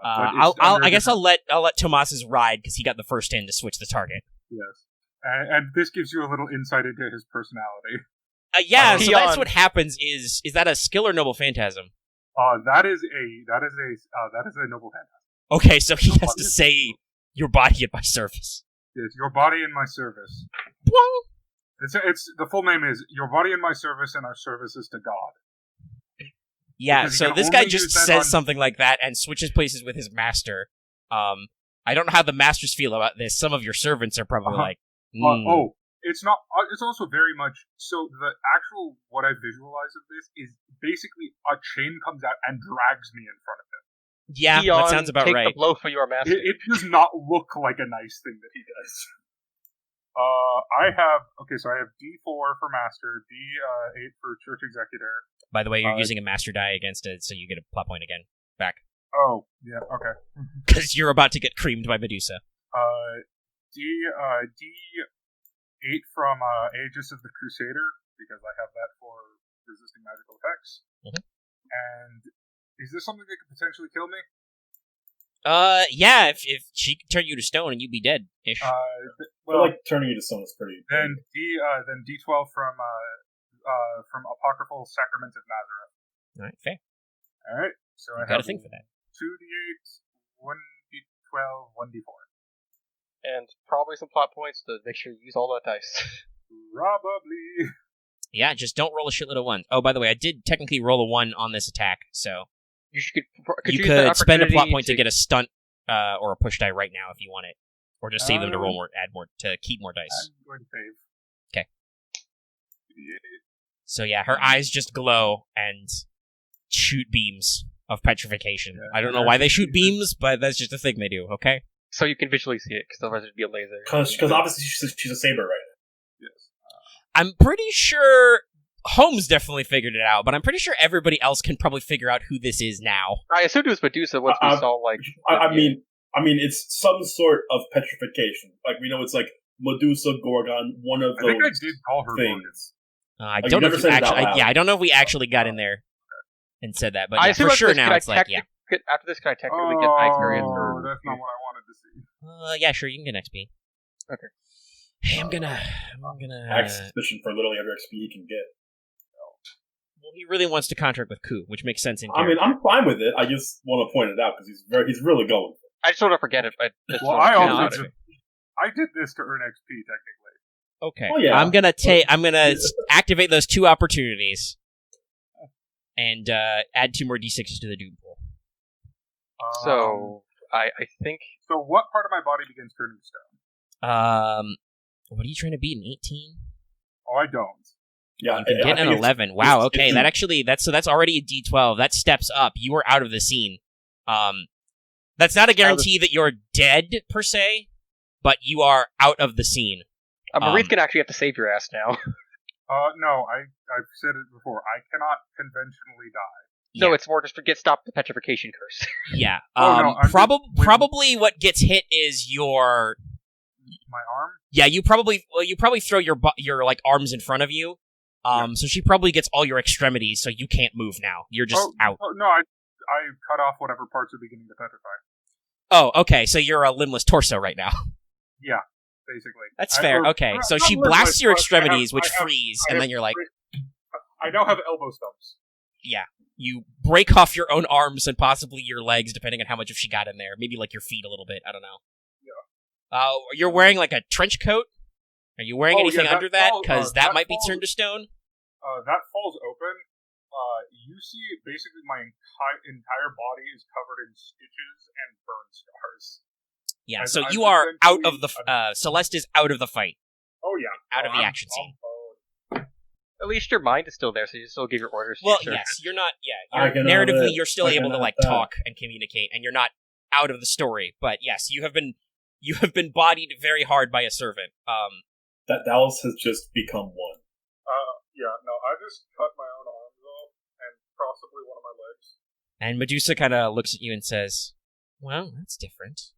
But it's I under guess I'll let Tomas's ride because he got the first in to switch the target. Yes. And this gives you a little insight into his personality. Yeah, so that's Peon. what happens. Is that a skill or noble phantasm? That is a noble phantasm. Okay, so he has to say your body at my service. It's your body in my service. Boing. It's the full name is your body in my service and our service is to God. Yeah, Because you so can this guy only just use that says on- something like that and switches places with his master. I don't know how the masters feel about this. Some of your servants are probably like, It's not. It's also very much so. The actual what I visualize of this is basically a chain comes out and drags me in front of him. yeah, Peon, that sounds about take right. the blow for your master. It does not look like a nice thing that he does. I have so I have D4 for master, D8 for church executor. By the way, you're using a master die against it, so you get a plot point again. Back. Oh yeah, okay. Because you're about to get creamed by Medusa. D8 from Aegis of the Crusader because I have that for resisting magical effects. Mhm. And is this something that could potentially kill me? Yeah, if she could turn you to stone and you'd be dead ish. I feel like turning you to stone is pretty. Then D12 from Apocryphal Sacrament of Nazareth. Alright, fair. All right. So I Got have a thing for that. 2d8, 1d12, 1d4. And probably some plot points to make sure you use all that dice. Probably. Yeah, just don't roll a shitload of ones. Oh, by the way, I did technically roll a 1 on this attack, so You you use that could spend a plot opportunity point to get a stunt or a push die right now if you want it, or just save them to roll more, add more, to keep more dice. I'm going to save. Okay. 2d8. So yeah, her eyes just glow and shoot beams of petrification. Yeah. I don't know why they shoot beams, but that's just a thing they do. Okay. So you can visually see it, because otherwise it'd be a laser. Because obviously she's a saber right Yes. I'm pretty sure Holmes definitely figured it out, but I'm pretty sure everybody else can probably figure out who this is now. I assumed it was Medusa once we saw, like... now. I mean, it's some sort of petrification. Like, we know it's like Medusa, Gorgon, one of I those think I did call her Gorgon. things. I you don't know never if said you it out actually. loud. Yeah, I don't know if we actually got in there and said that, but I yeah, assume for after sure this, now could I it's like, yeah. After this, can I technically get Icarius Oh, for... that's not what I wanted to see. Yeah, sure, you can get XP. Okay. Hey, I'm gonna. Exposition for literally every XP he can get. Well, he really wants to contract with Ku, which makes sense in I mean, character. I'm fine with it. I just want to point it out because he's really going. I just don't want to forget it. Well, I No, also that's just, I did this to earn XP, technically. Okay. Oh, yeah. I'm gonna activate those 2 opportunities and add 2 more d6s to the doom pool. So, I think... So what part of my body begins turning to stone? What are you trying to beat? An 18? Oh, I don't. Yeah, You can I get an think 11. Wow. it's- Okay. That's already a d12. That steps up. You are out of the scene. That's not a guarantee that you're dead per se, but you are out of the scene. Maurice can actually have to save your ass now. No, I've said it before. I cannot conventionally die. No, Yeah. it's more just stop the petrification curse. Yeah. Oh, no, I'm Probably what gets hit is your. My arm? Yeah, you probably throw your like arms in front of you. So she probably gets all your extremities, so you can't move now. You're just out. Oh, no, I cut off whatever parts are beginning to petrify. Oh, okay. So you're a limbless torso right now. Yeah, basically. That's fair. Okay. So she blasts your extremities, which freeze, and then you're like, I now have elbow stumps. yeah. You break off your own arms and possibly your legs, depending on how much of she got in there. Maybe like your feet a little bit. I don't know. Yeah. You're wearing like a trench coat. Are you wearing anything yeah, under that? falls- Because that might be falls- turned to stone. That falls open. You see basically my entire body is covered in stitches and burn scars. Yeah. I'm- So I'm you are out of essentially- the. Celeste is out of the fight. Oh yeah, Out of the I'm action scene. At least your mind is still there, so you still give your orders. Well, to your yes, you're not. Yeah, I can narratively, have it. you're still I able can to have like that. talk and communicate, and you're not out of the story. But yes, you have been bodied very hard by a servant. That Dallas has just become one. Yeah, no, I just cut my own arms off and possibly one of my legs. And Medusa kind of looks at you and says, "Well, that's different."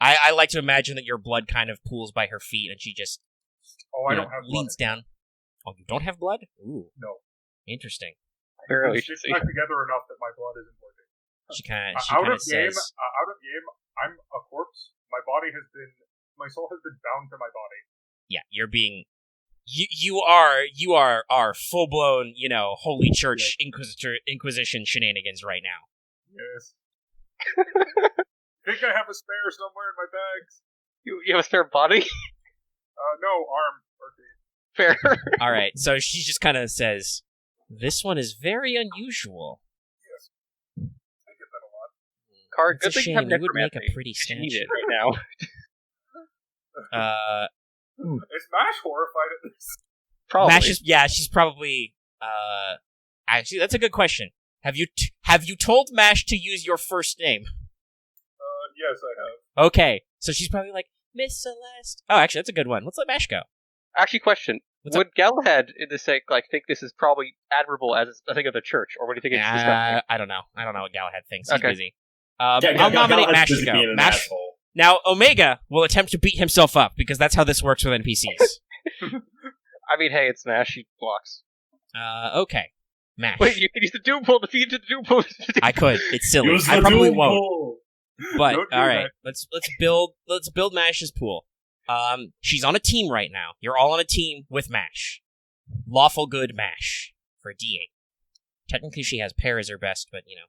I like to imagine that your blood kind of pools by her feet, and she just Oh, I don't have leans down. Oh, you don't have blood? Ooh, No. Interesting. Barely. It's just stuck together enough that my blood isn't working. She kind Out of of game, says, I'm a corpse. My soul has been bound to my body. "Yeah, you're being." You are full blown, Holy Church Inquisition shenanigans right now. Yes. Think I have a spare somewhere in my bags? You have a spare body? No, arm. Fair. All right, so she just kind of says, "This one is very unusual." Yes. I get that a lot. Card, It's a good thing you have shame. You would make necromancy. a pretty You need statue. it right now. Is Mash horrified at this? Probably. Mash is, she's probably. Actually, that's a good question. Have you told Mash to use your first name? Yes, I have. Okay, so she's probably like, Miss Celeste. Oh, actually, that's a good one. Let's let Mash go. Actually, question. What's would Galahad, in this sake, think this is probably admirable as a thing of the church, or would you think it's disgusting? I don't know. I don't know what Galahad thinks. He's Okay. busy. I'll nominate Galahad's Mash to busy go. being an Mash. asshole. Now, Omega will attempt to beat himself up because that's how this works with NPCs. I mean, hey, it's Mash. He blocks. Okay. Mash. Wait, you can use the Doom Pull to feed the Doom Pull. I could. It's silly. Use I the probably dual won't. pull. But Don't do all right, that. let's build Mash's pool. She's on a team right now. You're all on a team with Mash. Lawful good Mash for D8. Technically, she has Pair as her best, but, you know.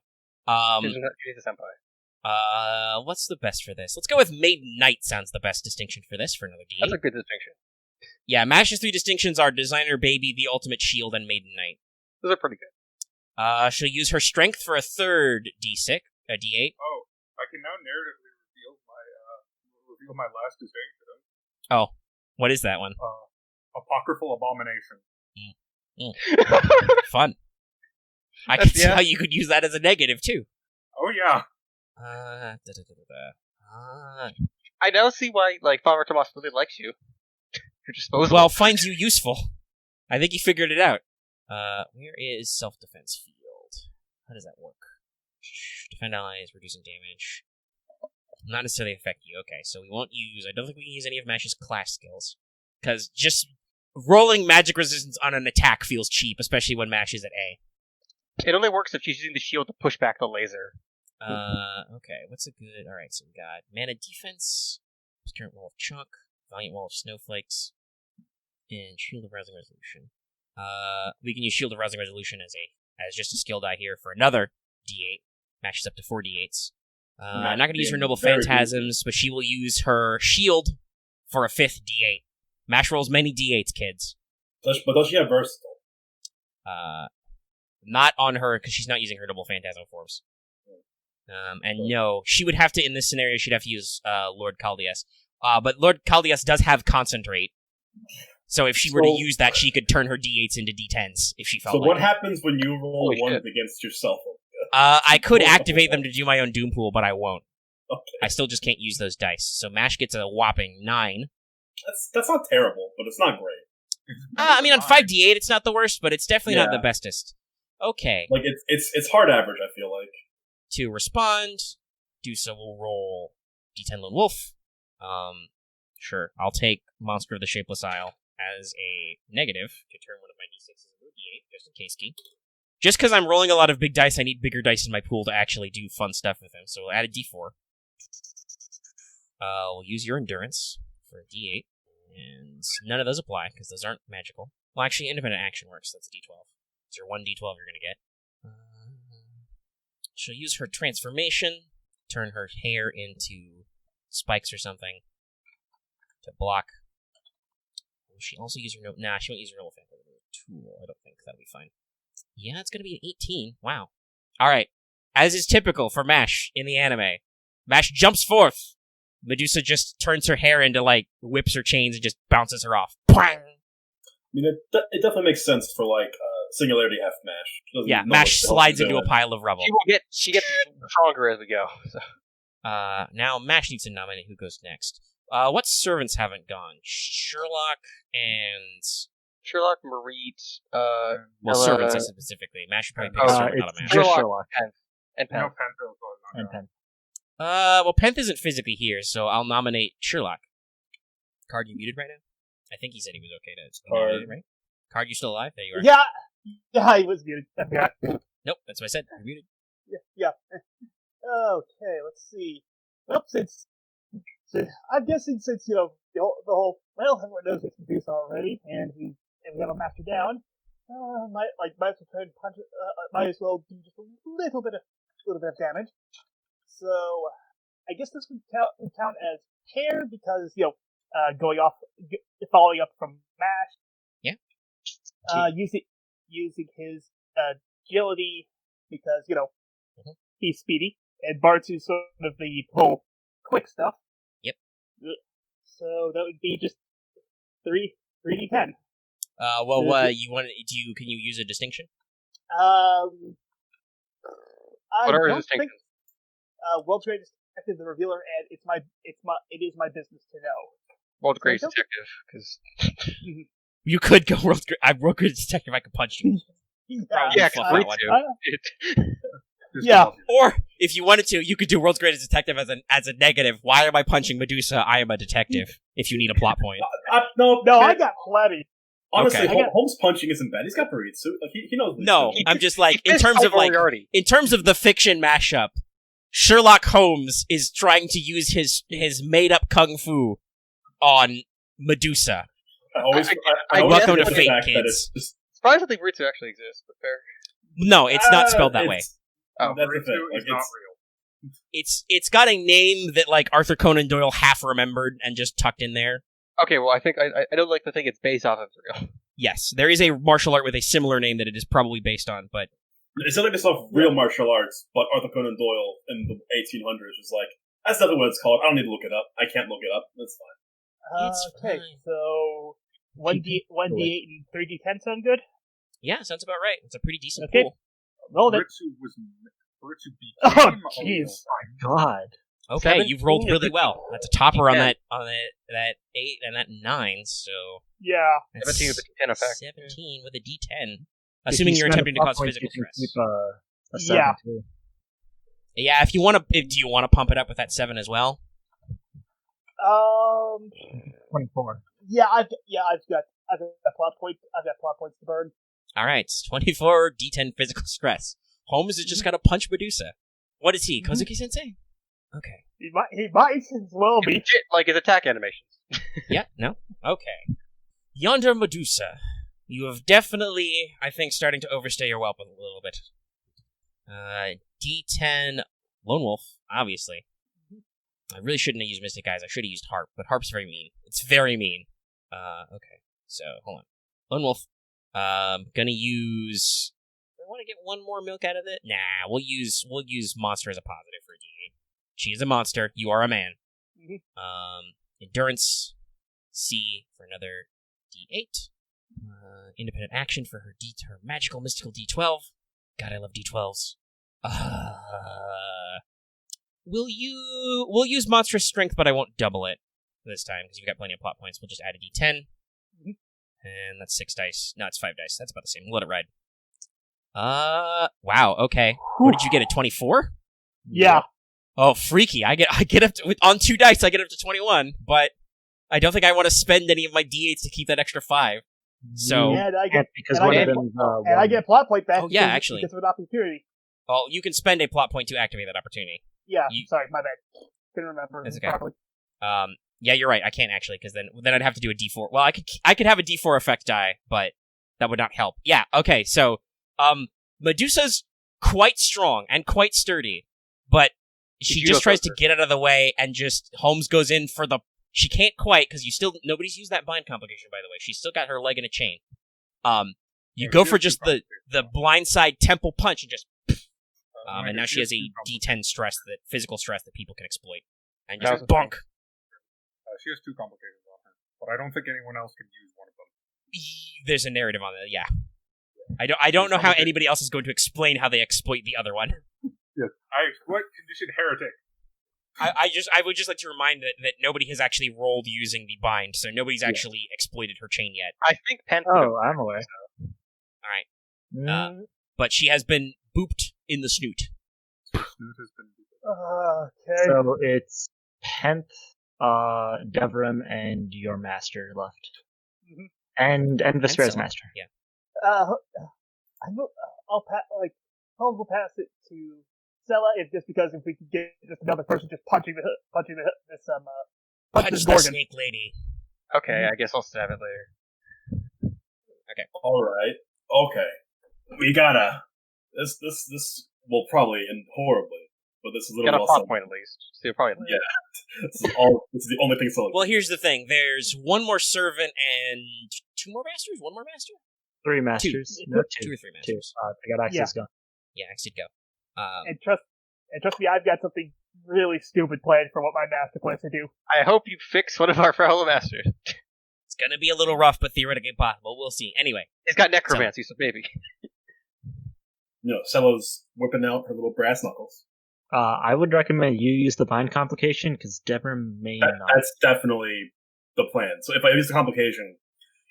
She's a senpai. What's the best for this? Let's go with Maiden Knight sounds the best distinction for this, for another D8. That's a good distinction. Yeah, Mash's 3 distinctions are Designer Baby, the Ultimate Shield, and Maiden Knight. Those are pretty good. She'll use her Strength for a third D8. Oh, I can now narratively reveal my last distinction. Oh, what is that one? Apocryphal Abomination. Fun. I can see how you could use that as a negative, too. Oh, yeah. I now see why, Father Tomas really likes you. You're disposable. Well, finds you useful. I think he figured it out. Where is self-defense field? How does that work? Defend allies, reducing damage. Not necessarily affect you. Okay, so we won't use... I don't think we can use any of Mash's class skills. Because just rolling magic resistance on an attack feels cheap, especially when Mash is at A. It only works if she's using the shield to push back the laser. Okay, what's a good... Alright, so we got Mana Defense, Current Wall of Chalk, Valiant Wall of Snowflakes, and Shield of Rousing Resolution. We can use Shield of Rousing Resolution as just a skill die here for another D8. Matches up to 4 D8s. I'm not going to use her Noble Phantasms, but she will use her Shield for a 5th D8. Mash rolls many D8s, kids. But does she have Versatile? Not on her, because she's not using her Noble Phantasm forms. And no, she would have to, in this scenario, she'd have to use Lord Caldias. But Lord Caldias does have Concentrate. So if she were to use that, she could turn her D8s into D10s if she felt like it. So what happens when you roll ones against yourself? I could activate them to do my own Doom Pool, but I won't. Okay. I still just can't use those dice. So Mash gets a whopping 9. That's not terrible, but it's not great. I mean, on 5d8, it's not the worst, but it's definitely not the bestest. Okay. Like, it's hard average, I feel like. To respond, Dusa will roll D10 Lone Wolf. Sure. I'll take Monster of the Shapeless Isle as a negative to turn one of my d6s into a d8, just in case key. Just because I'm rolling a lot of big dice, I need bigger dice in my pool to actually do fun stuff with them. So we'll add a d4. We'll use your endurance for a d8. And none of those apply, because those aren't magical. Well, actually, independent action works. That's a d12. It's your 1d12 you're going to get. She'll use her transformation, turn her hair into spikes or something to block. Will she also use her Nah, she won't use her Noble Phantasm tool. I don't think that'll be fine. Yeah, it's going to be an 18. Wow. Alright. As is typical for Mash in the anime, Mash jumps forth. Medusa just turns her hair into, whips her chains and just bounces her off. Bang! I mean, it definitely makes sense for, Singularity F Mash. Yeah, Mash slides into a pile of rubble. She gets stronger as we go. So. Now Mash needs to nominate who goes next. What servants haven't gone? Sherlock, Marit, servants specifically. Mash should probably pick a servant, not a Mash. Just Sherlock. And Pen. And Pen. Well, Penth isn't physically here, so I'll nominate Sherlock. Card, you muted right now? I think he said he was okay to nominate it, right? Card, you still alive? There you are. Yeah, he was muted. I forgot. Nope, that's what I said. You're muted. Yeah. Okay, let's see. Well, I'm guessing since, the whole, everyone knows what to do already, and we got him master down, might as well try and punch, might as well do just a little bit of damage. So, I guess this would count as hair because, following up from Mash. Yeah. Using his agility because, he's speedy, and Bart's sort of the whole quick stuff. Yep. So that would be just 3d10. Can you use a distinction? I what are don't distinctions? think World's Greatest Detective, the Revealer, and it is my business to know. World's Greatest Detective, because You could go World's Greatest Detective. I could punch you. yeah, yeah. Or if you wanted to, you could do World's Greatest Detective as a negative. Why am I punching Medusa? I am a detective. If you need a plot point. No, I got plenty. Honestly, Okay. Holmes punching isn't bad. He's got Baritsu. He knows. No, I'm just in in terms of the fiction mashup, Sherlock Holmes is trying to use his made up kung fu on Medusa. I Welcome to the fate, fact that kids. it's just, surprised that Baritsu actually exists, but fair. No, it's not spelled that way. Oh, That's the thing. Is not real. It's got a name that like Arthur Conan Doyle half remembered and just tucked in there. Okay, well, I think I don't like to think it's based off of real. Yes, there is a martial art with a similar name that it is probably based on, but It's not like it's off real martial arts, but Arthur Conan Doyle in the 1800s was like, that's not what it's called. I don't need to look it up. I can't look it up. That's fine. It's Okay, fine. so 1d8 and 3d10 sound good? yeah, sounds about right. It's a pretty decent Okay. pool. Roll it. Ritsu became Oh, a jeez. God. Okay, 17 you've rolled really well. That's a topper on Yeah. that 8 and that 9, so Yeah. that's 17 with a D10 effect. 17 with a D10. If Assuming you you're spend attempting to a cause point, physical you can stress. keep a 7 Yeah. too. Yeah, if you want to, do you want to pump it up with that 7 as well? 24. Yeah, I've got plot points. I've got plot points to burn. All right, it's 24 D10 physical stress. Holmes has just got to punch Medusa. What is he, Kozuki Sensei? Okay. He might as well be. Legit, like his attack animations. Yeah, no? Okay. Yonder Medusa. You have definitely, I think, starting to overstay your welcome a little bit. D10 Lone Wolf, obviously. I really shouldn't have used Mystic Eyes. I should have used Harp, but Harp's very mean. It's very mean. Okay. So, hold on. Lone Wolf. Gonna use... Do I want to get one more milk out of it? Nah, we'll use Monster as a positive for a D8. She is a monster. You are a man. Endurance. C for another D8. Independent action for her magical mystical D12. God, I love D12s. We'll use monstrous strength, but I won't double it this time because you've got plenty of plot points. We'll just add a D10. And that's 6 dice. No, it's 5 dice. That's about the same. We'll let it ride. Wow, okay. What did you get, a 24? Yeah. Oh, freaky. I get up to, on 2 dice, I get up to 21, but I don't think I want to spend any of my D8s to keep that extra 5. So, And I get Because and I one of get- them. and I get plot point back. Oh, yeah, because- actually. because of an opportunity. well, you can spend a plot point to activate that opportunity. Yeah. You- Sorry, my bad. Couldn't remember. That's okay. properly. Yeah, you're right. I can't actually, because then I'd have to do a D4. Well, I could have a D4 effect die, but that would not help. Yeah, okay, so, Medusa's quite strong and quite sturdy, but she Judo just tries to thrower. get out of the way, and just, Holmes goes in for the, she can't quite, because nobody's used that bind complication, by the way. She's still got her leg in a chain. You go for just the blindside temple punch, and just, and now she has a D10 stress, physical stress that people can exploit. And That just was a bonk. She has 2 complications on her, but I don't think anyone else can use one of them. There's a narrative on that, yeah. I don't know how anybody else is going to explain how they exploit the other one. Yes. I exploit condition heretic. I would just like to remind that nobody has actually rolled using the bind, so nobody's actually exploited her chain yet. I think Pen. Oh, I'm aware. Alright. But she has been booped in the snoot. Snoot has been. Okay. So it's Penth, Devram, and your master left. Mhm. And Vespairr's Sela. master. Holmes will pass it to Sela just because if we could get just another person just punching Punch this the Gorgon. snake lady. Okay, I guess I'll stab it later. Alright. Okay. We gotta. This will probably end horribly, but this is a Got little a plot awesome. point at least. So you're probably This is the only thing so. Well, here's the thing. There's one more servant and 2 more masters? 1 more master? 3 masters. Two. No, 2 or 3 Two. masters. I got access gun. Yeah, I did go. And trust me, I've got something really stupid planned for what my master plans to do. I hope you fix one of our fellow masters. It's gonna be a little rough, but theoretically possible. We'll see. Anyway. He's got necromancy, so maybe. Celo's whipping out her little brass knuckles. I would recommend you use the bind complication because Devram may not. That's definitely the plan. So if I use the complication,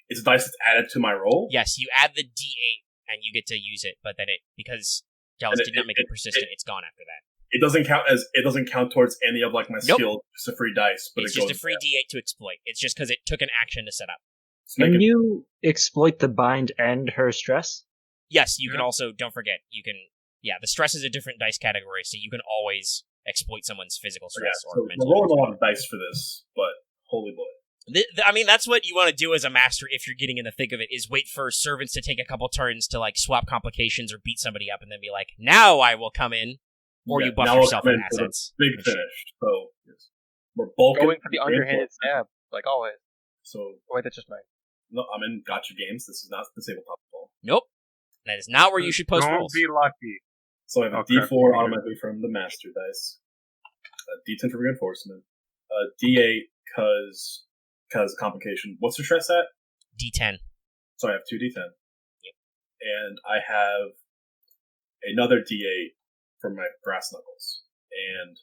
it's a dice that's added to my roll. Yes, you add the D8 and you get to use it, but then because Dallas did not make it persistent, it's gone after that. It doesn't count towards any of like my skills. It's a free dice, but It's it just goes a free D8 to exploit. It's just because it took an action to set up. Can you exploit the bind and her stress? Yes, you can also, don't forget, the stress is a different dice category, so you can always exploit someone's physical stress or so mental we're rolling a stress. lot of dice for this, but holy boy. I mean, that's what you want to do as a master if you're getting in the thick of it, is wait for servants to take a couple turns to, like, swap complications or beat somebody up, and then be like, now I will come in, or you buff yourself with assets. Big finish. So, yes. We're bulking. Going for the underhanded stab, like always. So, oh, wait, that's just mine. No, I'm in gotcha games. This is not the tabletop ball. Nope. That is not where you should post rolls. Don't be lucky. So I have a D4 automatically from the master dice, a D10 for reinforcement, a D8 because of complication. What's the stress at? D10. So I have 2 D10. Yep. And I have another D8 for my brass knuckles. And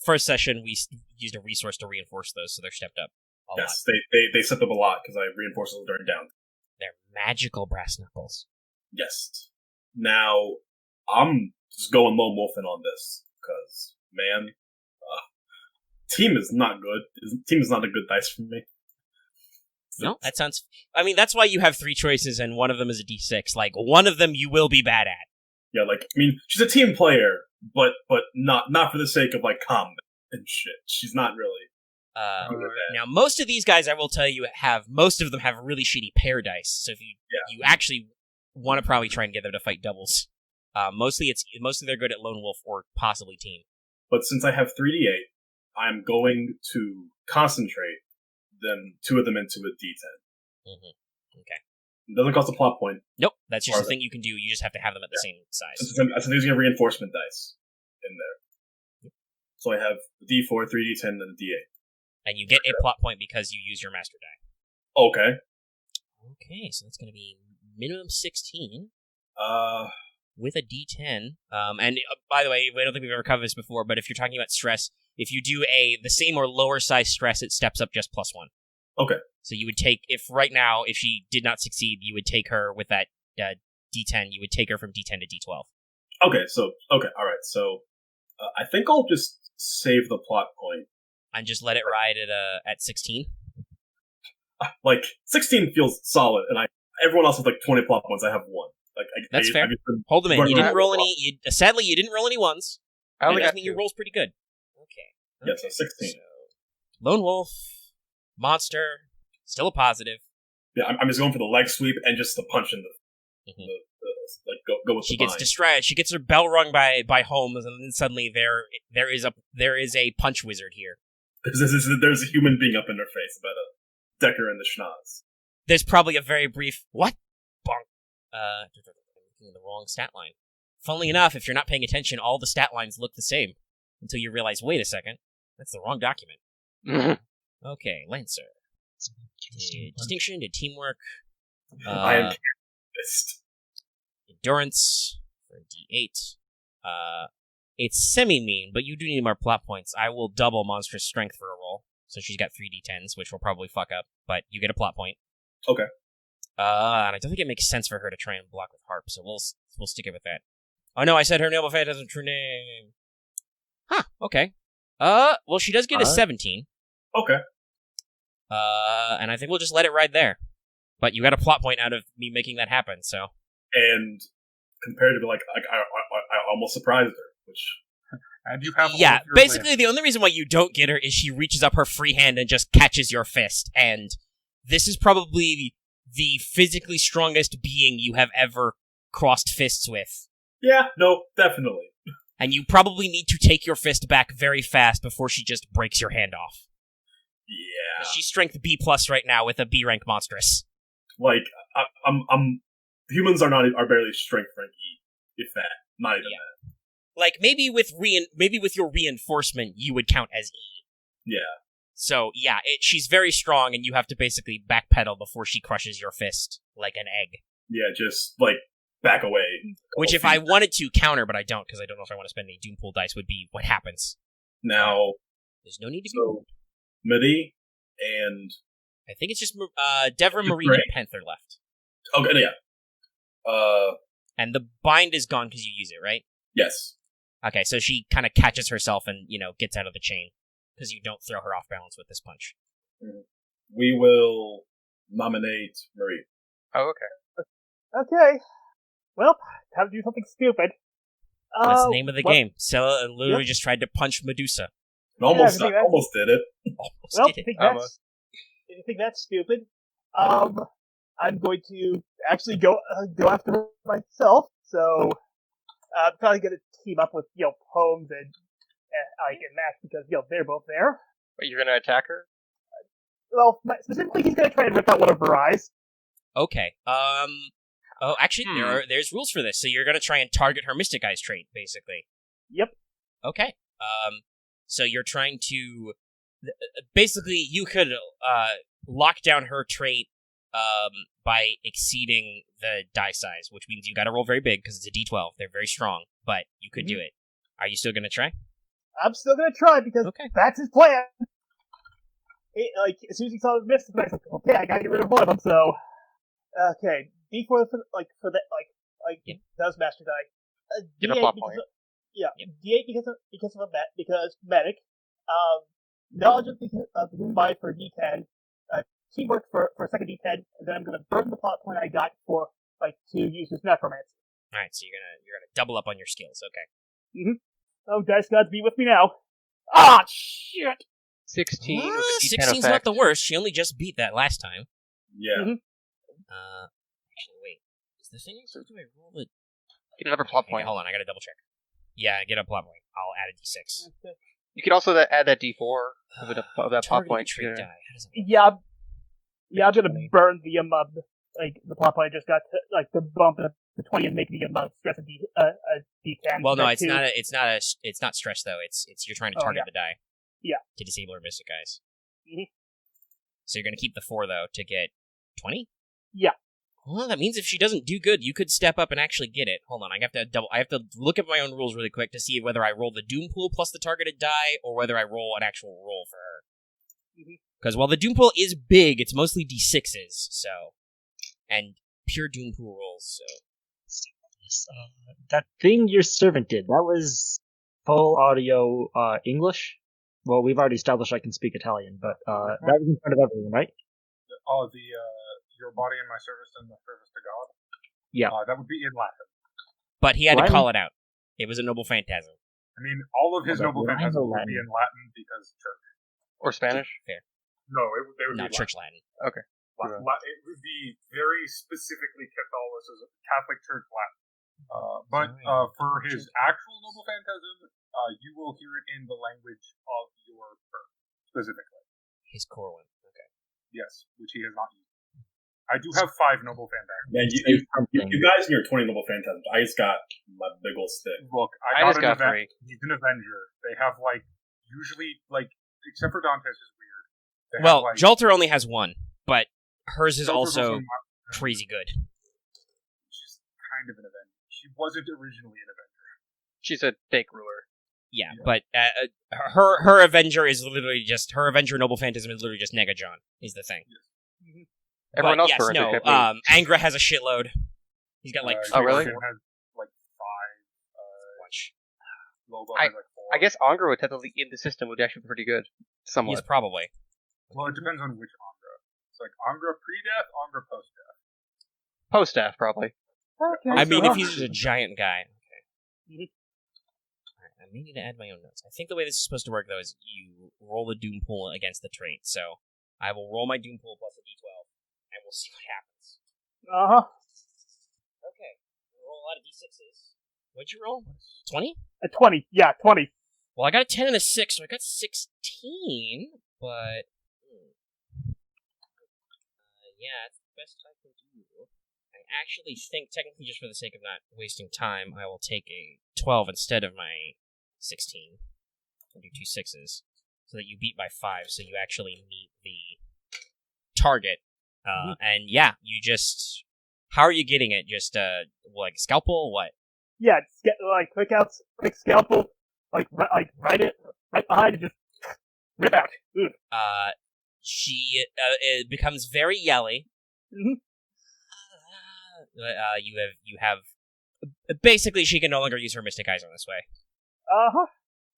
first session we used a resource to reinforce those, so they're stepped up a lot. Yes, they stepped up a lot because I reinforced those during down. They're magical brass knuckles. Yes. Now, I'm just going lone wolfing on this, because, man, team is not good. Team is not a good dice for me. No, that sounds... I mean, that's why you have 3 choices, and one of them is a D6. Like, one of them you will be bad at. Yeah, like, I mean, she's a team player, but not for the sake of, like, combat and shit. She's not really... Now, most of these guys, I will tell you, most of them have really shitty pair dice. So if you actually want to probably try and get them to fight doubles. Mostly they're good at lone wolf or possibly team. But since I have 3d8, I'm going to concentrate them, 2 of them into a d10. Mm-hmm. Okay. It doesn't cost a plot point. Nope, that's just a thing you can do. You just have to have them at the same size. I'm using a reinforcement dice in there. So I have a d4, 3d10, and a d8. And you get a plot point because you use your master die. Okay. Okay, so that's going to be minimum 16. With a D10. And by the way, I don't think we've ever covered this before, but if you're talking about stress, if you do the same or lower size stress, it steps up just +1. Okay. So you would take, if she did not succeed, you would take her with that D10, you would take her from D10 to D12. Okay, alright, so I think I'll just save the plot point. And just let it ride at 16? Like, 16 feels solid, and everyone else has like 20 plot points, I have 1. Like, that's fair. Hold them in. You didn't roll any... sadly, you didn't roll any ones. I only got mean, your roll's pretty good. Okay. Yeah, so 16. So, lone wolf, monster, still a positive. Yeah, I'm just going for the leg sweep and just the punch in go with she the gets distracted. She gets her bell rung by Holmes, and then suddenly there is a punch wizard here. There's a human being up in her face about a Decker and the schnoz. There's probably a very brief what? Bonk. The wrong stat line. Funnily enough, if you're not paying attention, all the stat lines look the same until you realize, wait a second, that's the wrong document. Okay, Lancer. Distinction to teamwork. I am pissed. Endurance for D8. It's semi-mean, but you do need more plot points. I will double monstrous strength for a roll. So she's got 3 D10s, which will probably fuck up, but you get a plot point. Okay. And I don't think it makes sense for her to try and block with harp, so we'll stick it with that. Oh no, I said her noble fate has a true name. Huh, okay. Well, she does get a 17. Okay. And I think we'll just let it ride there. But you got a plot point out of me making that happen, so. And compared to, like I almost surprised her, which... And you have basically the only reason why you don't get her is she reaches up her free hand and just catches your fist, and this is probably the physically strongest being you have ever crossed fists with. Yeah, no, definitely. And you probably need to take your fist back very fast before she just breaks your hand off. Yeah. She's strength B+ right now with a B rank monstrous. Like, humans are barely strength rank E, if that. Not even that. Like, maybe with your reinforcement, you would count as E. Yeah. So, yeah, she's very strong, and you have to basically backpedal before she crushes your fist like an egg. Yeah, just, like, back away. Which, if I wanted to counter, but I don't, because I don't know if I want to spend any Doom Pool dice, would be what happens. Now... There's no need to be... Midi and... I think it's just Devram, Marine, and Panther left. Okay, yeah. And the bind is gone because you use it, right? Yes. Okay, so she kind of catches herself and, gets out of the chain. Because you don't throw her off balance with this punch. We will nominate Marie. Oh, okay. Okay. Well, time to do something stupid. That's the name of the game. Sela literally just tried to punch Medusa. Almost, I think almost did it. Almost Well, did it. if you think that's stupid, I'm going to actually go after her myself. So I'm probably going to team up with Holmes and Max because they're both there. Wait, you're gonna attack her? Well, specifically, he's going to try and rip out one of her eyes. Okay. Oh, actually, there's rules for this. So you're gonna try and target her Mystic Eyes trait, basically. Yep. Okay. So you're trying to basically you could lock down her trait by exceeding the die size, which means you got to roll very big because it's a D12. They're very strong, but you could do it. Are you still gonna try? I'm still going to try because that's his plan. As soon as he saw the Mystic Eyes, I was like, okay, I got to get rid of one of them. So, okay, D4 for that does master die. Get a plot point. D8 because medic. Knowledge of the Goodbye for D10. Teamwork for second D10, and then I'm gonna burn the plot point I got for to use this necromancy. All right, so you're gonna double up on your skills. Okay. Mm-hmm. Oh, dice gods, be with me now. Ah, shit. 16. 16's not the worst. She only just beat that last time. Yeah. Mm-hmm. Actually, wait. Is the thing so do I roll it? Get another plot point. Okay, hold on, I gotta double check. Yeah, get a plot point. I'll add a D6. Okay. You could also add that D4 of that plot point. Trait die. How does it work? Yeah, I'm gonna burn the plot point I just got to, the bump to 20 and make the stress a D10. Well, no, it's not stress though. It's you're trying to target the die. Yeah. To disable her Mystic Eyes. Mm-hmm. So you're gonna keep the 4 though to get 20? Yeah. Well, that means if she doesn't do good, you could step up and actually get it. Hold on, I have to look at my own rules really quick to see whether I roll the Doom Pool plus the targeted die, or whether I roll an actual roll for her. Because while the Doom Pool is big, it's mostly D6s, so... And pure Doom Pool rolls, so... That thing your servant did, that was full audio English? Well, we've already established I can speak Italian, but that was in front of everyone, right? Oh, your body in my service and the service to God? Yeah. That would be in Latin. But he had to call it out. It was a noble phantasm. I mean, all of his noble phantasms would be in Latin because church. Or Spanish? Fair. No, they would Not be church Latin. Okay. It would be very specifically Catholic Church Latin. But for his actual noble phantasm, you will hear it in the language of your birth, specifically. His core one. Okay. Yes, which he has not used. I do have 5 noble phantasms. Man, you guys and your 20 noble phantasms. I just got my big old stick. Look, I just got 3. He's an Avenger. They have, usually, except for Dante's is weird. Well, Jolter only has 1, but hers is Jolter's also crazy good. She's kind of an Avenger. She wasn't originally an Avenger. She's a fake ruler. Yeah, but her Avenger is literally just... Her Avenger Noble Phantasm is literally just Negajon, is the thing. Yes. Everyone else yes, no. Angra has a shitload. He's got oh really? Has 5. Watch. Lobo has 4. I guess Angra would technically in the system would actually be pretty good. Somewhat. He's probably. Well, it depends on which Angra. It's Angra pre-death, Angra post-death. Post-death, probably. Okay. I mean, if he's a giant guy. Okay. Alright, I may need to add my own notes. I think the way this is supposed to work, though, is you roll the Doom Pool against the trait. So I will roll my Doom Pool plus a D12. And we'll see what happens. Okay. We'll roll a lot of D6s. What'd you roll? 20? A 20. Yeah, 20. Well, I got a 10 and a 6, so I got 16, but... yeah, it's the best I can do. I actually think, technically, just for the sake of not wasting time, I will take a 12 instead of my 16. I'll do 2 6s, so that you beat by 5, so you actually meet the target. And yeah, you just... How are you getting it? Just, scalpel? What? Yeah, quick scalpel, right behind, and just rip out. She it becomes very yelly. Mm-hmm. You have basically she can no longer use her Mystic Eyes on this way.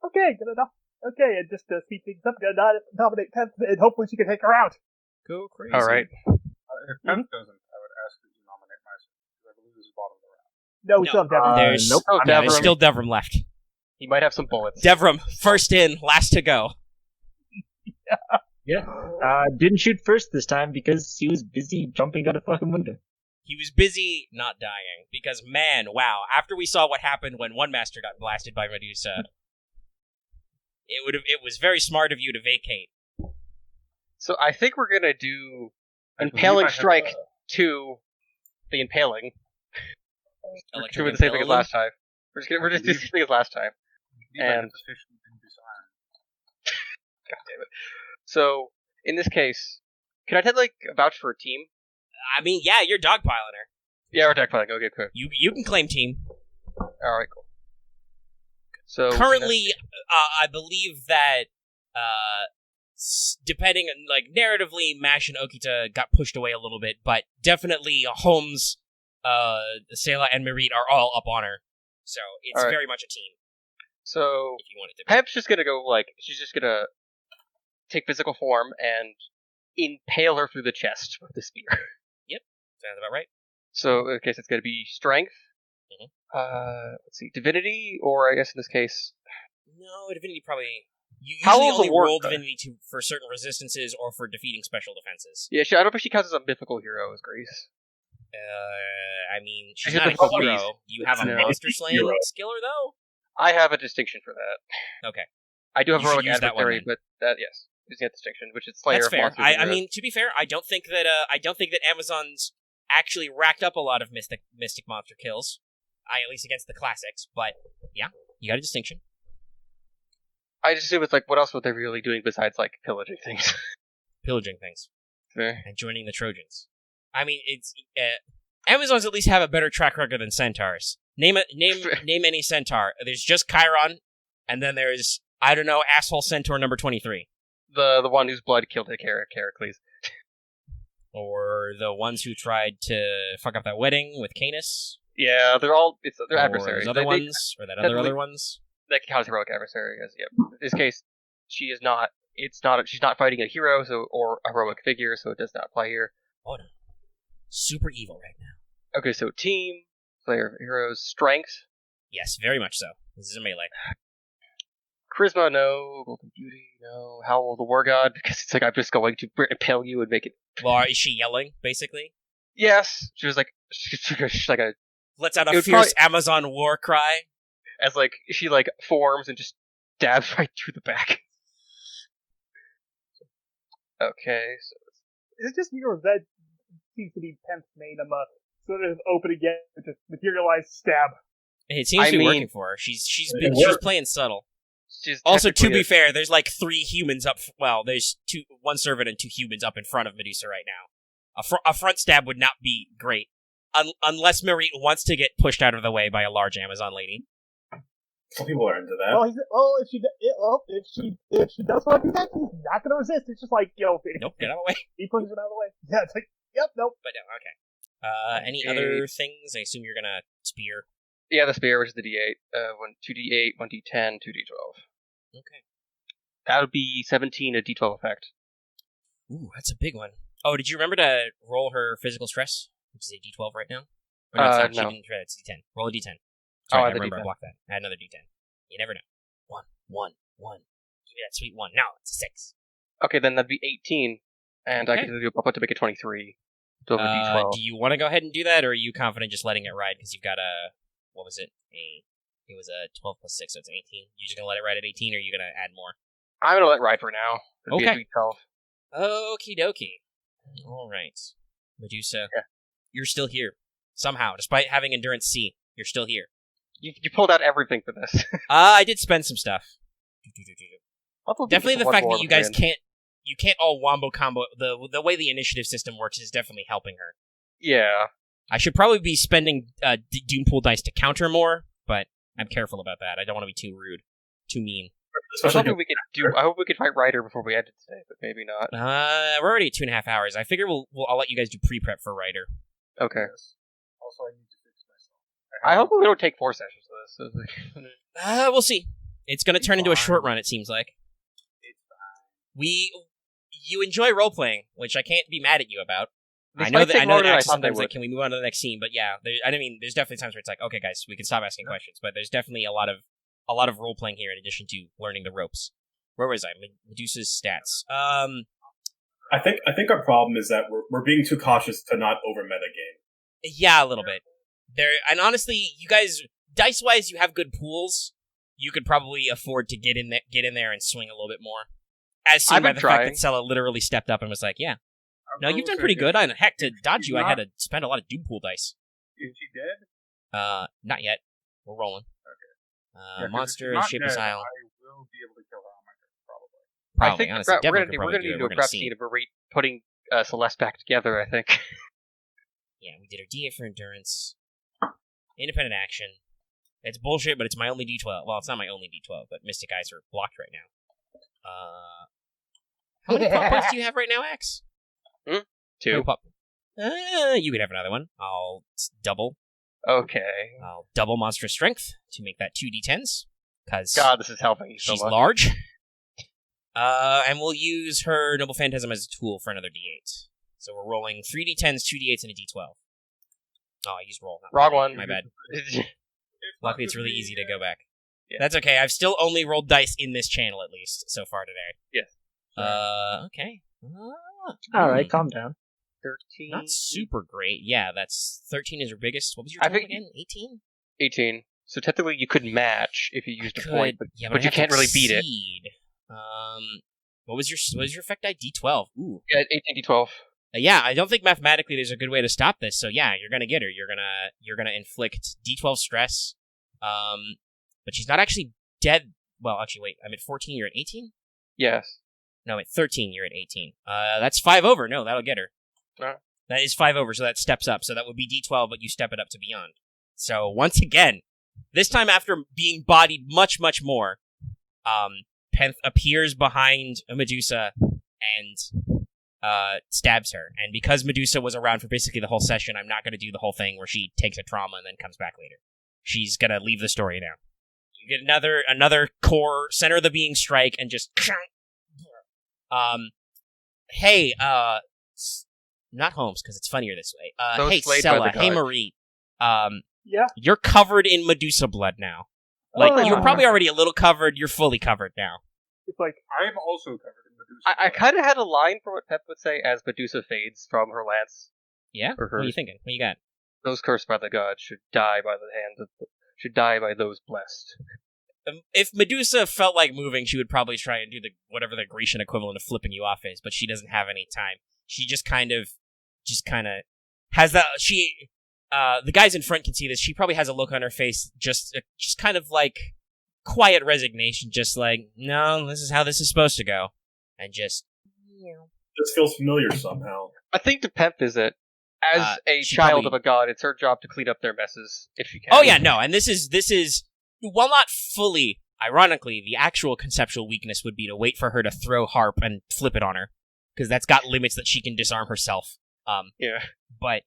Okay, good enough. Okay, and just to speed things up, gonna nominate Pep, and hopefully she can take her out. Go crazy. All right. If Pep doesn't, I would ask that you nominate myself, because I believe this is bottom of the round. No, we still have Devram. There's nope. there's still Devram left. He might have some bullets. Devram, first in, last to go. Yeah. Didn't shoot first this time because he was busy jumping out a fucking window. He was busy not dying, because man, wow, after we saw what happened when one master got blasted by Medusa, it was very smart of you to vacate. So I think we're gonna do Impaling Strike 2, the Impaling. We're doing the same thing as last time. We're just doing the same thing as last time. And God damn it. So, in this case, can I take, like, a vouch for a team? I mean, yeah, you're dogpiling her. Yeah, we're dogpiling. Okay, cool. You can claim team. Alright, cool. So currently, I believe that, depending on, like, narratively, Mash and Okita got pushed away a little bit, but definitely Holmes, Sela, and Marit are all up on her. So, it's very much a team. So, if you wanted to. Pep's just gonna go, like, she's just gonna take physical form and impale her through the chest with the spear. Yep, sounds about right. So, in case it's gonna be strength. Mm-hmm. Let's see, divinity, or I guess in this case... No, divinity probably... You How usually old's only a war roll card? divinity for certain resistances or for defeating special defenses. Yeah, I don't think she counts as a mythical hero as Grace. I mean, she's She's not a a hero. beast. You have a No. monster slaying Hero. skiller, though? I have a distinction for that. Okay. I do have You should heroic use that one, adversary, then. but that, yes, is a distinction, which is Slayer That's of fair. Monsters. I mean, to be fair, I don't think that Amazon's actually racked up a lot of mystic monster kills. At least against the classics, but yeah, you got a distinction. I just assume it's like, what else were they really doing besides, like, pillaging things? Pillaging things. Fair. And joining the Trojans. I mean, it's Amazons at least have a better track record than centaurs. Name any centaur. There's just Chiron, and then there's, I don't know, asshole centaur number 23. The one whose blood killed Heracles. Or the ones who tried to fuck up that wedding with Canis. Yeah, they're adversaries. Or those other ones, or that other ones. That counts as heroic adversary. As, yeah. In this case, she is not. She's not fighting a hero, or a heroic figure, so it does not apply here. Oh no, super evil right now. Okay, so team, Slayer of Heroes, strength. Yes, very much so. This is a melee. Charisma, no. Golden Beauty, no. Howl of the War God, because it's like, I'm just going to impale you and make it. Well, is she yelling, basically? Yes. She was like, she's like a. Lets out a fierce Amazon war cry. As, like, she, like, forms and just stabs right through the back. Okay, so. Is it just me, or that seems to be Pemp's main sort of open again, just materialized stab? It seems to be working for her. She's playing subtle. She's also, to be fair, there's like 3 humans up. Well, there's 1 servant and 2 humans up in front of Medusa right now. A front stab would not be great, unless Marie wants to get pushed out of the way by a large Amazon lady. Some people are into that. If she does want to do that, she's not going to resist. It's just like, Nope, get out of the way. He pushes it out of the way. Yeah, it's like, yep, nope. But no, okay. Any other things? I assume you're gonna spear. Yeah, the spear, which is the D8. 2D8, 1D10, 2D12. Okay. That would be 17, a D12 effect. Ooh, that's a big one. Oh, did you remember to roll her physical stress? Which is a D12 right now? Or no, it's not. No. She didn't, it's D10. Roll a D10. Sorry, I remember D10. I blocked that. I had another D10. You never know. 1. Give me that sweet 1. No, it's a 6. Okay, then that'd be 18, and I can do a bump up to make it 23. So a D12. Do you want to go ahead and do that, or are you confident just letting it ride? Because you've got a... What was it? It was a 12 plus 6, so it's 18. You just gonna let it ride at 18, or are you gonna add more? I'm gonna let it ride for now. It'd Okay. Be a D12. Okie dokie. Alright. Medusa, yeah. You're still here. Somehow, despite having Endurance C, you're still here. You pulled out everything for this. I did spend some stuff. Definitely the fact that you guys can't all wombo combo. The way the initiative system works is definitely helping her. Yeah. I should probably be spending Doompool dice to counter more, but I'm careful about that. I don't want to be too rude, too mean. I hope we could fight Ryder before we ended today, but maybe not. We're already at 2.5 hours. I figure I'll let you guys do pre-prep for Ryder. Okay. Yes. Also, I need to fix myself. I hope we don't take 4 sessions of this. We'll see. It's going to turn into a short run, it seems like. It's fine. You enjoy role-playing, which I can't be mad at you about. This I know might that take longer than I Axe thought they sometimes like, would. can we move on to the next scene? But yeah, there's definitely times where it's like, okay, guys, we can stop asking questions. But there's definitely a lot of a lot of role-playing here in addition to learning the ropes. Where was I? Medusa's stats. I think our problem is that we're being too cautious to not over metagame. Yeah, a little bit. And honestly, you guys, dice-wise, you have good pools. You could probably afford to get in there and swing a little bit more. As seen by the fact that Sela literally stepped up and was like, yeah. No, you've done pretty good. Heck, to dodge you, I had to spend a lot of Doom Pool dice. Is she dead? Not yet. We're rolling. Okay. Monster, Shape of Isle. I will be able to kill her on my turn, probably. I think honestly, we're going to need to prep scene of putting Celeste back together, I think. Yeah, we did her D8 for endurance. Independent action. It's bullshit, but it's my only D12. Well, it's not my only D12, but Mystic Eyes are blocked right now. How many pop points do you have right now, Axe? 2. You could have another one. I'll double. Okay. I'll double Monstrous Strength to make that 2d10s. Because God, this is helping you so much. She's large. And we'll use her Noble Phantasm as a tool for another d8. So we're rolling 3d10s, 2d8s, and a d12. Oh, I used roll. Wrong one. My bad. Luckily, it's really easy to go back. Yeah. That's okay. I've still only rolled dice in this channel, at least, so far today. Yes. Okay. All right, calm down. 13. Not super great. Yeah, that's 13 is your biggest. What was your total again? 18? 18. So technically you could match if you used a point, but I you can't really beat it. What was your effect die? D12. Ooh. Yeah, 18 D12. Yeah, I don't think mathematically there's a good way to stop this. So yeah, you're gonna get her. You're gonna inflict D12 stress. But she's not actually dead. Well, actually, wait. I'm at 14. You're at 18. Yes. No, at 13. You're at 18. That's 5 over. No, that'll get her. That is 5 over, so that steps up. So that would be D12, but you step it up to beyond. So once again, this time after being bodied much, much more, Penth appears behind Medusa and stabs her. And because Medusa was around for basically the whole session, I'm not going to do the whole thing where she takes a trauma and then comes back later. She's going to leave the story now. You get another core, center of the being strike, and just... Hey, not Holmes, because it's funnier this way. Hey, Sela, hey, Marie. Yeah? You're covered in Medusa blood now. You're probably already a little covered. You're fully covered now. It's like... I'm also covered in Medusa. I kind of had a line for what Pep would say as Medusa fades from her lance. Yeah? What are you thinking? What you got? Those cursed by the gods should die by the hands of... should die by those blessed. If Medusa felt like moving, she would probably try and do whatever the Grecian equivalent of flipping you off is, but she doesn't have any time. She just kind of has that. The guys in front can see this. She probably has a look on her face, just kind of like quiet resignation, just like, no, this is how this is supposed to go, and just. This feels familiar somehow. I think the Pep is it. As a child of a god, it's her job to clean up their messes, if she can. Oh yeah, no, and this is, while not fully, ironically, the actual conceptual weakness would be to wait for her to throw Harp and flip it on her, because that's got limits that she can disarm herself. Yeah. But,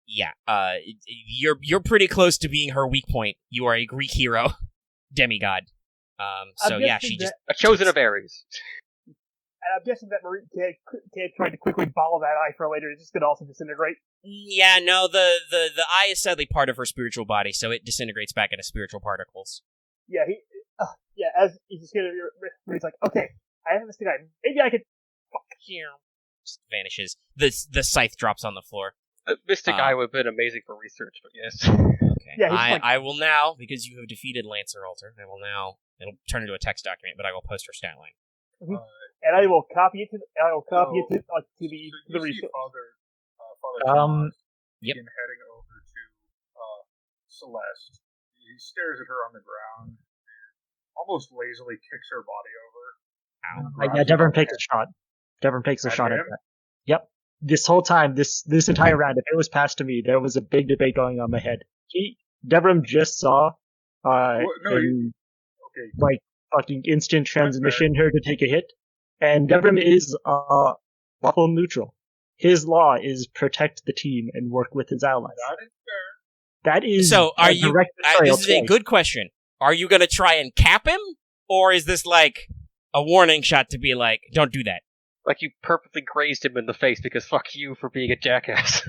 you're pretty close to being her weak point. You are a Greek hero, demigod. So yeah, she just... A chosen of Ares. And I'm guessing that Marie can't try to quickly bottle that eye for later. It's just going to also disintegrate. Yeah, no, the eye is sadly part of her spiritual body, so it disintegrates back into spiritual particles. Yeah, as he's just going to... He's like, okay, I have this thing. Maybe I could... Fuck. Just vanishes. The scythe drops on the floor. Mystic Eye would have been amazing for research, but yes. Okay. Yeah, I will now, because you have defeated Lancer Alter, it'll turn into a text document, but I will post her stat line. Mm-hmm. And I will copy it to the research. Father yep. Heading over to Celeste. He stares at her on the ground, almost lazily kicks her body over. Yeah, Devram takes a shot. Devram takes a shot at that. Yep. This whole time, this entire round, if it was passed to me, there was a big debate going on in my head. Devram just saw, fucking instant transmission her to take a hit, and Devram is lawful neutral. His law is protect the team and work with his allies. That is so. Are you? This is a good question. Are you going to try and cap him, or is this like a warning shot to be like, don't do that? Like you purposely grazed him in the face because fuck you for being a jackass.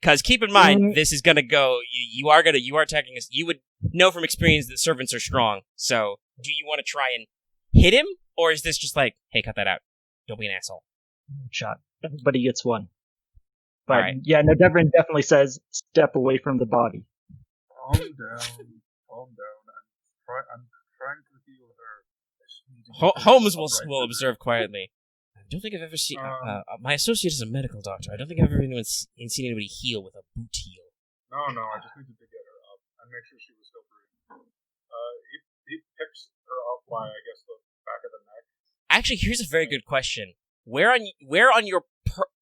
Because keep in mind, this is gonna go. You are attacking us. You would know from experience that servants are strong. So, do you want to try and hit him, or is this just like, hey, cut that out? Don't be an asshole. Shot. Everybody gets one. But Alright. yeah, no, Devram definitely says step away from the body. Calm down. I'm trying to heal her. Holmes will observe quietly. I don't think I've ever seen. My associate is a medical doctor. I don't think I've ever seen anybody heal with a boot heel. No, I just needed to get her up and make sure she was still breathing. He picks her up by, I guess, the back of the neck. Actually, here's a very good question. Where on your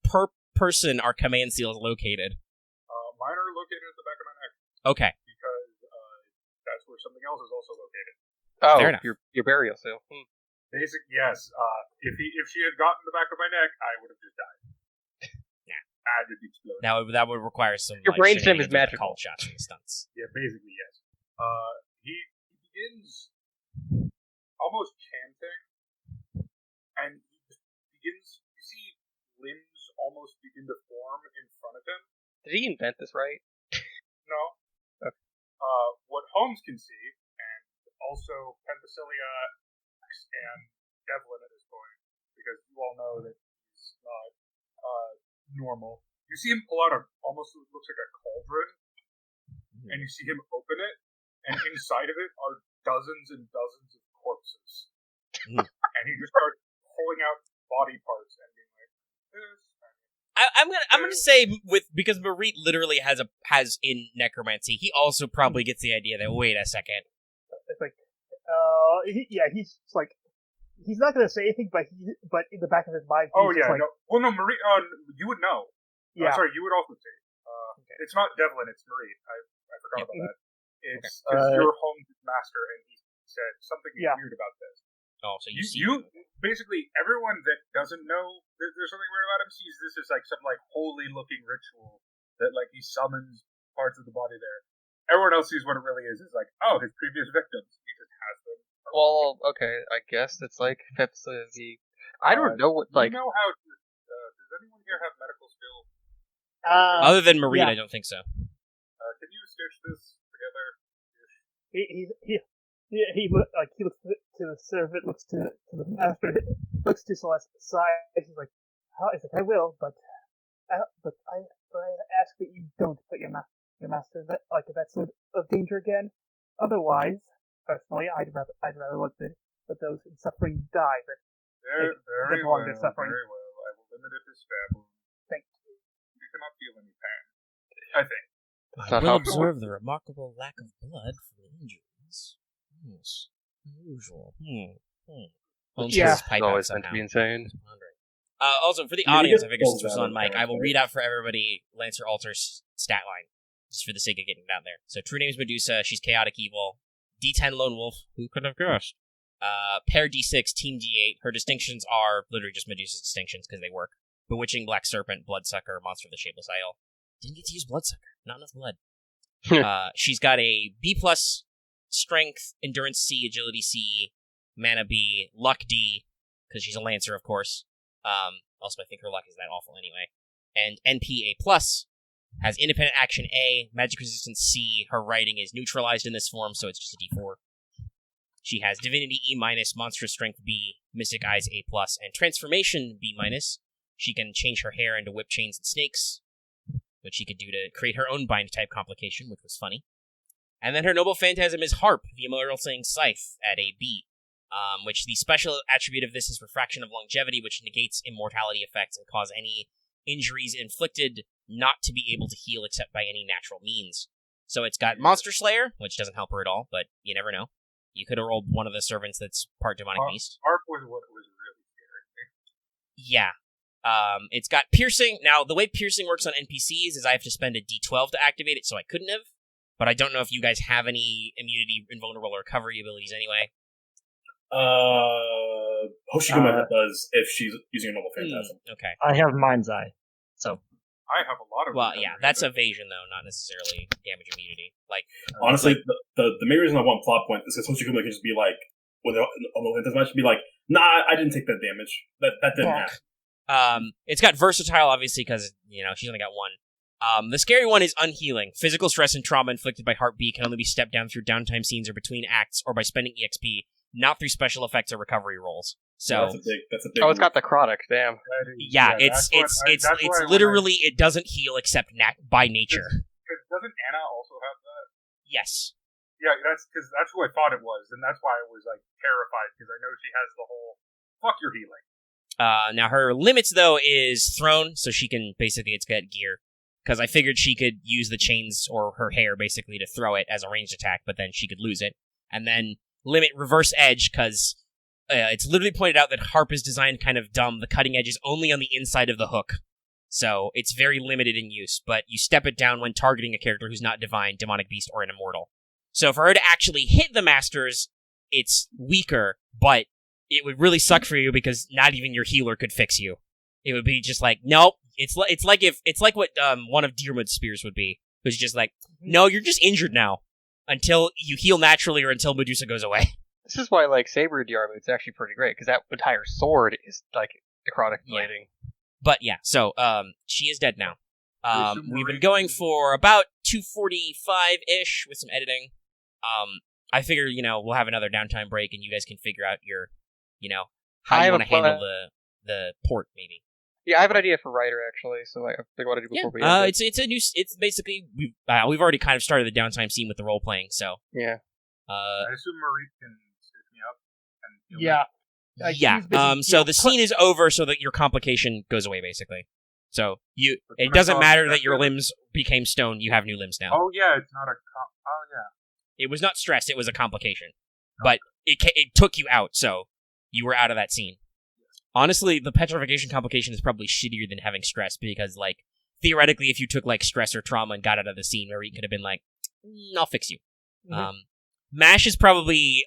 per person are command seals located? Mine are located at the back of my neck. Okay. Because that's where something else is also located. Oh, Fair enough. your burial seal. Yes. If she had gotten the back of my neck, I would have just died. Yeah. I just exploded. That would require some. Your brainstem is shenanigans with the magical. cult shots and stunts. Yeah, basically yes. He begins almost chanting, and he just begins. You see limbs almost begin to form in front of him. Did he invent this right? No. Okay. What Holmes can see, and also Penthesilea and Devlin at this point, because you all know that he's not normal. You see him pull out almost looks like a cauldron, and you see him open it, and inside of it are dozens and dozens of corpses. And he just starts pulling out body parts and being like, this. I'm gonna say because Marit literally has in necromancy, he also probably gets the idea that wait a second. It's like, he's like, he's not gonna say anything, but in the back of his mind, he's just like, no. Well, no, Marie, you would know. Yeah. Sorry, you would also say. Okay. It's not Devlin, it's Marie. I forgot about that. It's Okay. because you're home master, and he said something Yeah. weird about this. Oh, so You basically everyone that doesn't know that there's something weird about him sees this as like some like holy looking ritual that like he summons parts of the body there. Everyone else sees what it really is. It's like, oh, his previous victims. He just has them. Well, okay, I guess it's like that's the. I don't know what like. You know how? Does anyone here have medical skill? other than Marit, yeah. I don't think so. Can you stitch this together? He looks to the servant, looks to the master, looks to Celeste, sighs. He's like, I will, but I ask that you don't put your master in that sort of danger again. Otherwise, personally, I'd rather let those in suffering die. But Very well. well. I will limit it to stab wounds. Thank you. You cannot feel any pain. I think. That's I not will how- observe the remarkable lack of blood from injuries. Yes, unusual. Holmes Yeah. has his pipe It's out always meant to somehow. be insane. Also, for the Yeah, you audience, get I figured since balls this was out on of mic, the I will character. read out for everybody Lancer Alter's stat line, just for the sake of getting it out there. So, true name is Medusa. She's chaotic evil. D10 Lone Wolf. Who could have guessed? Pair D6, Team D8. Her distinctions are literally just Medusa's distinctions because they work. Bewitching Black Serpent, Bloodsucker, Monster of the Shapeless Isle. Didn't get to use Bloodsucker. Not enough blood. She's got a B+, Strength, Endurance C, Agility C, Mana B, Luck D, because she's a Lancer, of course. Also, I think her luck is that awful anyway. And NP A+, has Independent Action A, Magic Resistance C. Her writing is neutralized in this form, so it's just a D4. She has Divinity E-, Monstrous Strength B, Mystic Eyes A+, and Transformation B-. She can change her hair into whip chains and snakes, which she could do to create her own bind-type complication, which was funny. And then her Noble Phantasm is Harp, the Immortal Saying Scythe, at a B, which the special attribute of this is Refraction of Longevity, which negates immortality effects and cause any injuries inflicted not to be able to heal except by any natural means. So it's got Monster Slayer, which doesn't help her at all, but you never know. You could have rolled one of the servants that's part demonic beast. Harp was what was really scary. Yeah. It's got Piercing. Now, the way Piercing works on NPCs is I have to spend a D12 to activate it, so I couldn't have. But I don't know if you guys have any immunity, invulnerable, or recovery abilities anyway. Hoshiguma does if she's using a normal phantasm. Okay. I have Mind's Eye, so I have a lot of. Well, recovery, yeah, that's but evasion, though, not necessarily damage immunity. Like, Honestly, the main reason I want plot point is because Hoshiguma can just be like, when they're on the phantasm, I should be like, nah, I didn't take that damage. That didn't happen. It's got Versatile, obviously, because, she's only got one. The scary one is unhealing. Physical stress and trauma inflicted by Heart B can only be stepped down through downtime scenes or between acts, or by spending EXP, not through special effects or recovery rolls. So that's a big. Oh, it's got necrotic. Damn. yeah, it's literally it doesn't heal except by nature. Doesn't Anna also have that? Yes. Yeah, that's who I thought it was, and that's why I was like terrified because I know she has the whole fuck your healing. Now her limits though is thrown, so she can basically it's got gear. Because I figured she could use the chains or her hair basically to throw it as a ranged attack, but then she could lose it. And then limit reverse edge because it's literally pointed out that Harp is designed kind of dumb. The cutting edge is only on the inside of the hook, so it's very limited in use. But you step it down when targeting a character who's not divine, demonic beast, or an immortal. So for her to actually hit the masters, it's weaker, but it would really suck for you because not even your healer could fix you. It would be just like, nope. It's like what one of Deerwood's spears would be. It was just like, no, you're just injured now until you heal naturally or until Medusa goes away. This is why, like, Saber Diarmuid's actually pretty great, because that entire sword is, like, necrotic blading. But yeah, so, she is dead now. We've been going for about 2:45-ish with some editing. I figure, we'll have another downtime break and you guys can figure out your, how you want to handle the port, maybe. Yeah, I have an idea for writer actually, so I think what to do before we end it. It's basically we've already kind of started the downtime scene with the role playing, so yeah. I assume Marie can stitch me up and yeah. So the scene is over, so that your complication goes away basically. So it doesn't matter that your limbs became stone; you have new limbs now. Oh yeah, it's not a. Oh yeah. It was not stress; it was a complication, but it took you out, so you were out of that scene. Honestly, the petrification complication is probably shittier than having stress, because, like, theoretically, if you took, like, stress or trauma and got out of the scene, Marie could have been like, I'll fix you. Mm-hmm. Mash is probably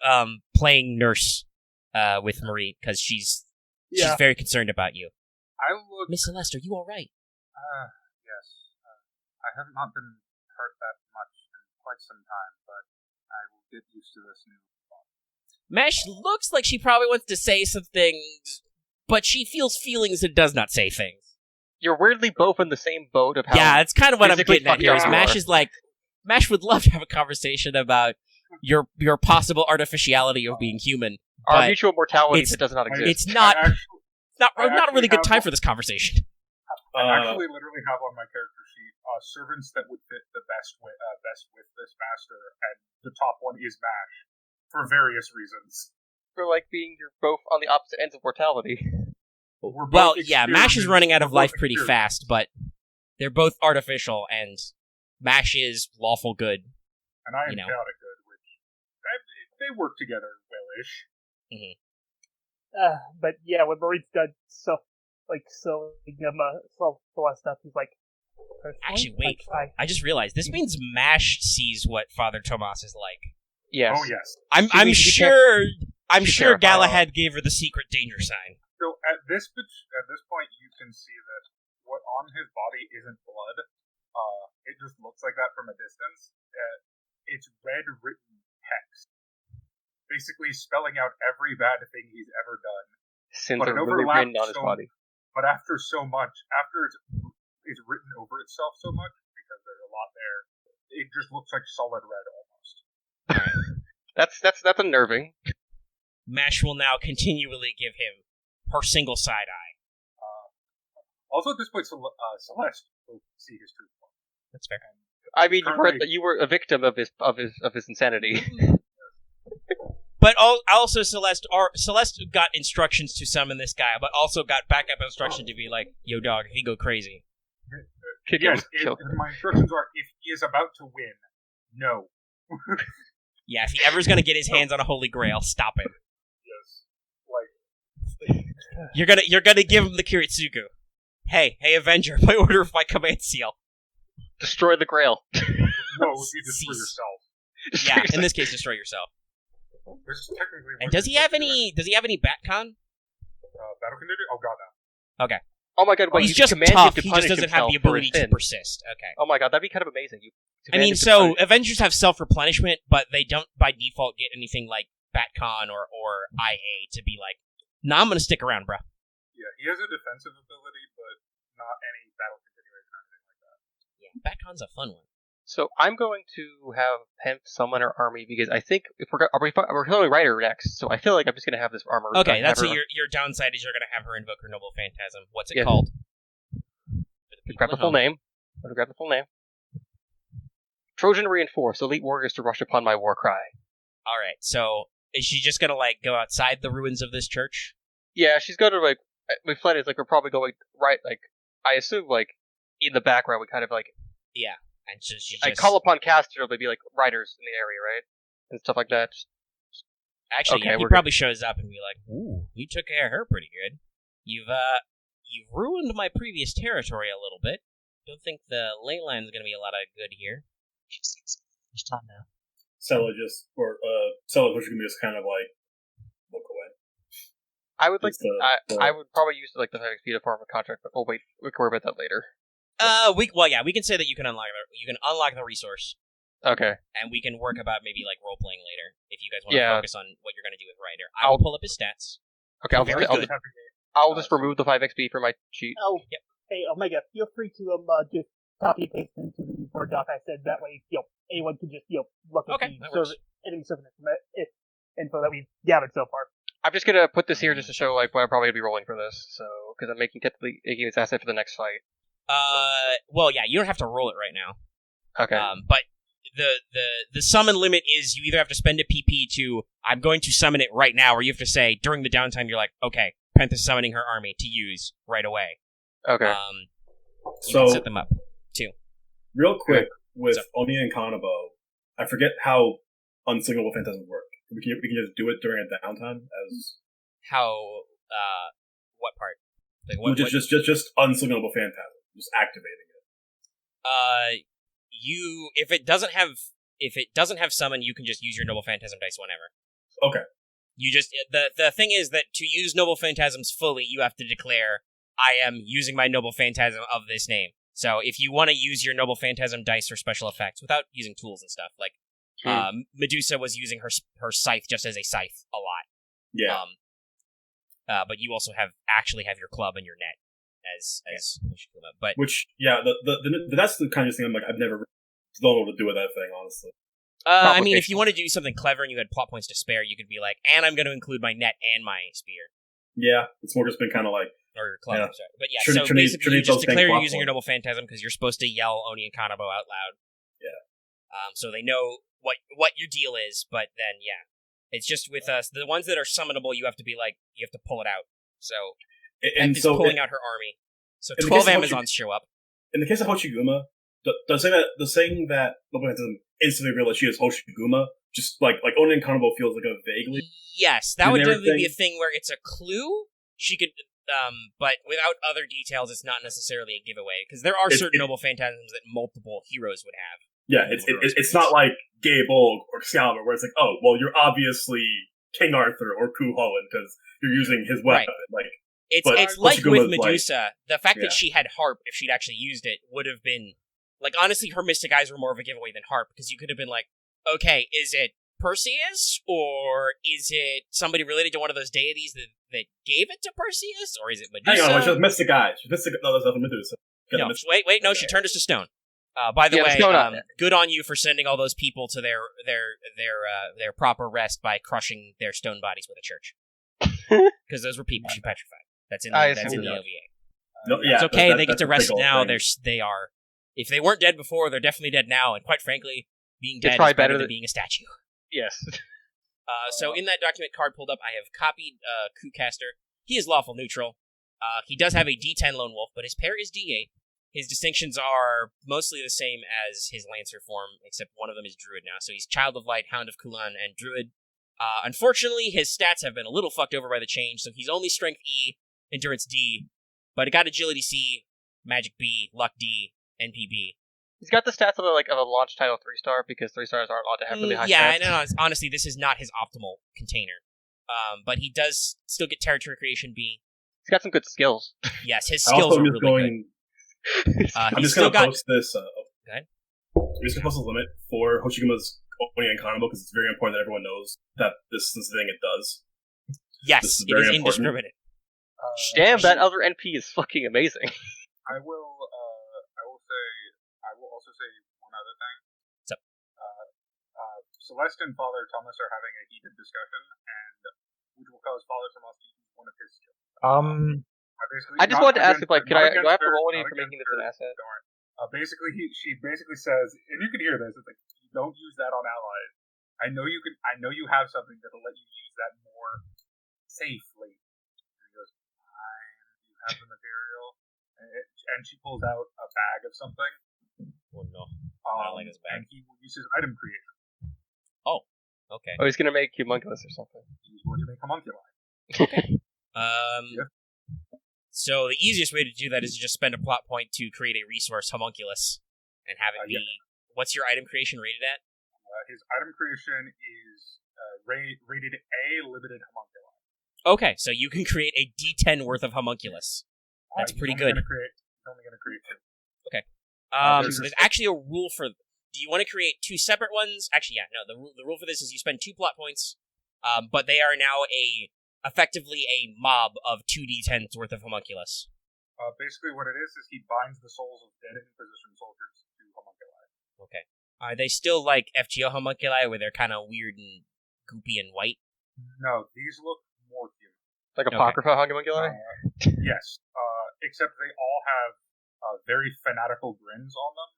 playing nurse with Marie, because she's very concerned about you. Miss Celeste, are you alright? Yes. I have not been hurt that much in quite some time, but I will get used to this new body. Mash looks like she probably wants to say some things, but she feels feelings and does not say things. You're weirdly both in the same boat of how. Yeah, it's kind of what I'm getting at here. Mash would love to have a conversation about your possible artificiality of being human. Our mutual mortality that does not exist. It's not a really good time for this conversation. I actually literally have on my character sheet servants that would fit the best with this master, and the top one is Mash for various reasons. For like being you're both on the opposite ends of mortality. Well, yeah, Mash is running out of life pretty fast, but they're both artificial, and Mash is lawful good. And I am chaotic good, which they work together well-ish. Mm-hmm. But yeah, when Marie's done Celeste stuff, he's like, actually, wait, I just realized, this means Mash sees what Father Tomas is like. Yes. Oh, yes. I'm sure Galahad gave her the secret danger sign. So at this point, you can see that what on his body isn't blood. It just looks like that from a distance. It's red written text, basically spelling out every bad thing he's ever done. Sins are really written on his body. But after it's written over itself so much, because there's a lot there, it just looks like solid red almost. That's unnerving. Mash will now continually give him her single side eye. Also, at this point, Celeste will see his true form. That's fair. I mean, you were a victim of his insanity. But also, Celeste got instructions to summon this guy, but also got backup instruction to be like, "Yo, dog, if he go crazy." Yes, my instructions are: if he is about to win, no. Yeah, if he ever's gonna get his hands on a holy grail, stop him. You're gonna give him the Kiritsugu. Hey, Avenger, by order of my command seal. Destroy the grail. No, you destroy yourself. Yeah, in this case, destroy yourself. And does he have any Batcon? Battle condition? Oh god, no. Okay. Oh my god, wait, he's just tough, he just doesn't have the ability to persist. Okay. Oh my god, that'd be kind of amazing. Avengers have self-replenishment, but they don't by default get anything like Batcon or IA to be like, nah, I'm gonna stick around, bro. Yeah, he has a defensive ability, but not any battle continuation or anything like that. Yeah. Batcon's a fun one. So I'm going to have Hemp summon her army because I think if we're killing Ryder next, so I feel like I'm just going to have this armor. Okay, that's your downside is you're going to have her invoke her noble phantasm. What's it Yes. called? Grab the full name. Let me grab the full name. Trojan reinforce elite warriors to rush upon my war cry. All right, so is she just going to like go outside the ruins of this church? Yeah, she's going to like. My plan is like we're probably going right. Like I assume like in the background we kind of like. Yeah, and she just I call upon casters, they'd be like riders in the area, right, and stuff like that. Actually, Okay, yeah, he we're probably shows up and be like, "Ooh, you took care of her pretty good. You've ruined my previous territory a little bit. Don't think the ley line's going to be a lot of good here." There's time now. Sela just just kind of like look away. I would like. Just, I would probably use like the 5 XP to form a contract, but wait, we can worry about that later. We can say that you can unlock the resource. Okay. And we can work about maybe like role playing later if you guys want to focus on what you're going to do with Ryder. I'll pull up his stats. Okay, I'll just remove the 5 XP from my sheet. Oh, Yep. Hey, Omega, feel free to just copy and paste into the Word doc I said. That way, anyone can just look at the enemy servant info that we've gathered so far. I'm just gonna put this here just to show like what I'm probably gonna be rolling for this. So because I'm making this asset for the next fight. Well, yeah, you don't have to roll it right now. Okay. But the summon limit is you either have to spend a PP to I'm going to summon it right now, or you have to say during the downtime you're like, okay, Penth is summoning her army to use right away. Okay. You can set them up too. Real quick with Oni and Kanabo, I forget how unsignalable phantasms work. We can just do it during a downtime as how what part? Like what, just unsignalable phantasm, just activating it. If it doesn't have summon, you can just use your noble phantasm dice whenever. Okay. You just the thing is that to use noble phantasms fully, you have to declare I am using my noble phantasm of this name. So if you want to use your noble phantasm dice for special effects without using tools and stuff, like Medusa was using her scythe just as a scythe a lot. Yeah. But you also have your club and your net as but that's the kind of thing I'm like I've never don't know what to do with that thing, honestly. I mean, if you want to do something clever and you had plot points to spare, you could be like, and I'm going to include my net and my spear. Yeah, it's more just been kind of like or your club. Yeah. Sorry. But yeah, so basically you just declare you're using your noble phantasm because you're supposed to yell Oni and Kanabo out loud. Yeah. So they know what your deal is, but then it's just with us. The ones that are summonable, you have to be like you have to pull it out. So and so pulling out her army. So 12 Amazons show up. In the case of Hoshiguma, the saying that noble phantasm instantly realize she is Hoshiguma, just like Oni and Kanabo feels like a vaguely. Yes, that would definitely be a thing where it's a clue. She could, but without other details, it's not necessarily a giveaway because there are certain noble phantasms that multiple heroes would have. Yeah, it's not like Gable or Excalibur where it's like, oh, well, you're obviously King Arthur or Cuchulainn because you're using his weapon. Right. Like, it's like with Medusa, the fact that she had Harp, if she'd actually used it, would have been like honestly, her Mystic Eyes were more of a giveaway than Harp because you could have been like, okay, is it Perseus, or is it somebody related to one of those deities that gave it to Perseus, or is it Medusa? Hang on, she's Mystic Eyes. No, that's not Medusa. No, wait, no, she turned us to stone. By the way, good on you for sending all those people to their proper rest by crushing their stone bodies with a church. Because those were people she petrified. That's in the OVA. No, yeah, it's okay, they get to rest now. They are. If they weren't dead before, they're definitely dead now, and quite frankly, being dead is better than being a statue. Yes. So in that document card pulled up, I have copied Kucaster. He is lawful neutral. He does have a D10 lone wolf, but his pair is D8. His distinctions are mostly the same as his Lancer form, except one of them is Druid now. So he's Child of Light, Hound of Kulan, and Druid. Unfortunately, his stats have been a little fucked over by the change, so he's only Strength E, Endurance D, but it got Agility C, Magic B, Luck D, NP B. He's got the stats of a launch title 3-star because 3-stars aren't allowed to have really high stats. Yeah, no, honestly, this is not his optimal container. But he does still get Territory Creation B. He's got some good skills. Yes, his skills are really good. I'm just going to post this. I'm just going to post a limit for Hoshiguma's Oni and Kanabo because it's very important that everyone knows that this is the thing it does. Yes, it is indiscriminate. Damn, that other NP is fucking amazing. I will say I will Celeste and Father Thomas are having a heated discussion, and which will cause Father Thomas to use one of his skills. I just wanted to ask if, like, do I have to roll any for making this an asset? Basically, she basically says, and you can hear this. It's like, you don't use that on allies. I know you can. I know you have something that'll let you use that more safely. And he goes, fine. You have the material, and she pulls out a bag of something. Oh no! I don't like this bag. And he will use his item creation. Oh, okay. Oh, he's gonna make homunculus or something. He's going to make homunculi. Okay. Yeah. So the easiest way to do that is to just spend a plot point to create a resource homunculus and have it be. Yeah. What's your item creation rated at? His item creation is rated A, limited homunculi. Okay, so you can create a D10 worth of homunculus. That's pretty good. He's only gonna create 2. Okay. So there's actually a rule for. Do you want to create 2 separate ones? Actually, yeah. No. The rule for this is you spend 2 plot points, but they are now effectively a mob of 2 D10s worth of homunculus. Basically, what it is he binds the souls of dead Inquisition soldiers to homunculi. Okay. Are they still like FGO homunculi, where they're kind of weird and goopy and white? No, these look more human. Like Apocrypha homunculi? Yes. Except they all have very fanatical grins on them.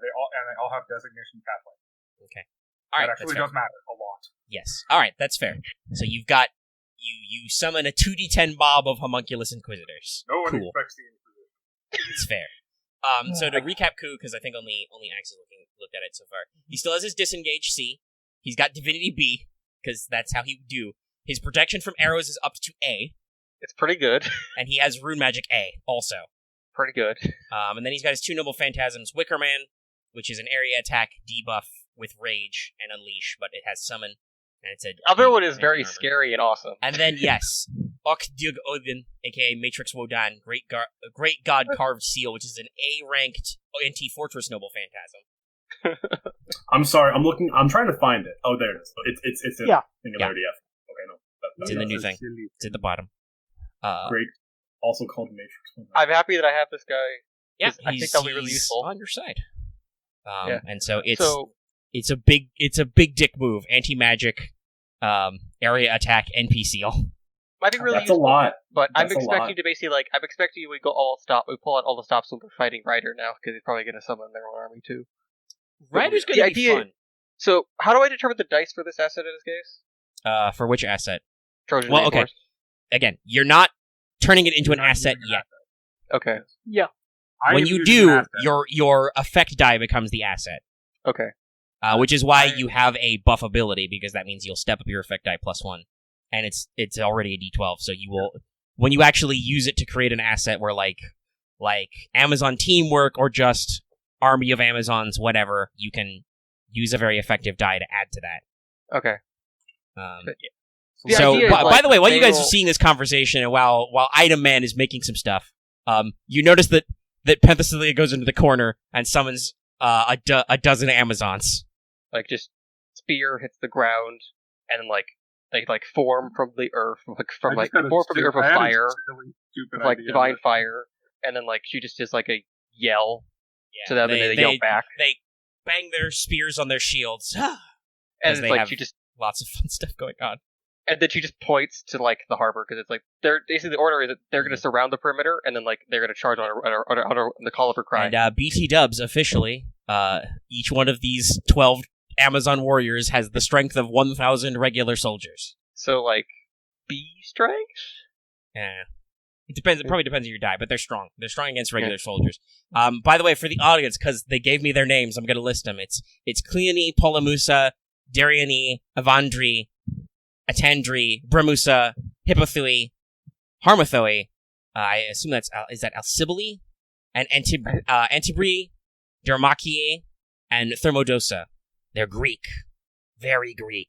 They all have designation Catholic. Okay. All right. That actually does matter a lot. Yes. All right. That's fair. So you've got you summon a 2D10 mob of homunculus inquisitors. No one cool. expects the Inquisition. It's fair. So to recap, Ku, because I think only Axe has looked at it so far. He still has his disengage C. He's got Divinity B, because that's how he would do. His protection from arrows is up to A. It's pretty good. And he has Rune Magic A, also. Pretty good. And then he's got his 2 Noble Phantasms, Wickerman, which is an area attack debuff with Rage and Unleash, but it has Summon. And it's a other one is very scary and awesome. And then, yes, Okdyug Odin, aka Matrix Wodan, Great God Carved Seal, which is an A-ranked anti-fortress Noble Phantasm. I'm sorry, I'm trying to find it. Oh, there it is. It's in Singularity F. Okay, no. It's in the new thing. It's at the bottom. Great, also called Matrix. I'm happy that I have this guy. Yeah, I think that'll be really useful. On your side. And so it's a big dick move. Anti-magic, area attack, NP seal. Might be really That's useful, a lot. But I'm expecting to basically I'm expecting we pull out all the stops when we're fighting Ryder now, because he's probably going to summon their own army too. Ryder's going to be fun. So, how do I determine the dice for this asset in this case? For which asset? Trojan. Well, okay. Again, you're not turning it into an asset yet. Okay. Yeah. When you do, your effect die becomes the asset. Okay. Which is why you have a buff ability, because that means you'll step up your effect die +1. And it's already a D12, so you will, when you actually use it to create an asset where like Amazon Teamwork or just Army of Amazons, whatever, you can use a very effective die to add to that. Okay. So, by the way, while you guys are seeing this conversation, and while Item Man is making some stuff, you notice that Penthesilea goes into the corner and summons a dozen Amazons. Like, just spear hits the ground, and then they form from the earth, form from the earth of fire, really divine fire, and then she just does a yell to them, and they yell back. They bang their spears on their shields, and it's she just lots of fun stuff going on. And then she just points to the harbor, because it's they're basically, the order is that they're going to surround the perimeter, and then they're going to charge on the call of her cry. And BT Dubs officially, each one of these 12 Amazon warriors has the strength of 1,000 regular soldiers. So B strength? Yeah. It depends. It probably depends on your die, but they're strong. They're strong against regular soldiers. By the way, for the audience, because they gave me their names, I'm going to list them. It's Cleone, Polamusa, Dariani, Avandri, Attandri, Bramusa, Hippothui, Harmothui. I assume is that Alcibele? And Antibri, Dermachie, and Thermodosa. They're Greek. Very Greek.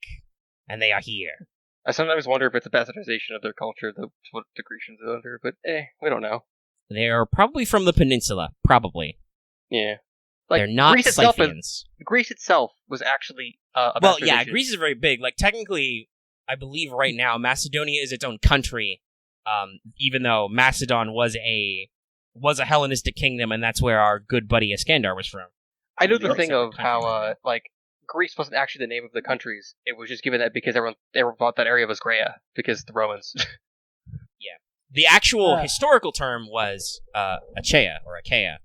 And they are here. I sometimes wonder if it's a bastardization of their culture, what the Grecians are under, but we don't know. They're probably from the peninsula. Probably. Yeah. They're not Scythians. Greece itself was actually a well, yeah, Greece is very big. Technically, I believe right now, Macedonia is its own country, even though Macedon was a Hellenistic kingdom, and that's where our good buddy Iskandar was from. I know the thing of how, Greece wasn't actually the name of the countries. It was just given that because everyone thought that area was Graea, because the Romans. The actual historical term was Achaea, or Achaea,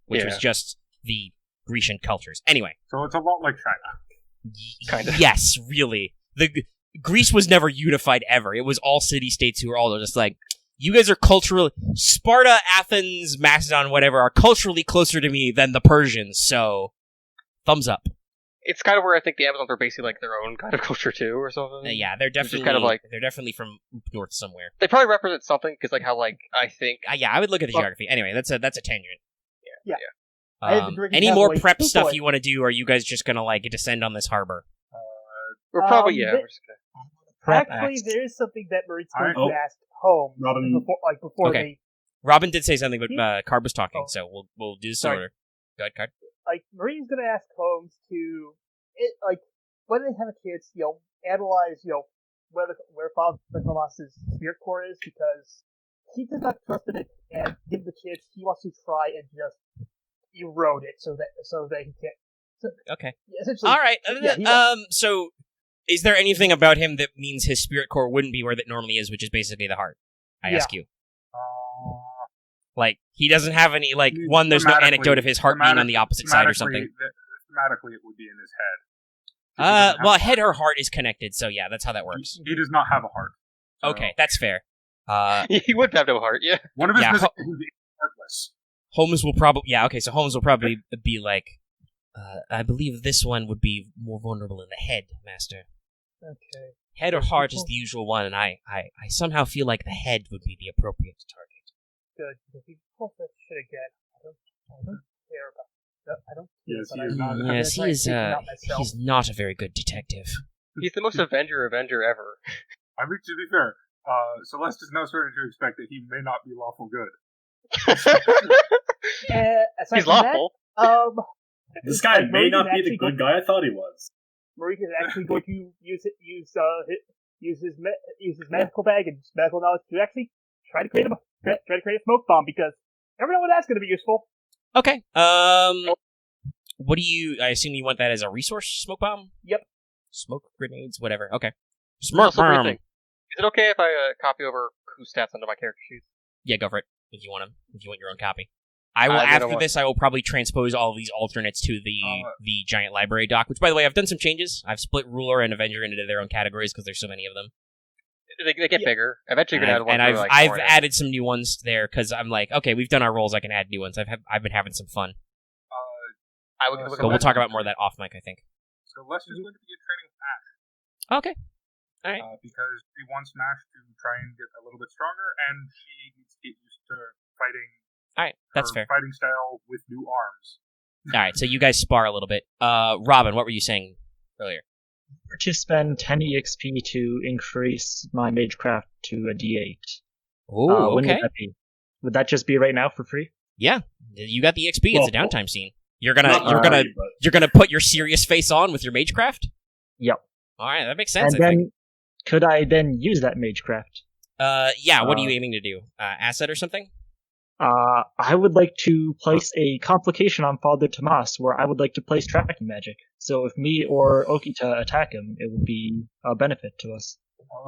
which was just the Grecian cultures. Anyway. So it's a lot like China. Kind of. Yes, really. Greece was never unified ever. It was all city-states who were all just like, you guys are culturally... Sparta, Athens, Macedon, whatever, are culturally closer to me than the Persians, so... Thumbs up. It's kind of where I think the Amazons are basically like their own kind of culture too, or something. Yeah, they're definitely kind of like, they're definitely from north somewhere. They probably represent something, because like how like I think... Yeah, I would look at the geography. Anyway, that's a tangent. Yeah. Any more prep stuff you want to do, or are you guys just gonna like descend on this harbor? We're probably, we're just gonna... Actually, there is something that Marine's going to ask home before they... Robin did say something, but Carb was talking, so we'll do this in order. Go ahead, Carb. Like, Marine's going to ask Holmes to, when they have a chance, analyze, where Father Tomas's spirit core is, because he does not trust in it, and give the chance, he wants to try and just erode it so that he can't. So, okay. Essentially. All right. So, is there anything about him that means his spirit core wouldn't be where that normally is, which is basically the heart? I ask you. Like, he doesn't have any, like, there's no anecdote of his heart being on the opposite side or something. Thematically, it would be in his head. Well, head or heart is connected, so yeah, that's how that works. He does not have a heart. So. Okay, that's fair. He would have no heart, yeah. One of his is heartless. Holmes will probably... Yeah, okay, so Holmes will probably be like, I believe this one would be more vulnerable in the head, Master. Okay. Head or heart is the usual one, and I somehow feel like the head would be the appropriate target. Good. If you pull that shit again, I don't care about that. I don't care. Yes, he is not. Yes, he's not a very good detective. He's the most Avenger ever. I mean, to be fair, Celeste is now starting to expect that he may not be lawful good. He's lawful. This guy may not be the good guy I thought he was. Marika is actually going to use his medical bag and his medical knowledge to actually try to create a smoke bomb, because never know when that's going to be useful. Okay. What do you? I assume you want that as a resource smoke bomb. Yep. Smoke grenades, whatever. Okay. Smoke bomb. Is it okay if I copy over whose stats onto my character sheet? Yeah, go for it. If you want them, if you want your own copy. I will after this. I will probably transpose all of these alternates to the giant library doc. Which, by the way, I've done some changes. I've split Ruler and Avenger into their own categories because there's so many of them. They get bigger. Eventually, you're gonna have one. And I've added some new ones there because I'm like, okay, we've done our roles. I can add new ones. I've been having some fun. But we'll talk about more of that off mic, I think. So Lester's going to begin training with Ash. Okay. All right. Because she wants Ash to try and get a little bit stronger, and she needs to get used to fighting. All right, that's fair. Fighting style with new arms. All right, so you guys spar a little bit. Robin, what were you saying earlier? To spend 10 EXP to increase my Magecraft to a D8. Oh, when okay. Would that be? Would that just be right now for free? Yeah, you got the XP. It's a downtime scene. You're gonna put your serious face on with your Magecraft? Yep. All right, that makes sense. And then, could I then use that Magecraft? Yeah. What are you aiming to do? Asset or something? I would like to place a complication on Father Tomas, where I would like to place tracking magic. So if me or Okita attack him, it would be a benefit to us.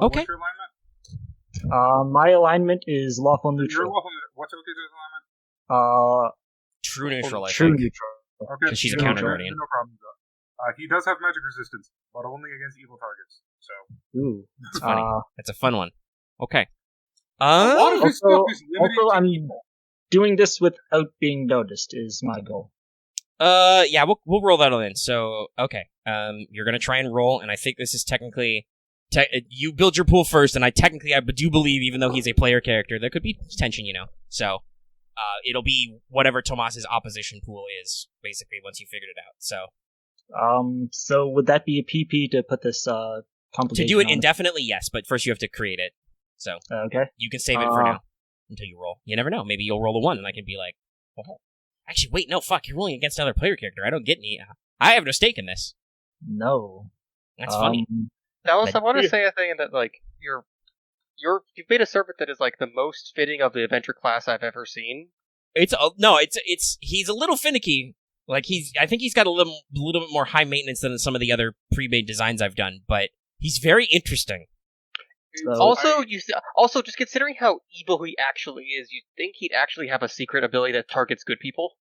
Okay. What's your alignment? My alignment is lawful neutral. Your lawful. What's Okita's alignment? True neutral. Okay. Because she's a counter guardian. No problem. He does have magic resistance, but only against evil targets. So. Ooh, it's funny. That's a fun one. Okay. Also, I'm doing this without being noticed is my goal. Yeah, we'll roll that all in. So, okay. You're gonna try and roll, and I think this is technically... you build your pool first, and I do believe, even though he's a player character, there could be tension, So, it'll be whatever Tomas's opposition pool is, basically, once you figured it out. So would that be a PP to put this, complication to do it on indefinitely, yes, but first you have to create it. So, okay. You can save it for now, until you roll. You never know. Maybe you'll roll a 1, and I can be like, oh. Actually, wait, no, fuck, you're rolling against another player character. I don't get any... I have no stake in this. No. That's funny. Alice, I want to say a thing that, like, you've made a servant that is, like, the most fitting of the adventure class I've ever seen. He's a little finicky. Like I think he's got a little bit more high maintenance than some of the other pre-made designs I've done, but he's very interesting. Also, just considering how evil he actually is, you'd think he'd actually have a secret ability that targets good people.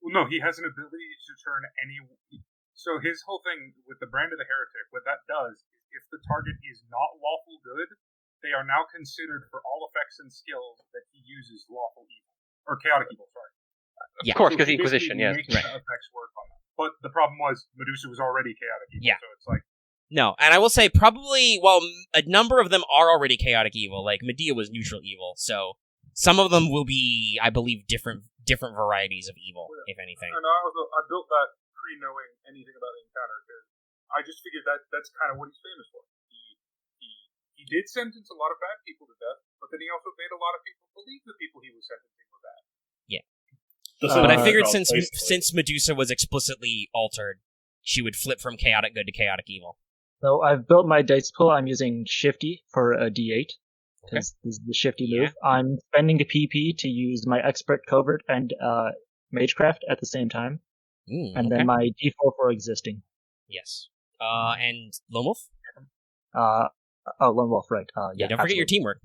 Well, no, he has an ability to turn any. So his whole thing with the Brand of the Heretic, what that does is, if the target is not lawful good, they are now considered for all effects and skills that he uses lawful evil or chaotic evil. Sorry. Yeah. Of course, because So the Inquisition, yes. Right. The effects work on that. But the problem was Medusa was already chaotic evil, Yeah. so it's like. No, and I will say probably, well, a number of them are already chaotic evil. Like Medea was neutral evil, so some of them will be, I believe, different varieties of evil, if anything. And I built that pre-knowing anything about the encounter because I just figured that's kind of what he's famous for. He did sentence a lot of bad people to death, but then he also made a lot of people believe the people he was sentencing were bad. Yeah, but I figured since Medusa was explicitly altered, she would flip from chaotic good to chaotic evil. So I've built my dice pool. I'm using Shifty for a D8, because this is the Shifty move. I'm spending a PP to use my Expert Covert and Magecraft at the same time. And then my D4 for existing. Yes. And Lone Wolf? Lone Wolf, right. Yeah, don't forget your teamwork.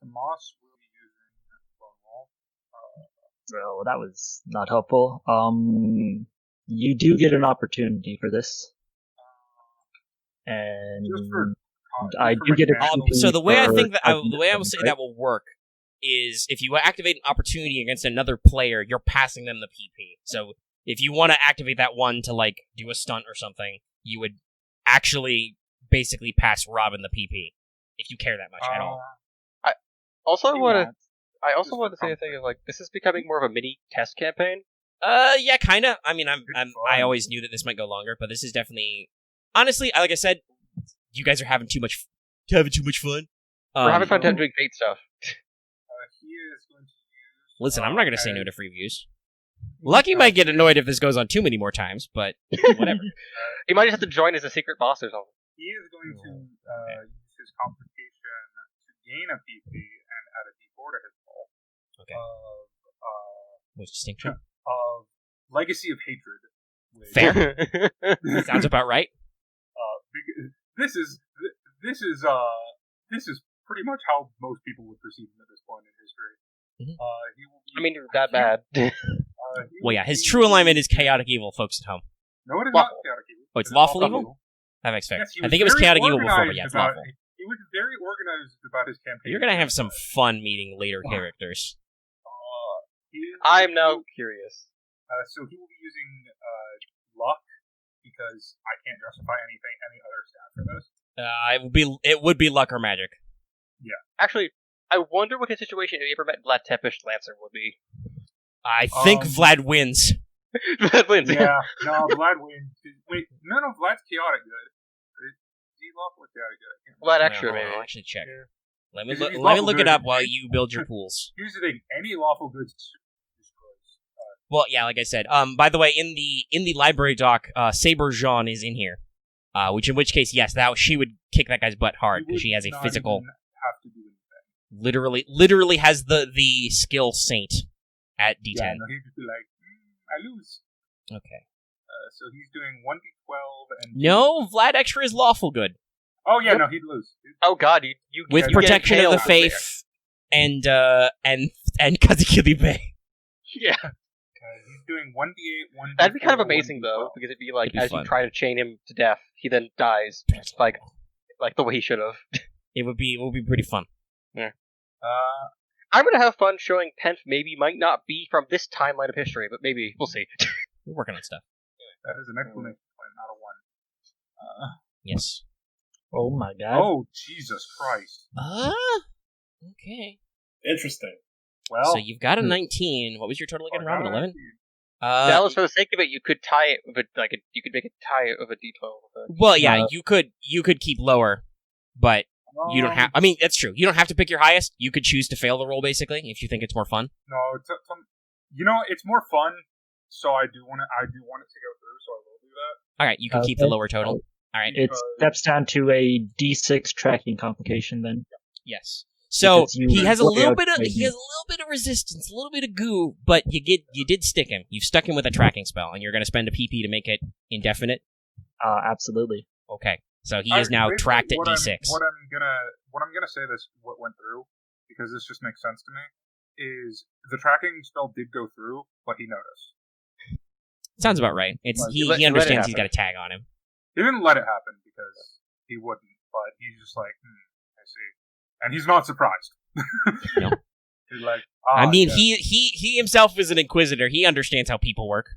Tomas will be using Lone Wolf. So that was not helpful. You do get an opportunity for this. And I do get a so the way I think that the way I will say that will work is if you activate an opportunity against another player, you're passing them the PP. So if you want to activate that one to like do a stunt or something, you would actually basically pass Robin the PP if you care that much at all. I also want to say a thing of like this is becoming more of a mini test campaign. Yeah, kind of. I mean, I always knew that this might go longer, but this is definitely. Honestly, like I said, you guys are having too much fun. We're having fun doing fate stuff. He is going to use. Listen, I'm not going to say no to free views. Lucky might get annoyed if this goes on too many more times, but whatever. He might just have to join as a secret boss or something. He is going to use his complication to gain a PP and add a D4 to his roll. Okay. Which distinction? Of Legacy of Hatred. Fair. Sounds about right. This is pretty much how most people would perceive him at this point in history. Mm-hmm. I mean, you're that bad. Well, yeah, his true alignment is chaotic evil, folks at home. No, it is not chaotic evil. Oh, it's lawful evil? That makes sense. Yes, I think it was chaotic evil before, but yeah, it's lawful. He was very organized about his campaign. You're going to have some fun meeting later characters. I'm now curious. So he will be using luck, because I can't justify any other stat for this. It would be luck or magic. Yeah. Actually, I wonder what his situation if he ever met Vlad Tepish Lancer would be. I think Vlad wins. Vlad wins. Yeah, no, Vlad wins. Wait, no, Vlad's chaotic good. Is he lawful or chaotic good? Vlad extra, maybe. I'll actually check. Yeah. Let me look it up while you build your pools. Here's the thing: any lawful goods destroys. Well, yeah, like I said. By the way, in the library doc, Saber Jean is in here. In which case, yes, she would kick that guy's butt hard because she has a physical. Have to do anything. Literally has the skill Saint at D10. Yeah, no, he'd just be like, I lose. Okay. So he's doing 1d12 and. No, Vlad Extra is lawful good. Oh yeah, no, he'd lose. Oh god, you with protection of the faith and Kazakili Bay. Yeah. He's doing 1d8, 1d4. That'd be kind of amazing though, because it'd be like as you try to chain him to death, he then dies like the way he should have. It would be pretty fun. Yeah. I'm gonna have fun showing Penf maybe might not be from this timeline of history, but maybe we'll see. We're working on stuff. That is an exclamation point, not a 1. Yes. Oh my god. Oh Jesus Christ. Okay. Interesting. Well, so you've got a 19. What was your total again, Robin? 11. Dallas, for the sake of it, you could tie it with you could make a tie of a D12. Well, yeah, you could keep lower, but you don't have. I mean, that's true. You don't have to pick your highest. You could choose to fail the roll, basically, if you think it's more fun. No, it's more fun. So I do want it to go through. So I will do that. All right, you can keep the lower total. All right, it steps down to a D6 tracking complication then. Yes. So Because you he has a little outplayed bit of me. resistance, a little bit of goo, but you did stick him. You've stuck him with a tracking spell, and you're going to spend a PP to make it indefinite. Absolutely. Okay, so he is now Basically, tracked at what D6. What I'm gonna say this what went through, because this just makes sense to me, is the tracking spell did go through, but he noticed. Sounds about right. It's Like, he let it understands he's happen. got a tag on him. He didn't let it happen because he wouldn't, but he's just like, I see, and he's not surprised. No. He's like, I mean, yeah. he himself is an inquisitor. He understands how people work.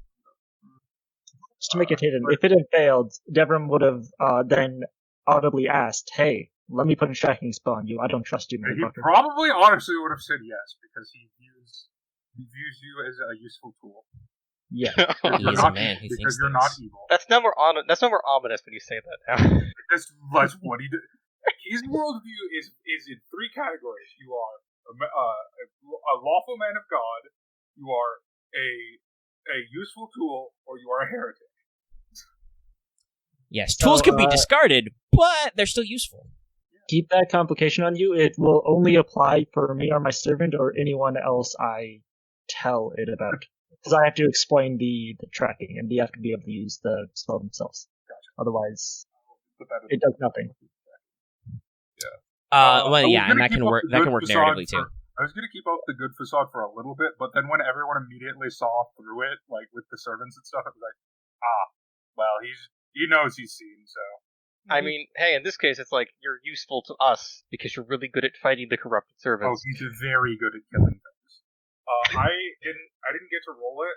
Just to make it hidden, if it had failed, Devram would have then audibly asked, "Hey, let me put a tracking spell on you. I don't trust you, He motherfucker." probably honestly would have said yes because he views you as a useful tool. Yeah. He You're is a not- man who because thinks you're this. not evil. That's no more ominous when you say that now. That's what he did. His worldview is in three categories. You are a lawful man of God, you are a useful tool, or you are a heretic. Yes, tools can be discarded, but they're still useful. Keep that complication on you. It will only apply for me or my servant or anyone else I tell it about. Because I have to explain the tracking, and they have to be able to use the spell themselves. Gotcha. Otherwise, But that is- it does nothing. Well, I was yeah, and gonna that can keep up work. the That good can work facade narratively too. I was going to keep up the good facade for a little bit, but then when everyone immediately saw through it, like with the servants and stuff, I was like, well, he knows he's seen, so. I mean, hey, in this case, it's like you're useful to us because you're really good at fighting the corrupted Oh, servants. he's very good at killing things. I didn't get to roll it,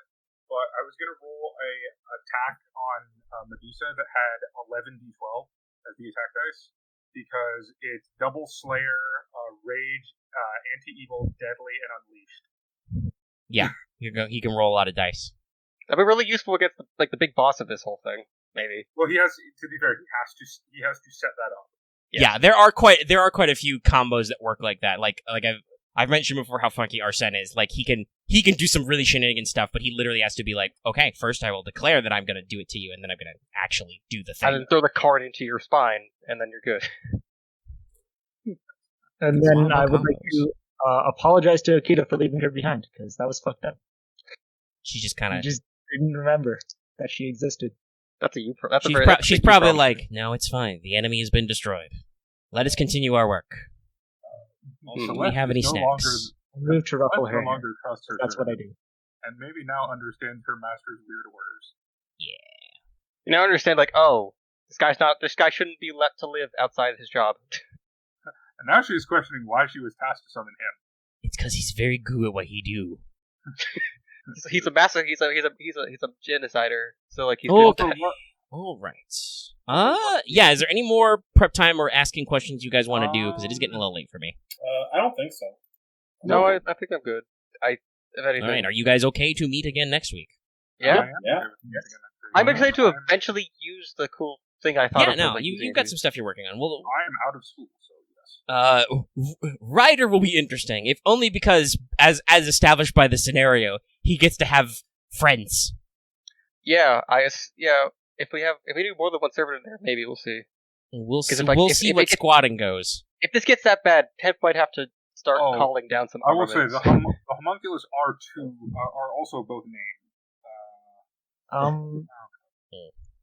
but I was gonna roll a attack on Medusa that had 11d12 as the attack dice because it's double Slayer, Rage, Anti-Evil, Deadly, and Unleashed. Yeah, he can roll a lot of dice. That'd be really useful against the big boss of this whole thing. Maybe. Well, he has to be fair. He has to set that up. Yeah, there are quite a few combos that work like that. Like I've mentioned before how funky Arsene is. Like he can do some really shenanigan stuff, but he literally has to be like, okay, first I will declare that I'm going to do it to you, and then I'm going to actually do the And thing. then throw the card into your spine, and then you're good. And It's then all I about would like to apologize to Akita for leaving her behind, because that was fucked up. She just kind I of. just didn't remember that she existed. That's a you. That's She's, a very. she's probably like, no, it's fine. The enemy has been destroyed. Let us continue our work. Also, Do we have any snacks? I moved to ruffle No her hair. longer trust her. That's what I do. And maybe now understands her master's weird orders. You now understand, like, oh, this guy shouldn't be let to live outside his job. And now she's questioning why she was tasked to summon him. It's because he's very good at what he do. He's a master. He's a genocider. So like he's Okay. good. All right. Yeah. Is there any more prep time or asking questions you guys want to do? Because it is getting a little late for me. I don't think so. No, I think I'm good. If anything, All right. Are you guys okay to meet again next week? yeah. I am Yeah. okay with the meeting next week. I'm excited to eventually use the cool thing I thought Yeah. of. No. like, You using you've got it. some stuff you're working on. Well, I am out of school, so yes. Ryder will be interesting, if only because, as established by the scenario, he gets to have friends. Yeah, If we do more than one server in there, maybe we'll see. We'll 'Cause see. if I- We'll if- see if what it gets- squatting goes. If this gets that bad, Ted might have to start Oh, calling down some. I will say armaments. the homunculus are also both named.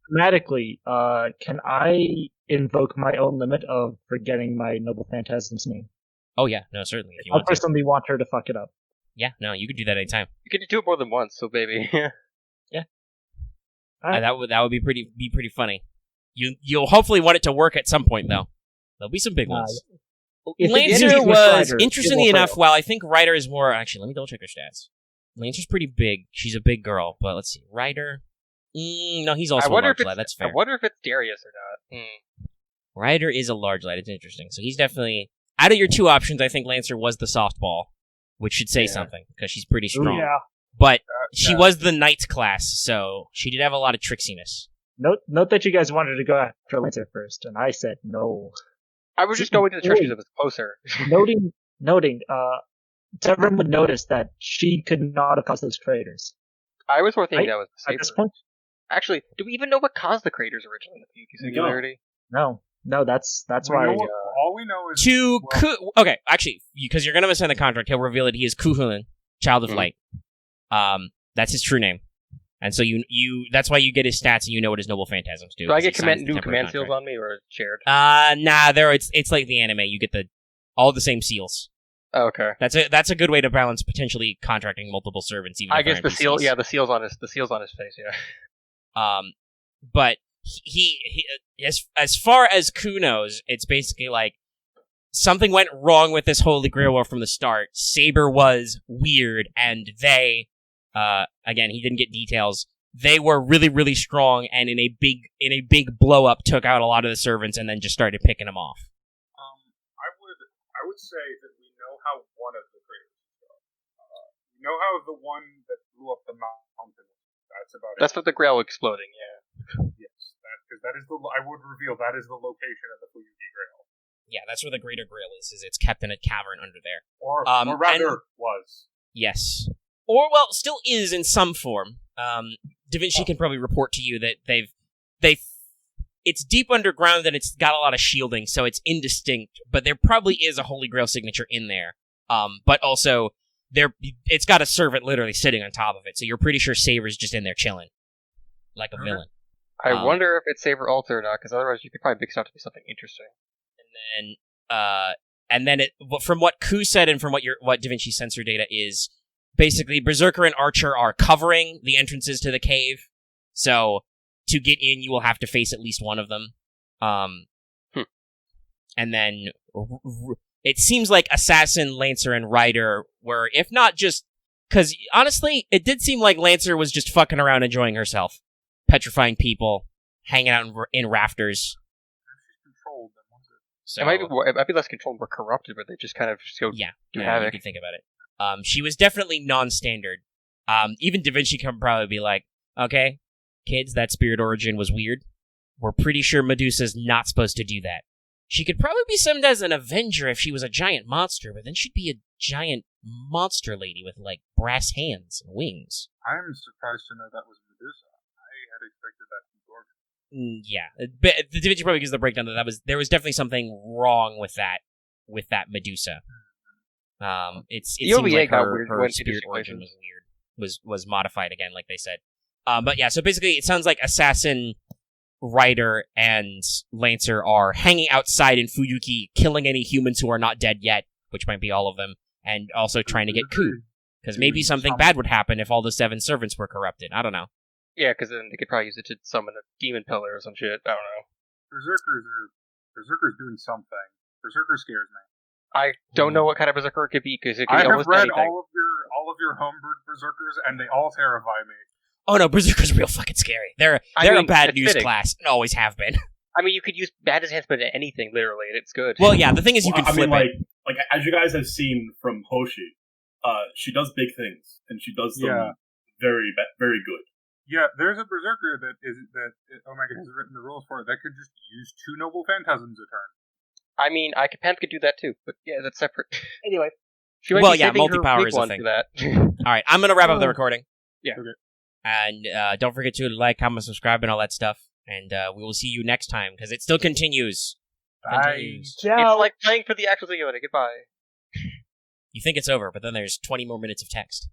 Dramatically, can I invoke my own limit of forgetting my noble phantasm's name? Oh yeah, no, certainly. If you I want to. personally want her to fuck it up. Yeah, no, you could do that anytime. You can do it more than once, so maybe. Alright. That would be pretty funny. You'll hopefully want it to work at some point though. There'll be some big ones. If it Lancer is with was Ryder, interestingly it will enough. fail. Well, I think Ryder is more. Actually, let me double check her stats. Lancer's pretty big. She's a big girl, but let's see. Ryder. No, he's also a large lad. That's fair. I wonder if it's Darius or not. Ryder is a large lad. It's interesting. So he's definitely out of your two options. I think Lancer was the softball, which should say something because she's pretty strong. Yeah. But she Yeah. was the knight class, so she did have a lot of tricksiness. Note that you guys wanted to go after Lancer first, and I said no. I was just going to the church because it was closer. noting, Devram would notice that she could not have caused those craters. I was more thinking Right? that was the At this saber. point, Actually, do we even know what caused the craters originally in the Fuyuki Singularity? no, that's We why. know what all we know is Okay, actually, because you're gonna misunderstand the contract, he'll reveal that he is Kuhulin, Child of Light. That's his true name, and so you that's why you get his stats and you know what his noble phantasms do. Do I get new command contract. seals on me or shared? Nah, it's like the anime. You get all the same seals. Oh, okay. That's a good way to balance potentially contracting multiple servants. Even I if they're guess the NPCs. seal, the seals on his face, yeah. But he as far as Ku knows, it's basically like something went wrong with this Holy Grail War from the start. Saber was weird, and they, again, he didn't get details. They were really, really strong, and in a big blow up, took out a lot of the servants, and then just started picking them off. I would say that we know how one of the craters is going. We know how the one that blew up the mountain. That's about it. That's what the Grail exploding, yeah. Yes, because that is I would reveal that is the location of the Fuyuki Grail. Yeah, that's where the Greater Grail is it's kept in a cavern under there. Or rather, was. Yes. Or, well, still is in some form. Da Vinci can probably report to you that it's deep underground and it's got a lot of shielding, so it's indistinct, but there probably is a Holy Grail signature in there. But also, it's got a servant literally sitting on top of it, so you're pretty sure Saber's just in there chilling. Like a villain. I wonder if it's Saber Alter or not, because otherwise you could probably mix it out to be something interesting. And then from what Ku said and from what Da Vinci sensor data is, basically Berserker and Archer are covering the entrances to the cave, so to get in you will have to face at least one of them. And then it seems like Assassin, Lancer, and Rider were, if not just... Because, honestly, it did seem like Lancer was just fucking around enjoying herself. Petrifying people, hanging out in rafters. Controlled, then was it? So, it might be less controlled, more corrupted, but they just kind of just go do havoc. You can think about it. She was definitely non-standard. Even Da Vinci can probably be like, okay, kids, that spirit origin was weird. We're pretty sure Medusa's not supposed to do that. She could probably be summoned as an Avenger if she was a giant monster, but then she'd be a giant monster lady with, like, brass hands and wings. I'm surprised to know that was Medusa. I had expected that from Corvin. Yeah, the Da Vinci probably gives the breakdown that there was definitely something wrong with that Medusa. It seems like her spirit origin was weird, was modified again, like they said. But yeah, so basically it sounds like Assassin, Rider, and Lancer are hanging outside in Fuyuki, killing any humans who are not dead yet, which might be all of them, and also trying to get Ku. Because maybe something bad would happen if all the 7 servants were corrupted. I don't know. Yeah, because then they could probably use it to summon a demon pillar or some shit. I don't know. Berserker's doing something. Berserker scares me. I don't know what kind of Berserker it could be, because it could I be have almost read anything. all of your homebrewed Berserkers, and they all terrify me. Oh no, Berserker's real fucking scary. They're a bad news class, and always have been. I mean, you could use bad enhancement at anything, literally, and it's good. Well, yeah, the thing is you can flip it. Like, as you guys have seen from Hoshi, she does big things, and she does them very, very good. Yeah, there's a Berserker that Omega has written the rules for that could just use 2 noble phantasms a turn. I mean, Pam could do that too, but yeah, that's separate. Anyway. She might be multi-power is a thing. That. Alright, I'm gonna wrap up the recording. Yeah. Okay. And don't forget to like, comment, subscribe, and all that stuff. And we will see you next time, because it still continues. It's like playing for the actual thing. Goodbye. You think it's over, but then there's 20 more minutes of text.